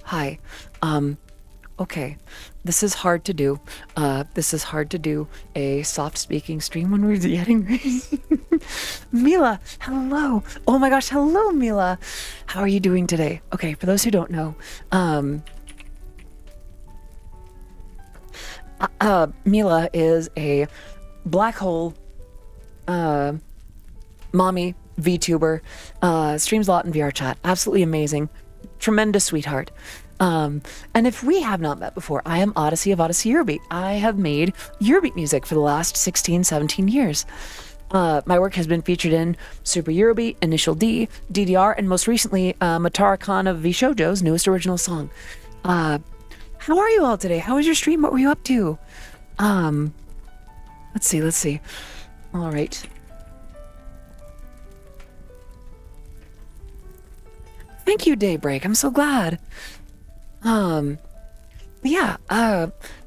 hi. Okay. This is hard to do. This is hard to do a soft speaking stream when we're getting ready. Mila, hello. Oh my gosh, hello, Mila. How are you doing today? Okay, for those who don't know, Mila is a black hole mommy VTuber, streams a lot in VR chat. Absolutely amazing. Tremendous sweetheart. And if we have not met before, I am Odyssey of Odyssey Eurobeat. I have made Eurobeat music for the last 16, 17 years. My work has been featured in Super Eurobeat, Initial D, DDR, and most recently, Matara Khan of VShojo's newest original song. How are you all today? How was your stream? What were you up to? Let's see. All right. Thank you, Daybreak. I'm so glad. Yeah,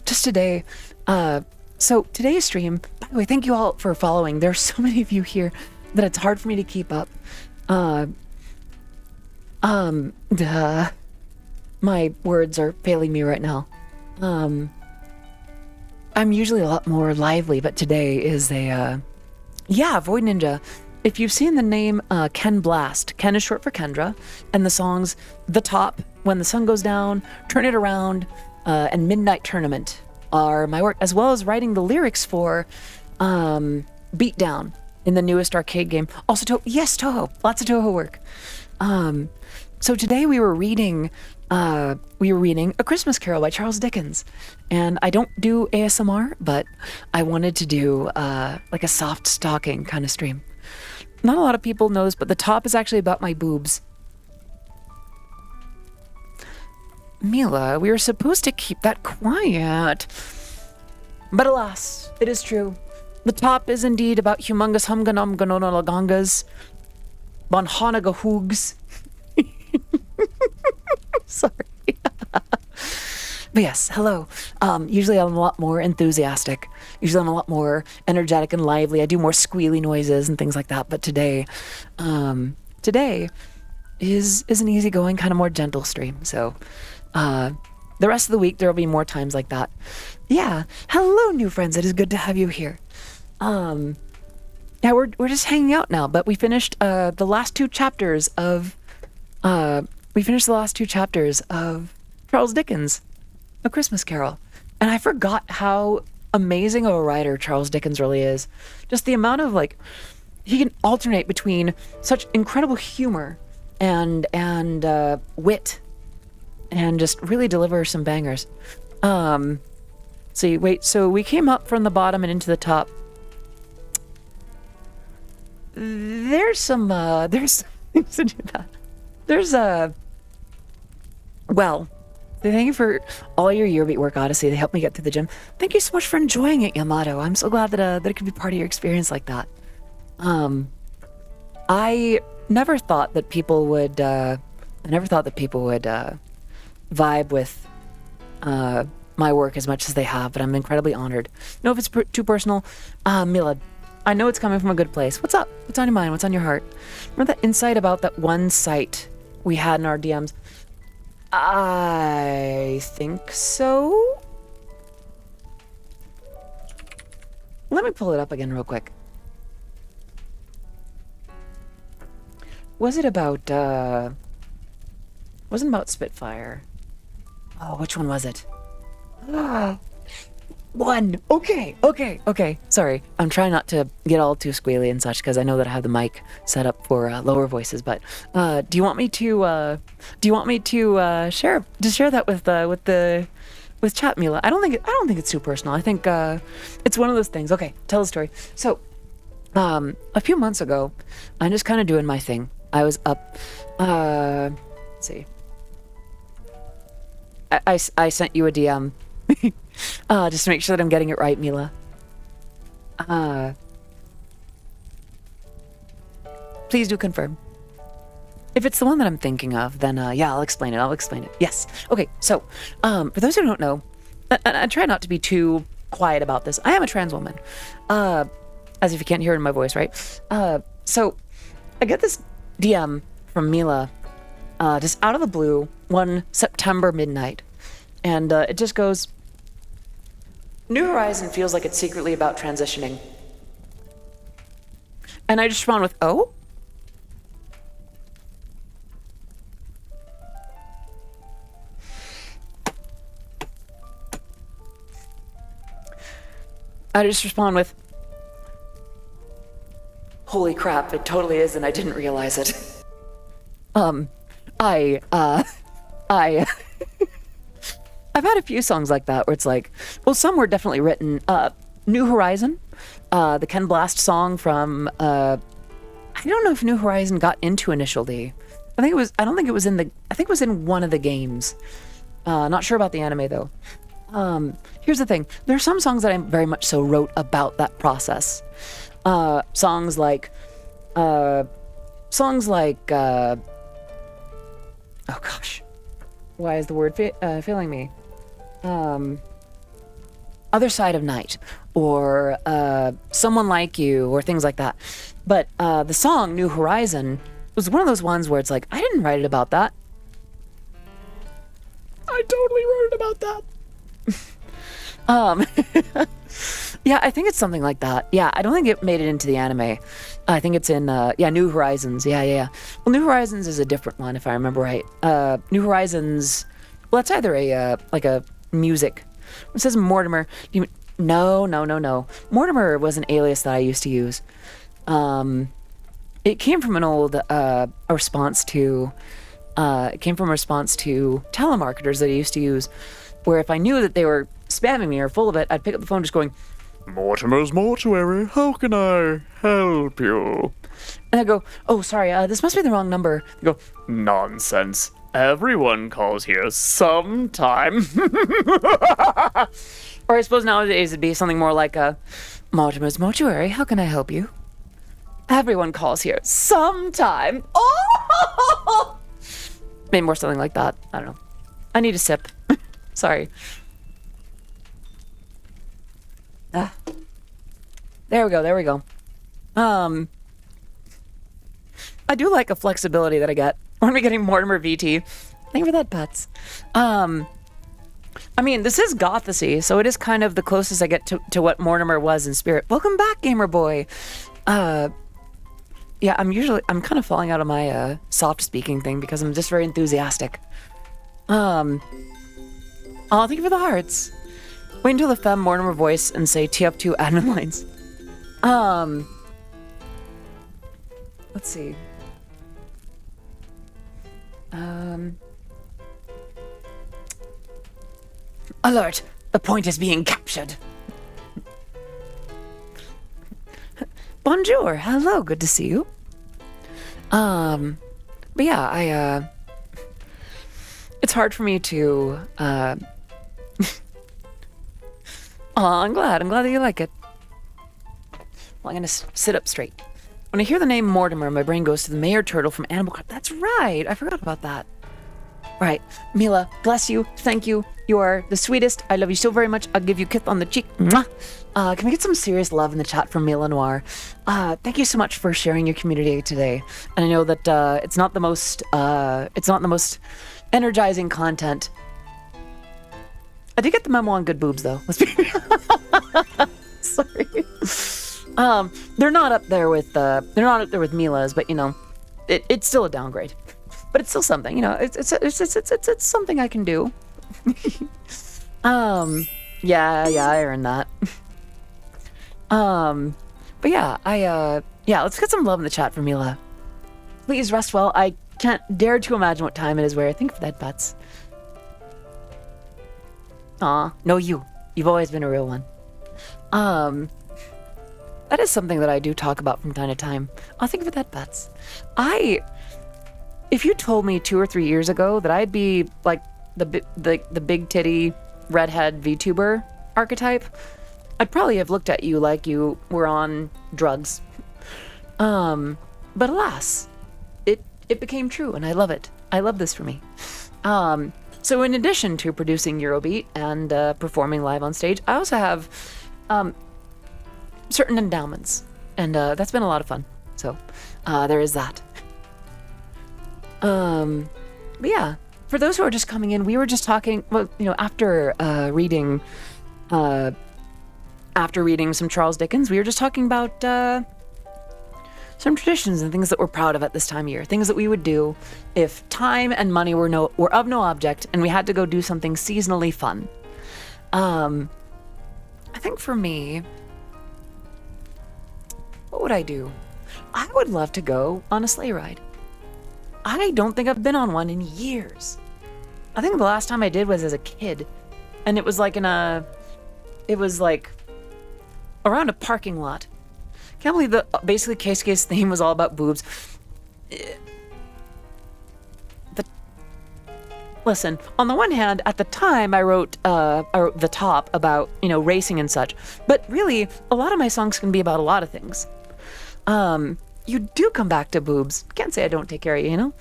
just today, so today's stream, by the way, thank you all for following. There's so many of you here. that it's hard for me to keep up. My words are failing me right now. I'm usually a lot more lively, but today is a, Void Ninja. If you've seen the name Ken Blast, Ken is short for Kendra, and the songs The Top, When the Sun Goes Down, Turn It Around, and Midnight Tournament are my work, as well as writing the lyrics for Beatdown in the newest arcade game. Also, Toho, lots of Toho work. So today we were reading A Christmas Carol by Charles Dickens. And I don't do ASMR, but I wanted to do like a soft stalking kind of stream. Not a lot of people know this, but The Top is actually about my boobs. Mila, we were supposed to keep that quiet. But alas, it is true. The Top is indeed about humongous humganumganonolagongas, bonhanagahoogs. Sorry. But yes, hello. Usually I'm a lot more enthusiastic. Usually I'm a lot more energetic and lively. I do more squealy noises and things like that. But today is an easygoing, kind of more gentle stream. So the rest of the week, there will be more times like that. Yeah. Hello, new friends. It is good to have you here. Yeah, we're just hanging out now, but we finished the last two chapters of Charles Dickens, A Christmas Carol. And I forgot how amazing of a writer Charles Dickens really is. Just the amount of he can alternate between such incredible humor and wit, and just really deliver some bangers. So we came up from the bottom and into the top. There's things to do that. Thank you for all your Eurobea work, Odyssey. They helped me get through the gym. Thank you so much for enjoying it, Yamato. I'm so glad that it could be part of your experience like that. I never thought that people would vibe with my work as much as they have, but I'm incredibly honored. No, if it's too personal, Mila, I know it's coming from a good place. What's up? What's on your mind? What's on your heart? Remember that insight about that one site we had in our DMs? I think so. Let me pull it up again real quick. Was it about, wasn't about Spitfire. Oh, which one was it? One. Okay. Sorry. I'm trying not to get all too squealy and such, because I know that I have the mic set up for lower voices. But do you want me to share that with chat, Mila? I don't think it's too personal. I think it's one of those things. Okay, tell the story. So a few months ago, I'm just kind of doing my thing. I was up. Let's see. I sent you a DM. Just to make sure that I'm getting it right, Mila. Please do confirm. If it's the one that I'm thinking of, then I'll explain it. Yes. Okay, so for those who don't know, and I try not to be too quiet about this, I am a trans woman. As if you can't hear it in my voice, right? So I get this DM from Mila just out of the blue one September midnight. And it just goes, New Horizon feels like it's secretly about transitioning. And I just respond with, oh? I just respond with, holy crap, it totally is, and I didn't realize it. I've had a few songs like that where it's like, well, some were definitely written. New Horizon, the Ken Blast song from, I don't know if New Horizon got into Initial D. I think it was in one of the games. Not sure about the anime though. Here's the thing. There are some songs that I very much so wrote about that process. Songs like, oh gosh, why is the word failing me? Other Side of Night, or Someone Like You, or things like that. But the song New Horizon was one of those ones where it's like, I didn't write it about that. I totally wrote it about that. Yeah, I think it's something like that. Yeah, I don't think it made it into the anime. I think it's in, New Horizons. Yeah. Well, New Horizons is a different one, if I remember right. New Horizons, well, it's either a music. It says Mortimer. No. Mortimer was an alias that I used to use. It came from an old response to telemarketers that I used to use, where if I knew that they were spamming me or full of it, I'd pick up the phone just going, Mortimer's Mortuary, how can I help you? and I go, oh, sorry, this must be the wrong number. They go, Nonsense. Everyone calls here sometime. or I suppose nowadays it'd be something more like Mortimer's Mortuary, how can I help you? Everyone calls here sometime. Oh! Maybe more something like that. I don't know. I need a sip. Sorry. There we go. I do like a flexibility that I get when we're getting Mortimer VT. Thank you for that, Pets. I mean, this is Gothesy, so it is kind of the closest I get to what Mortimer was in spirit. Welcome back, Gamer Boy. Yeah, I'm kind of falling out of my soft speaking thing because I'm just very enthusiastic. Oh, thank you for the hearts. Wait until the femme Mortimer voice and say tee up 2 admin lines. Let's see. Alert! The point is being captured. Bonjour, hello, good to see you. But yeah, it's hard for me to, oh, I'm glad that you like it. Well, I'm gonna sit up straight. When I hear the name Mortimer, my brain goes to the mayor turtle from Animal Crossing. That's right, I forgot about that. Right, Mila, bless you, thank you. You are the sweetest. I love you so very much. I'll give you a kiss on the cheek. Mwah. Can we get some serious love in the chat from Mila Noir? Thank you so much for sharing your community today. And I know that it's not the most energizing content. I did get the memo on good boobs though. Let's be sorry. They're not up there with Mila's, but you know, it's still a downgrade. But it's still something, you know. It's something I can do. Yeah, I earned that. But yeah, let's get some love in the chat for Mila. Please rest well. I can't dare to imagine what time it is where I think of that, Butts. Aw, no, you've always been a real one. That is something that I do talk about from time to time. I'll think of that, Butts. If you told me 2 or 3 years ago that I'd be like the big titty redhead VTuber archetype, I'd probably have looked at you like you were on drugs. But alas, it became true, and I love it. I love this for me. So in addition to producing Eurobeat and performing live on stage, I also have certain endowments, and that's been a lot of fun. So there is that. But yeah, for those who are just coming in, we were just talking, well, you know, after reading some Charles Dickens, we were just talking about some traditions and things that we're proud of at this time of year, things that we would do if time and money were of no object and we had to go do something seasonally fun. I think for me, what would I do? I would love to go on a sleigh ride. I don't think I've been on one in years. I think the last time I did was as a kid, and it was like around a parking lot. Can't believe that basically Keisuke's theme was all about boobs. Listen, on the one hand, at the time I wrote the top about, you know, racing and such, but really a lot of my songs can be about a lot of things. You do come back to boobs. Can't say I don't take care of you, you know?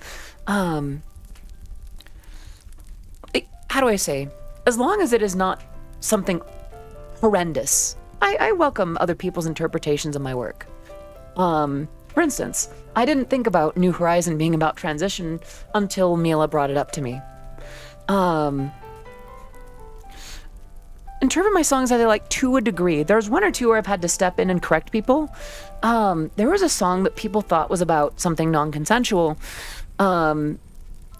How do I say? As long as it is not something horrendous, I welcome other people's interpretations of my work. For instance, I didn't think about New Horizon being about transition until Mila brought it up to me. Interpret my songs I like to a degree. There's one or two where I've had to step in and correct people. There was a song that people thought was about something non-consensual,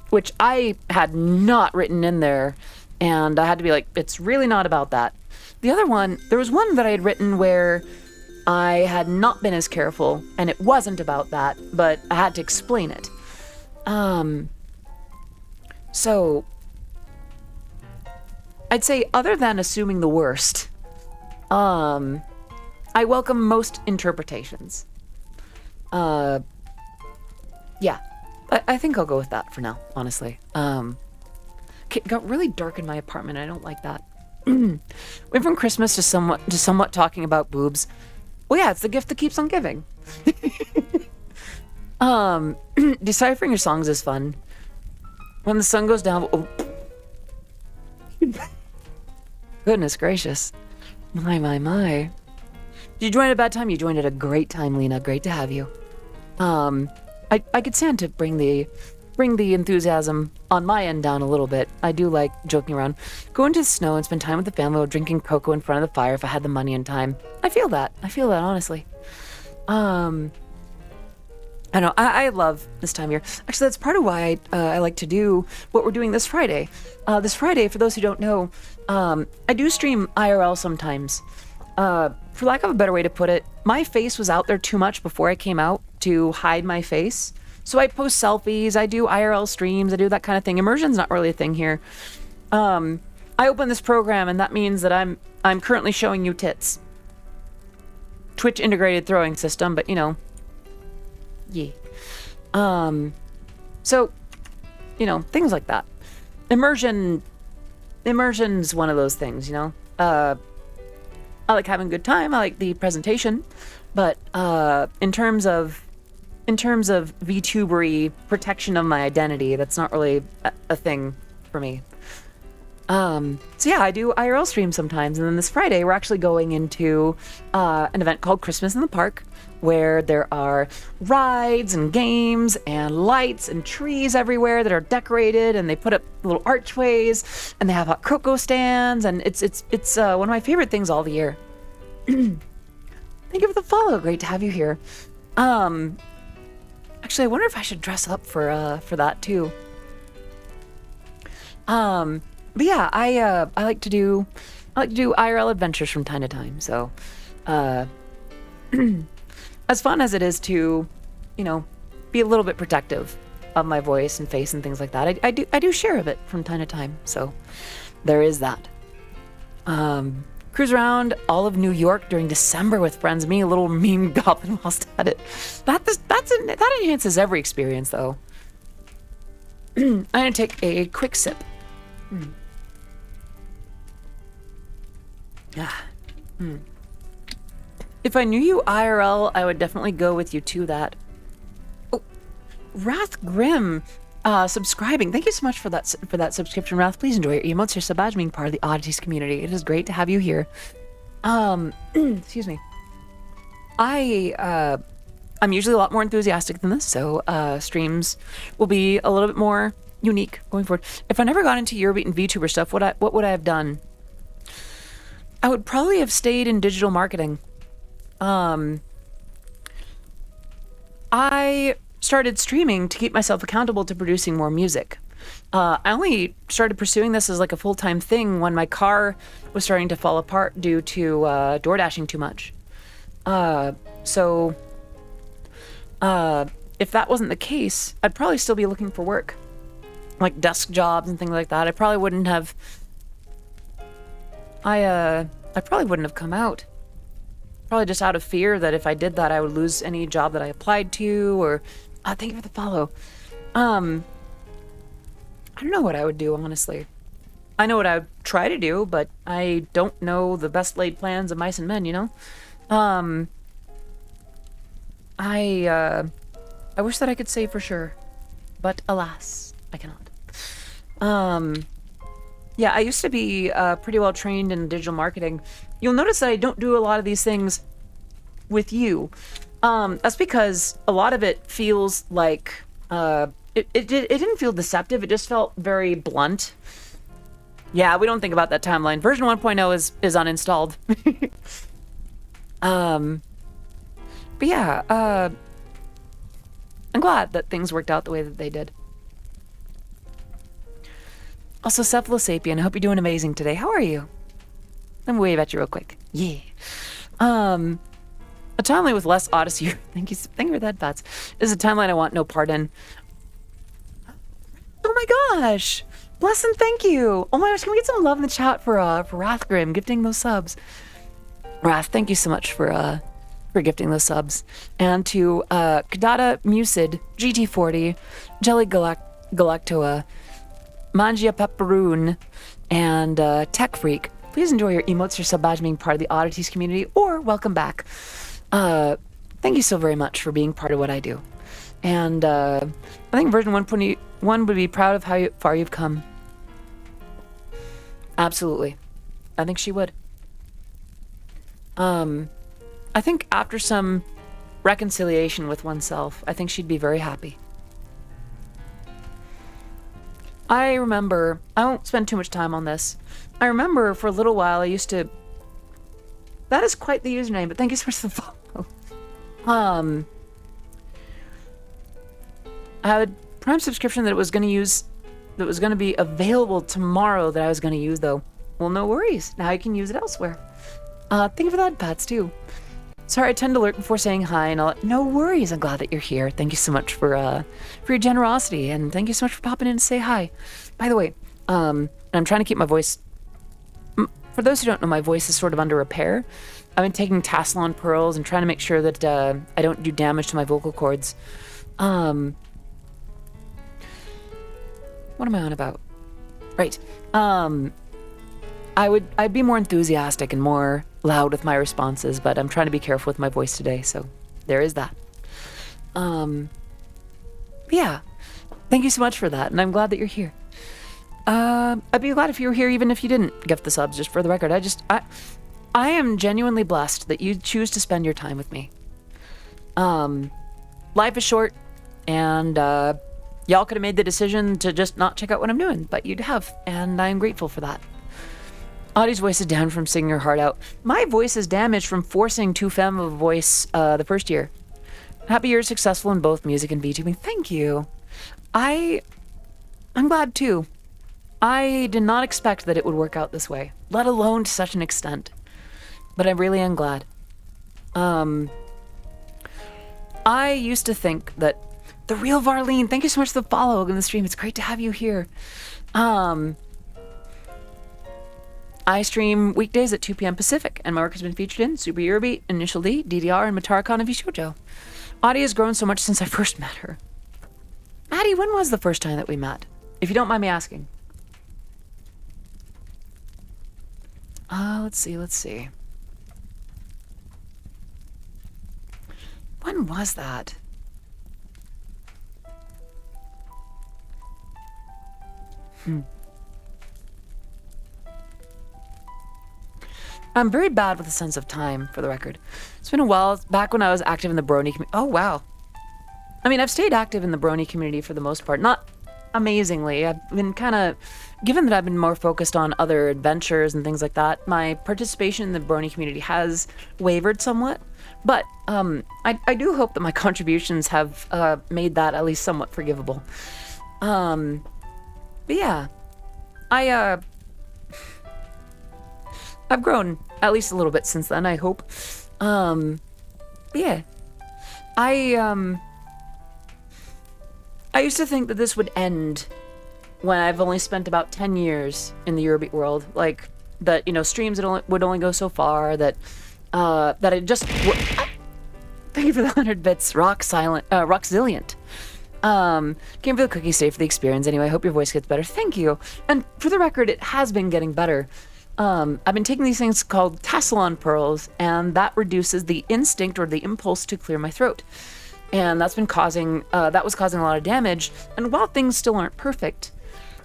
which I had not written in there, and I had to be like, it's really not about that. The other one, there was one that I had written where I had not been as careful, and it wasn't about that, but I had to explain it. So I'd say, other than assuming the worst, I welcome most interpretations. Yeah, I think I'll go with that for now, honestly. It got really dark in my apartment. I don't like that. Went from Christmas to somewhat talking about boobs. Well, yeah, it's the gift that keeps on giving. Deciphering your songs is fun. When the sun goes down... Oh. Goodness gracious. My. Did you join at a bad time? You joined at a great time, Lena. Great to have you. I could stand to bring the enthusiasm on my end down a little bit. I do like joking around. Go into the snow and spend time with the family while drinking cocoa in front of the fire if I had the money and time. I feel that, honestly. I know, I love this time of year. Actually, that's part of why I like to do what we're doing this Friday. This Friday, for those who don't know, I do stream IRL sometimes. For lack of a better way to put it, my face was out there too much before I came out to hide my face. So I post selfies, I do IRL streams, I do that kind of thing. Immersion's not really a thing here. I open this program, and that means that I'm currently showing you tits. Twitch integrated throwing system, but you know. Yeah. So, you know, things like that. Immersion's one of those things, you know. I like having a good time. I like the presentation, but in terms of VTubery protection of my identity, that's not really a thing for me. So yeah, I do IRL streams sometimes, and then this Friday we're actually going into an event called Christmas in the Park, where there are rides and games and lights and trees everywhere that are decorated, and they put up little archways, and they have hot cocoa stands, and it's one of my favorite things all the year. Thank you for the follow. Great to have you here. Actually, I wonder if I should dress up for that too. But yeah, I like to do IRL adventures from time to time. So, as fun as it is to, you know, be a little bit protective of my voice and face and things like that, I do share a bit from time to time. So, there is that. Cruise around all of New York during December with friends. Me, a little meme goblin whilst at it. That enhances every experience, though. I'm gonna take a quick sip. If I knew you IRL, I would definitely go with you to that. Oh, Wrath Grim, subscribing. Thank you so much for that subscription, Wrath. Please enjoy your emotes. Your sub badge being part of the Oddities community. It is great to have you here. Excuse me. I'm usually a lot more enthusiastic than this, so streams will be a little bit more unique going forward. If I never got into Eurobea and VTuber stuff, what would I have done? I would probably have stayed in digital marketing. I started streaming to keep myself accountable to producing more music. I only started pursuing this as like a full-time thing when my car was starting to fall apart due to door dashing too much. So if that wasn't the case, I'd probably still be looking for work, like desk jobs and things like that. I probably wouldn't have. I probably wouldn't have come out. Probably just out of fear that if I did that, I would lose any job that I applied to, or... thank you for the follow. I don't know what I would do, honestly. I know what I would try to do, but I don't know the best laid plans of mice and men, you know? I wish that I could say for sure, but alas, I cannot. Yeah, I used to be pretty well trained in digital marketing. you'll notice that I don't do a lot of these things with you. That's because a lot of it feels like it didn't feel deceptive. It just felt very blunt. Yeah, we don't think about that timeline. Version 1.0 is uninstalled. But yeah, I'm glad that things worked out the way that they did. Also, Cephalosapien, I hope you're doing amazing today. How are you? Let me wave at you real quick. Yeah. A timeline with less Odyssey. Thank you for that, Bats. Is a timeline I want no part in. Oh my gosh! Bless and thank you. Oh my gosh, can we get some love in the chat for Rathgrim gifting those subs? Wrath, thank you so much for gifting those subs. And to Kadada Mucid, GT40, Jelly Galactoa, Mangia Pepperoon, and Tech Freak. Please enjoy your emotes, your sub badge, being part of the Oddities community, or welcome back. Thank you so very much for being part of what I do. And I think version 1.1 would be proud of how far you've come. Absolutely. I think she would. I think after some reconciliation with oneself, I think she'd be very happy. I remember, I won't spend too much time on this. I remember for a little while I used to, that is quite the username, but thank you so much for the follow. I had a Prime subscription that it was going to use, that was going to be available tomorrow that I was going to use though. Well, no worries. Now you can use it elsewhere. Thank you for that, Pats, too. Sorry, I tend to lurk before saying hi and all that. No worries. I'm glad that you're here. Thank you so much for your generosity, and thank you so much for popping in to say hi. By the way, I'm trying to keep my voice. For those who don't know, my voice is sort of under repair. I've been taking Tassalon pearls and trying to make sure that I don't do damage to my vocal cords. What am I on about? Right. I'd be more enthusiastic and more loud with my responses, but I'm trying to be careful with my voice today, so there is that. Yeah. Thank you so much for that, and I'm glad that you're here. I'd be glad if you were here even if you didn't gift the subs, just for the record. I am genuinely blessed that you choose to spend your time with me. Life is short, and y'all could have made the decision to just not check out what I'm doing, but you'd have, and I'm grateful for that. Audie's voice is down from singing her heart out. My voice is damaged from forcing too femme of a voice the first year. Happy you're successful in both music and VTubing. Thank you. I'm glad too. I did not expect that it would work out this way, let alone to such an extent. But I really am glad. I used to think that the real Varlene, thank you so much for the follow in the stream. It's great to have you here. I stream weekdays at 2 p.m. Pacific, and my work has been featured in Super Eurobea, Initial D, DDR, and Matarcon and Vishojo. Audie has grown so much since I first met her. Maddie, when was the first time that we met? If you don't mind me asking. Let's see. When was that? I'm very bad with a sense of time, for the record. It's been a while, back when I was active in the Brony community. Oh, wow. I mean, I've stayed active in the Brony community for the most part. Not amazingly. I've been kind of, given that I've been more focused on other adventures and things like that, my participation in the Brony community has wavered somewhat. But I do hope that my contributions have made that at least somewhat forgivable. But yeah, I've grown at least a little bit since then, I hope. Yeah. I used to think that this would end when I've only spent about 10 years in the Eurobea world. Like, that, you know, streams would only go so far, that I just... Thank you for the 100 bits, Rockzilliant. Came for the cookie, stay for the experience. Anyway, I hope your voice gets better. Thank you. And for the record, it has been getting better. I've been taking these things called Tassalon pearls, and that reduces the instinct or the impulse to clear my throat. And that's been causing, that was causing a lot of damage. And while things still aren't perfect,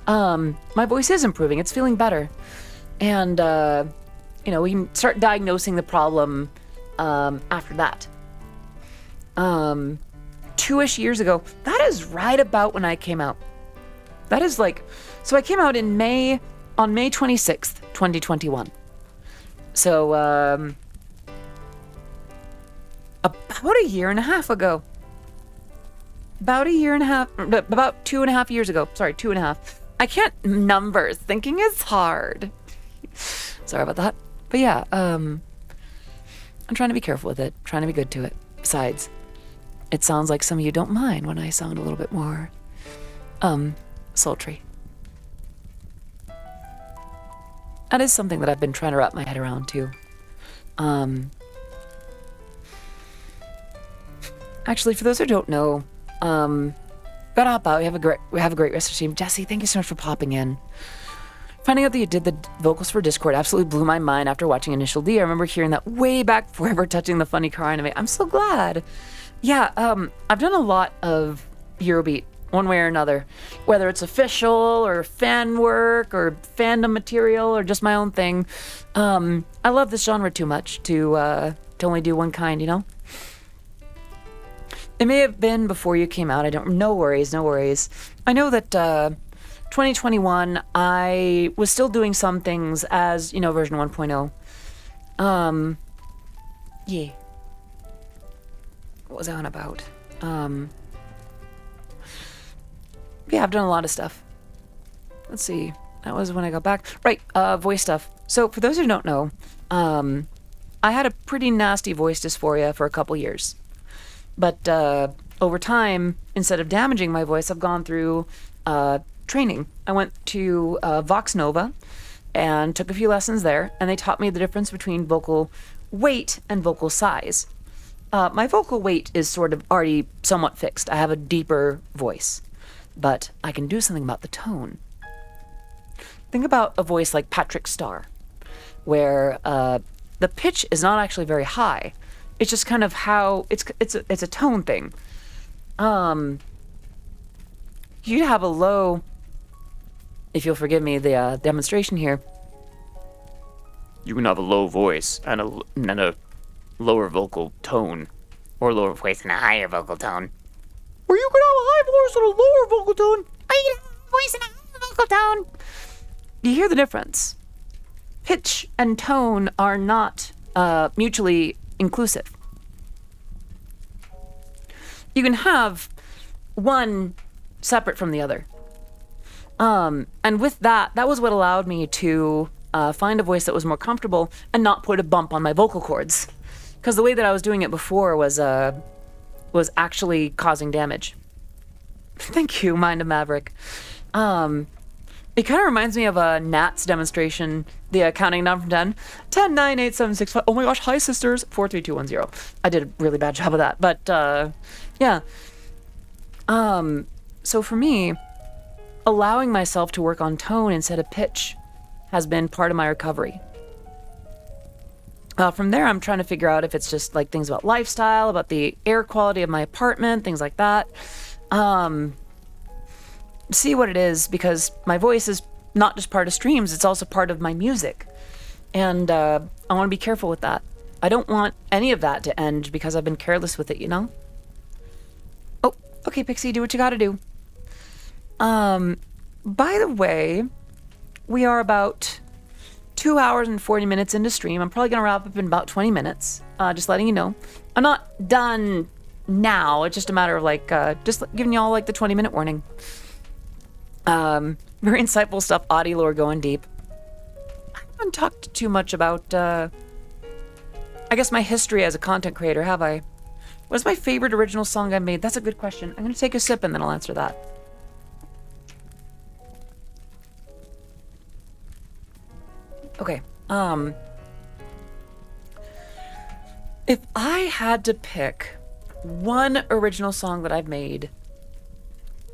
my voice is improving. It's feeling better. And we can start diagnosing the problem after that. 2-ish years ago, that is right about when I came out. That is so I came out on May 26th, 2021. So, about a year and a half ago. About 2.5 years ago. Sorry, 2.5. I can't numbers. Thinking is hard. Sorry about that. But yeah, I'm trying to be careful with it. Trying to be good to it. Besides, it sounds like some of you don't mind when I sound a little bit more, sultry. That is something that I've been trying to wrap my head around too. Actually, for those who don't know, gotta hop out. We have a great rest of the team. Jesse, thank you so much for popping in. Finding out that you did the vocals for Discord absolutely blew my mind after watching Initial D. I remember hearing that way back before ever touching the funny car anime. I'm so glad. Yeah, I've done a lot of Eurobeat, one way or another. Whether it's official, or fan work, or fandom material, or just my own thing. I love this genre too much to only do one kind, It may have been before you came out. No worries. I know that 2021, I was still doing some things as, version 1.0. Yeah. What was I on about? Yeah, I've done a lot of stuff. Let's see. That was when I got back. Right, voice stuff. So for those who don't know, I had a pretty nasty voice dysphoria for a couple years. But over time, instead of damaging my voice, I've gone through training. I went to Vox Nova and took a few lessons there, and they taught me the difference between vocal weight and vocal size. My vocal weight is sort of already somewhat fixed. I have a deeper voice, but I can do something about the tone. Think about a voice like Patrick Starr, where the pitch is not actually very high. It's just kind of how it's a tone thing. You'd have a low, if you'll forgive me the demonstration here. You can have a low voice and a lower vocal tone. Or lower voice and a higher vocal tone. Or you can have a high voice and a lower vocal tone. Or you can have a voice and a higher vocal tone. You hear the difference. Pitch and tone are not mutually inclusive. You can have one separate from the other. And with that was what allowed me to find a voice that was more comfortable and not put a bump on my vocal cords. Because the way that I was doing it before was actually causing damage. Thank you, Mind of Maverick. It kind of reminds me of a Nat's demonstration, the counting down from 10. 10, 9, 8, 7, 6, 5. Oh my gosh, hi sisters. 4, 3, 2, 1, 0. I did a really bad job of that. But, yeah. So for me, allowing myself to work on tone instead of pitch has been part of my recovery. From there, I'm trying to figure out if it's just like things about lifestyle, about the air quality of my apartment, things like that. See what it is, because my voice is not just part of streams, it's also part of my music. And I want to be careful with that. I don't want any of that to end because I've been careless with it, Oh, okay, Pixie, do what you gotta do. By the way, we are about 2 hours and 40 minutes into stream. I'm probably gonna wrap up in about 20 minutes. Just letting you know. I'm not done now. It's just a matter of just giving y'all the 20-minute warning. Very insightful stuff. Audie lore going deep. I haven't talked too much about, I guess my history as a content creator, have I? What's my favorite original song I made? That's a good question. I'm gonna take a sip and then I'll answer that. Okay, if I had to pick one original song that I've made,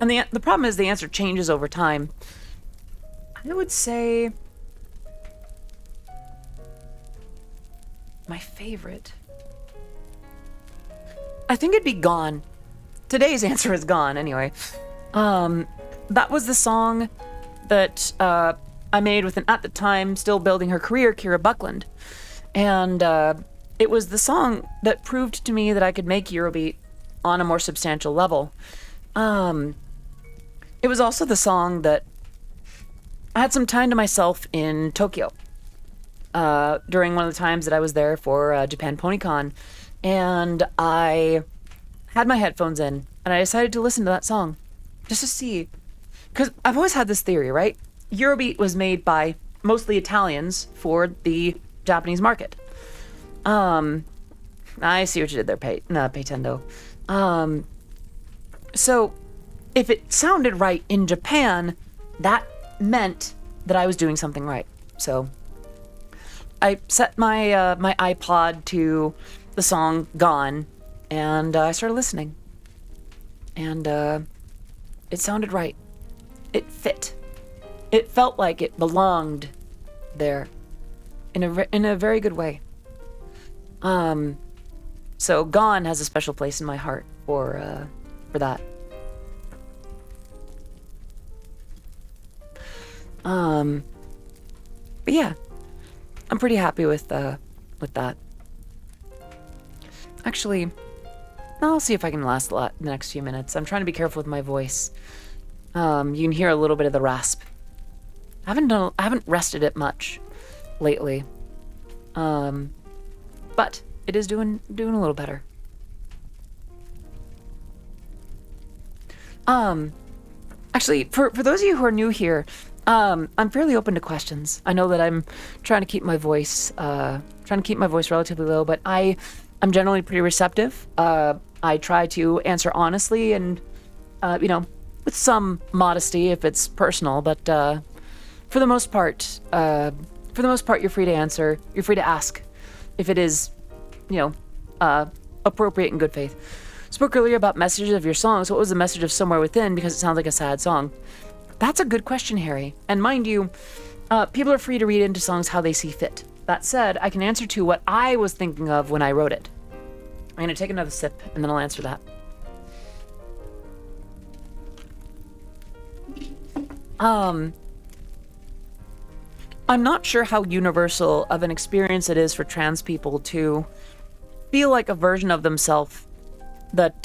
and the problem is the answer changes over time, I would say my favorite, I think it'd be Gone. Today's answer is Gone, anyway. That was the song that I I made with an, at the time, still building her career, Kira Buckland. And it was the song that proved to me that I could make Eurobeat on a more substantial level. It was also the song that I had some time to myself in Tokyo during one of the times that I was there for Japan PonyCon. And I had my headphones in, and I decided to listen to that song just to see. Because I've always had this theory, right? Eurobeat was made by mostly Italians for the Japanese market. I see what you did there, Paytendo. So if it sounded right in Japan, that meant that I was doing something right. So I set my my iPod to the song Gone, and I started listening. And it sounded right. It fit. It felt like it belonged there in a very good way. So Gone has a special place in my heart for that. But yeah, I'm pretty happy with that. Actually, I'll see if I can last the next few minutes. I'm trying to be careful with my voice. You can hear a little bit of the rasp. I haven't rested it much lately. But it is doing a little better. Actually, for those of you who are new here, I'm fairly open to questions. I know that I'm trying to keep my voice relatively low, but I'm generally pretty receptive. I try to answer honestly and, with some modesty if it's personal, but for the most part, you're free to answer. You're free to ask if it is, appropriate in good faith. Spoke earlier about messages of your songs. What was the message of Somewhere Within? Because it sounds like a sad song. That's a good question, Harry. And mind you, people are free to read into songs how they see fit. That said, I can answer to what I was thinking of when I wrote it. I'm going to take another sip, and then I'll answer that. I'm not sure how universal of an experience it is for trans people to feel like a version of themselves that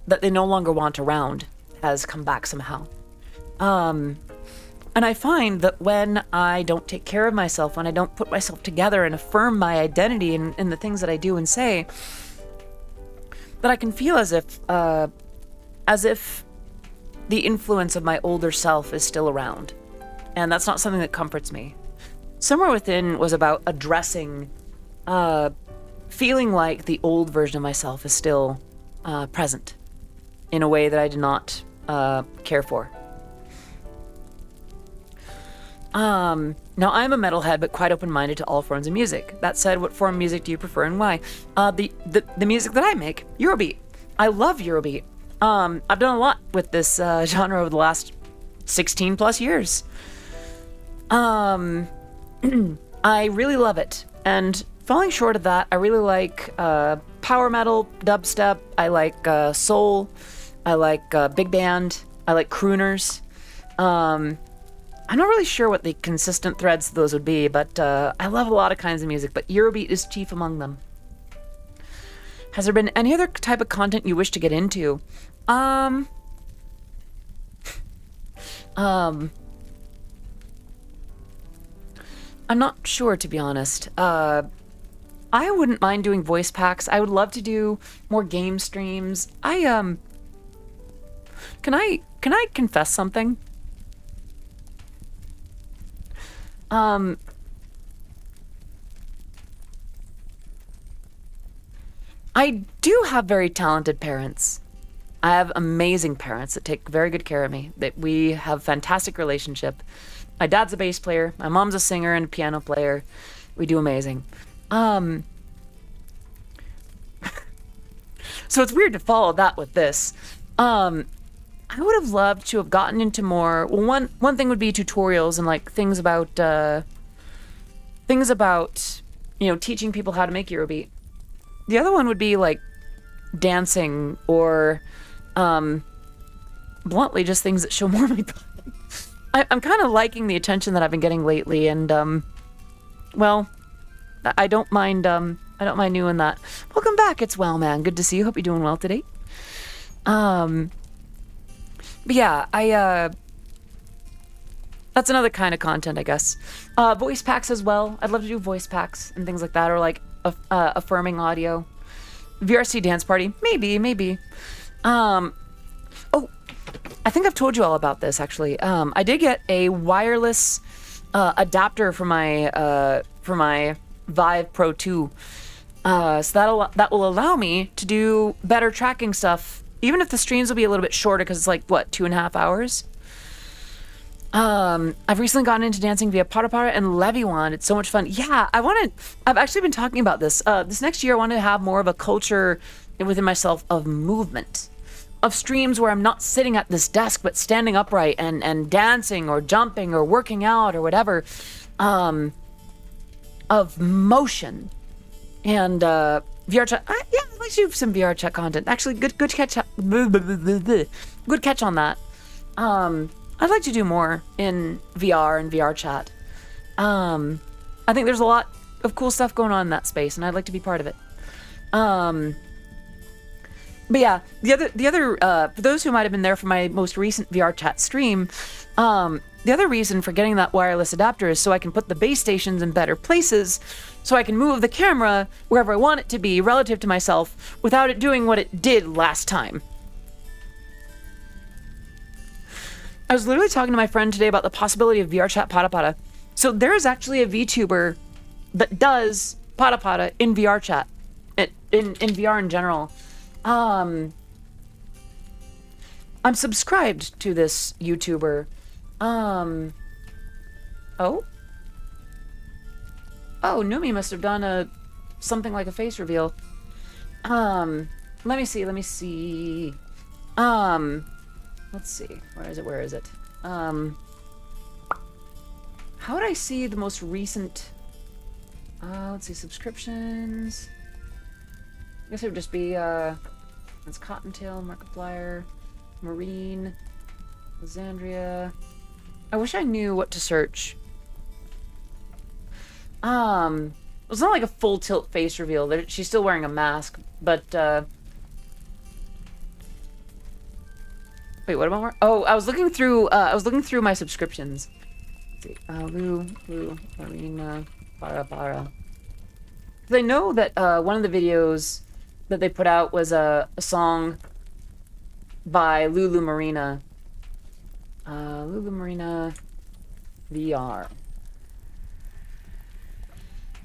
they no longer want around has come back somehow. And I find that when I don't take care of myself, when I don't put myself together and affirm my identity in the things that I do and say, that I can feel as if the influence of my older self is still around. And that's not something that comforts me. Somewhere Within was about addressing, feeling like the old version of myself is still present in a way that I did not care for. Now I'm a metalhead, but quite open-minded to all forms of music. That said, what form of music do you prefer and why? The music that I make, Eurobeat. I love Eurobeat. I've done a lot with this genre over the last 16 plus years. I really love it. And falling short of that, I really like power metal, dubstep. I like soul. I like big band. I like crooners. I'm not really sure what the consistent threads of those would be, but I love a lot of kinds of music, but Eurobeat is chief among them. Has there been any other type of content you wish to get into? I'm not sure, to be honest. I wouldn't mind doing voice packs. I would love to do more game streams. Can I confess something? I do have very talented parents. I have amazing parents that take very good care of me. That we have a fantastic relationship. My dad's a bass player. My mom's a singer and a piano player. We do amazing. So it's weird to follow that with this. I would have loved to have gotten into more. Well, one thing would be tutorials and like things about teaching people how to make Eurobeat. The other one would be like dancing or bluntly just things that show more of my body. I'm kind of liking the attention that I've been getting lately, and well, I don't mind doing that. Welcome back, it's Well Man. Good to see you. Hope you're doing well today. But yeah, that's another kind of content, I guess. Voice packs as well. I'd love to do voice packs and things like that, or like affirming audio. VRC dance party, maybe. Oh, I think I've told you all about this actually. I did get a wireless adapter for my Vive Pro 2. So that will allow me to do better tracking stuff, even if the streams will be a little bit shorter because it's like what, 2.5 hours. I've recently gotten into dancing via Pata Pata and Leviwan. It's so much fun. Yeah, I've actually been talking about this. This next year I want to have more of a culture within myself of movement. Of streams where I'm not sitting at this desk, but standing upright and dancing or jumping or working out or whatever. Of motion. And VR chat. Yeah, I'd like to do some VR chat content. Actually, good catch. Good catch on that. I'd like to do more in VR and VR chat. I think there's a lot of cool stuff going on in that space, and I'd like to be part of it. But yeah, the other for those who might have been there for my most recent VR chat stream, the other reason for getting that wireless adapter is so I can put the base stations in better places, so I can move the camera wherever I want it to be relative to myself without it doing what it did last time. I was literally talking to my friend today about the possibility of VR chat Pata Pata. So there is actually a VTuber that does Pata Pata in VR chat, in VR in general. I'm subscribed to this YouTuber. Oh, Numi must have done something like a face reveal. Let me see. Let's see. Where is it? How would I see the most recent? Let's see, subscriptions. I guess it would just be, it's Cottontail, Markiplier, Marine, Alexandria. I wish I knew what to search. It's not like a full tilt face reveal. She's still wearing a mask, but, wait, what about more? Oh, I was looking through my subscriptions. Let's see. Lou, Marina, Para. Because I know that, one of the videos that they put out was a song by Lulu Marina. Lulu Marina VR.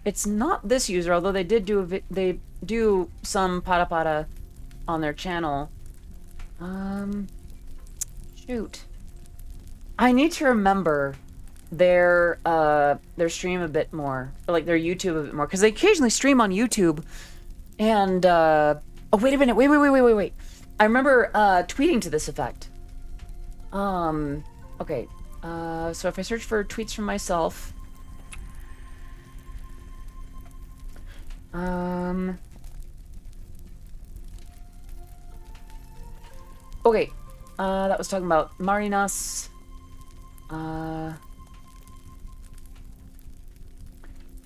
It's not this user, although they did they do some Pata Pata on their channel. Shoot. I need to remember their stream a bit more, or like their YouTube a bit more, because they occasionally stream on YouTube. And, oh, wait a minute. Wait. I remember, tweeting to this effect. Okay. So if I search for tweets from myself. Okay. That was talking about Marinas.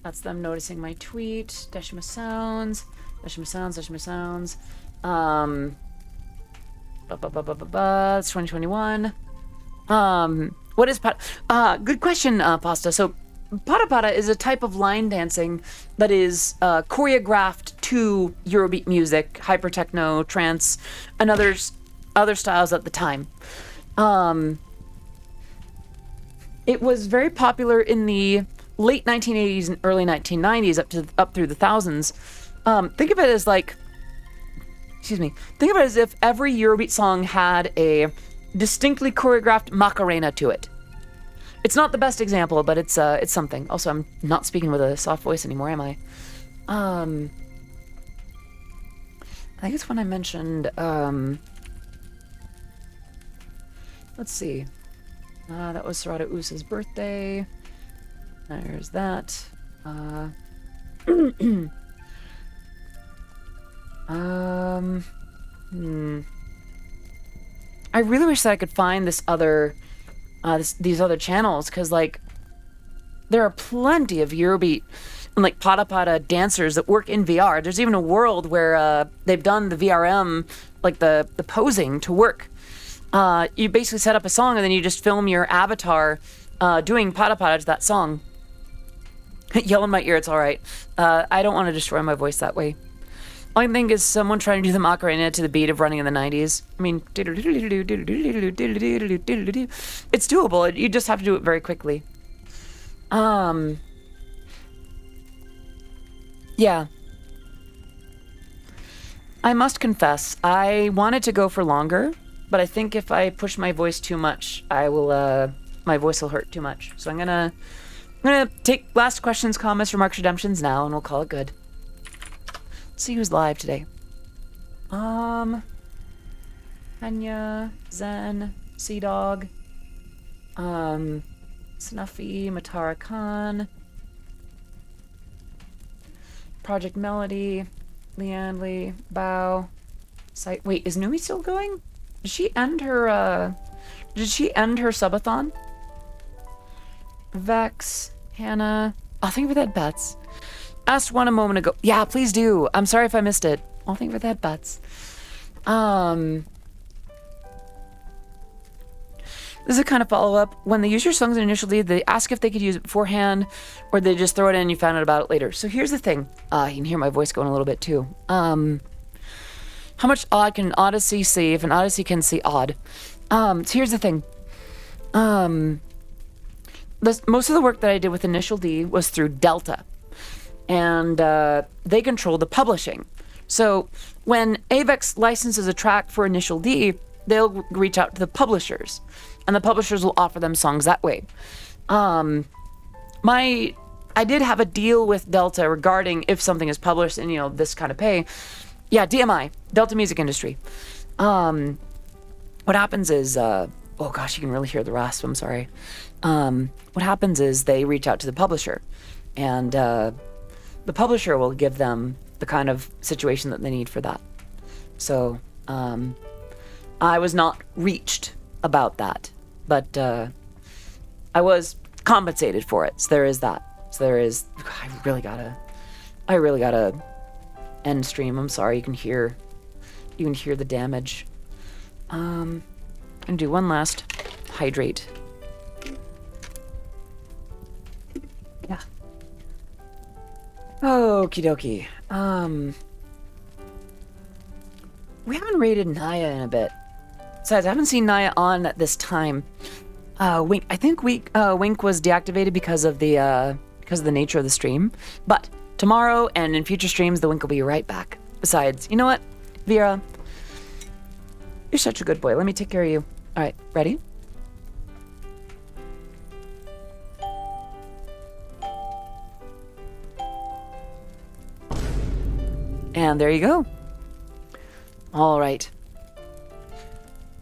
That's them noticing my tweet. Deshima Sounds. It's 2021. What is Pata? Good question, Pasta. So, Pata Pata is a type of line dancing that is choreographed to Eurobeat music, hyper techno, trance, and other styles at the time. It was very popular in the late 1980s and early 1990s up through the thousands. Think of it as if every Eurobeat song had a distinctly choreographed Macarena to it. It's not the best example, but it's something. Also, I'm not speaking with a soft voice anymore, am I? I think it's when I mentioned, let's see. That was Sarada Usa's birthday. There's that. I really wish that I could find this other these other channels, because like there are plenty of Eurobeat and like pata dancers that work in VR. There's even a world where they've done the VRM, like the posing to work. You basically set up a song and then you just film your avatar doing pata to that song. Yell in my ear, it's all right. I don't want to destroy my voice that way. All I think is someone trying to do the Macarena to the beat of Running in the 90s. I mean, it's doable. You just have to do it very quickly. Yeah. I must confess, I wanted to go for longer, but I think if I push my voice too much, my voice will hurt too much. So I'm gonna take last questions, comments, remarks, redemptions now, and we'll call it good. Let's see who's live today. Hanya, Zen, Sea Dog, Snuffy, Matara Khan, Project Melody, Leanne Lee, Bao, wait, is Numi still going? Did she end her subathon? Vex, Hannah, oh, thank you for that, Bets. Asked one a moment ago. Yeah, please do. I'm sorry if I missed it. Oh, thank you for that, Bets. This is a kind of follow-up. When they use your songs in Initial D, they ask if they could use it beforehand, or they just throw it in and you found out about it later. So here's the thing. You can hear my voice going a little bit too. How much odd can Odyssey see if an Odyssey can see odd? So here's the thing. Most of the work that I did with Initial D was through Delta. And they control the publishing. So when Avex licenses a track for Initial D, they'll reach out to the publishers. And the publishers will offer them songs that way. I did have a deal with Delta regarding if something is published and, this kind of pay. Yeah, DMI, Delta Music Industry. What happens is, oh gosh, you can really hear the rasp, I'm sorry. What happens is they reach out to the publisher. And the publisher will give them the kind of situation that they need for that. So, I was not reached about that, but I was compensated for it. So there is that. So there is. I really gotta end stream. I'm sorry. You can hear the damage. I'm gonna do one last hydrate. Yeah. Okie dokie. We haven't raided Naya in a bit. Besides, I haven't seen Naya on at this time. Wink. I think Wink was deactivated because of the nature of the stream. But tomorrow and in future streams, the Wink will be right back. Besides, you know what, Vera, you're such a good boy. Let me take care of you. All right, ready? And there you go. All right.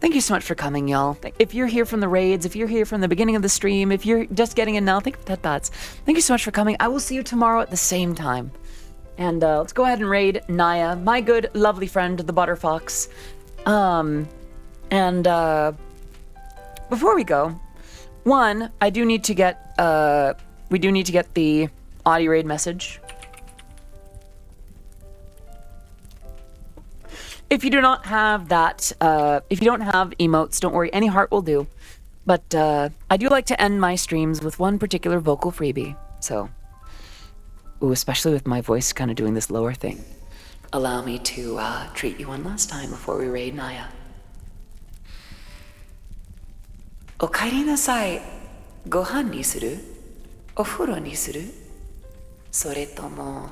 Thank you so much for coming, y'all. If you're here from the raids, if you're here from the beginning of the stream, if you're just getting in now, thank you for that, Bats. Thank you so much for coming. I will see you tomorrow at the same time. And let's go ahead and raid Naya, my good, lovely friend, the Butterfox. Before we go, one, we do need to get the audio raid message. If you do not have that, if you don't have emotes, don't worry, any heart will do. But I do like to end my streams with one particular vocal freebie. So, especially with my voice kind of doing this lower thing. Allow me to treat you one last time before we raid Naya. Okaeri nasai. Gohan ni suru? Ofuro ni suru? Soretomo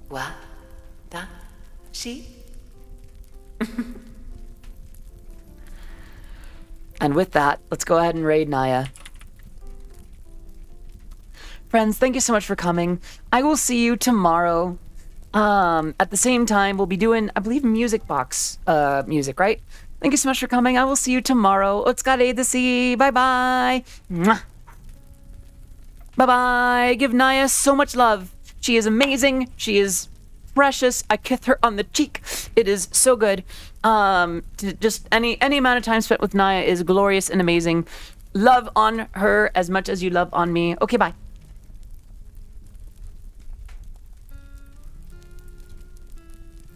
watashi? And with that, let's go ahead and raid Naya. Friends, thank you so much for coming. I will see you tomorrow. At the same time, we'll be doing, I believe, music box music, right? Thank you so much for coming. I will see you tomorrow. Otsukare. Bye-bye. Mwah. Bye-bye. Give Naya so much love. She is amazing. She is precious. I kiss her on the cheek. It is so good. Just any amount of time spent with Naya is glorious and amazing. Love on her as much as you love on me. Okay, bye.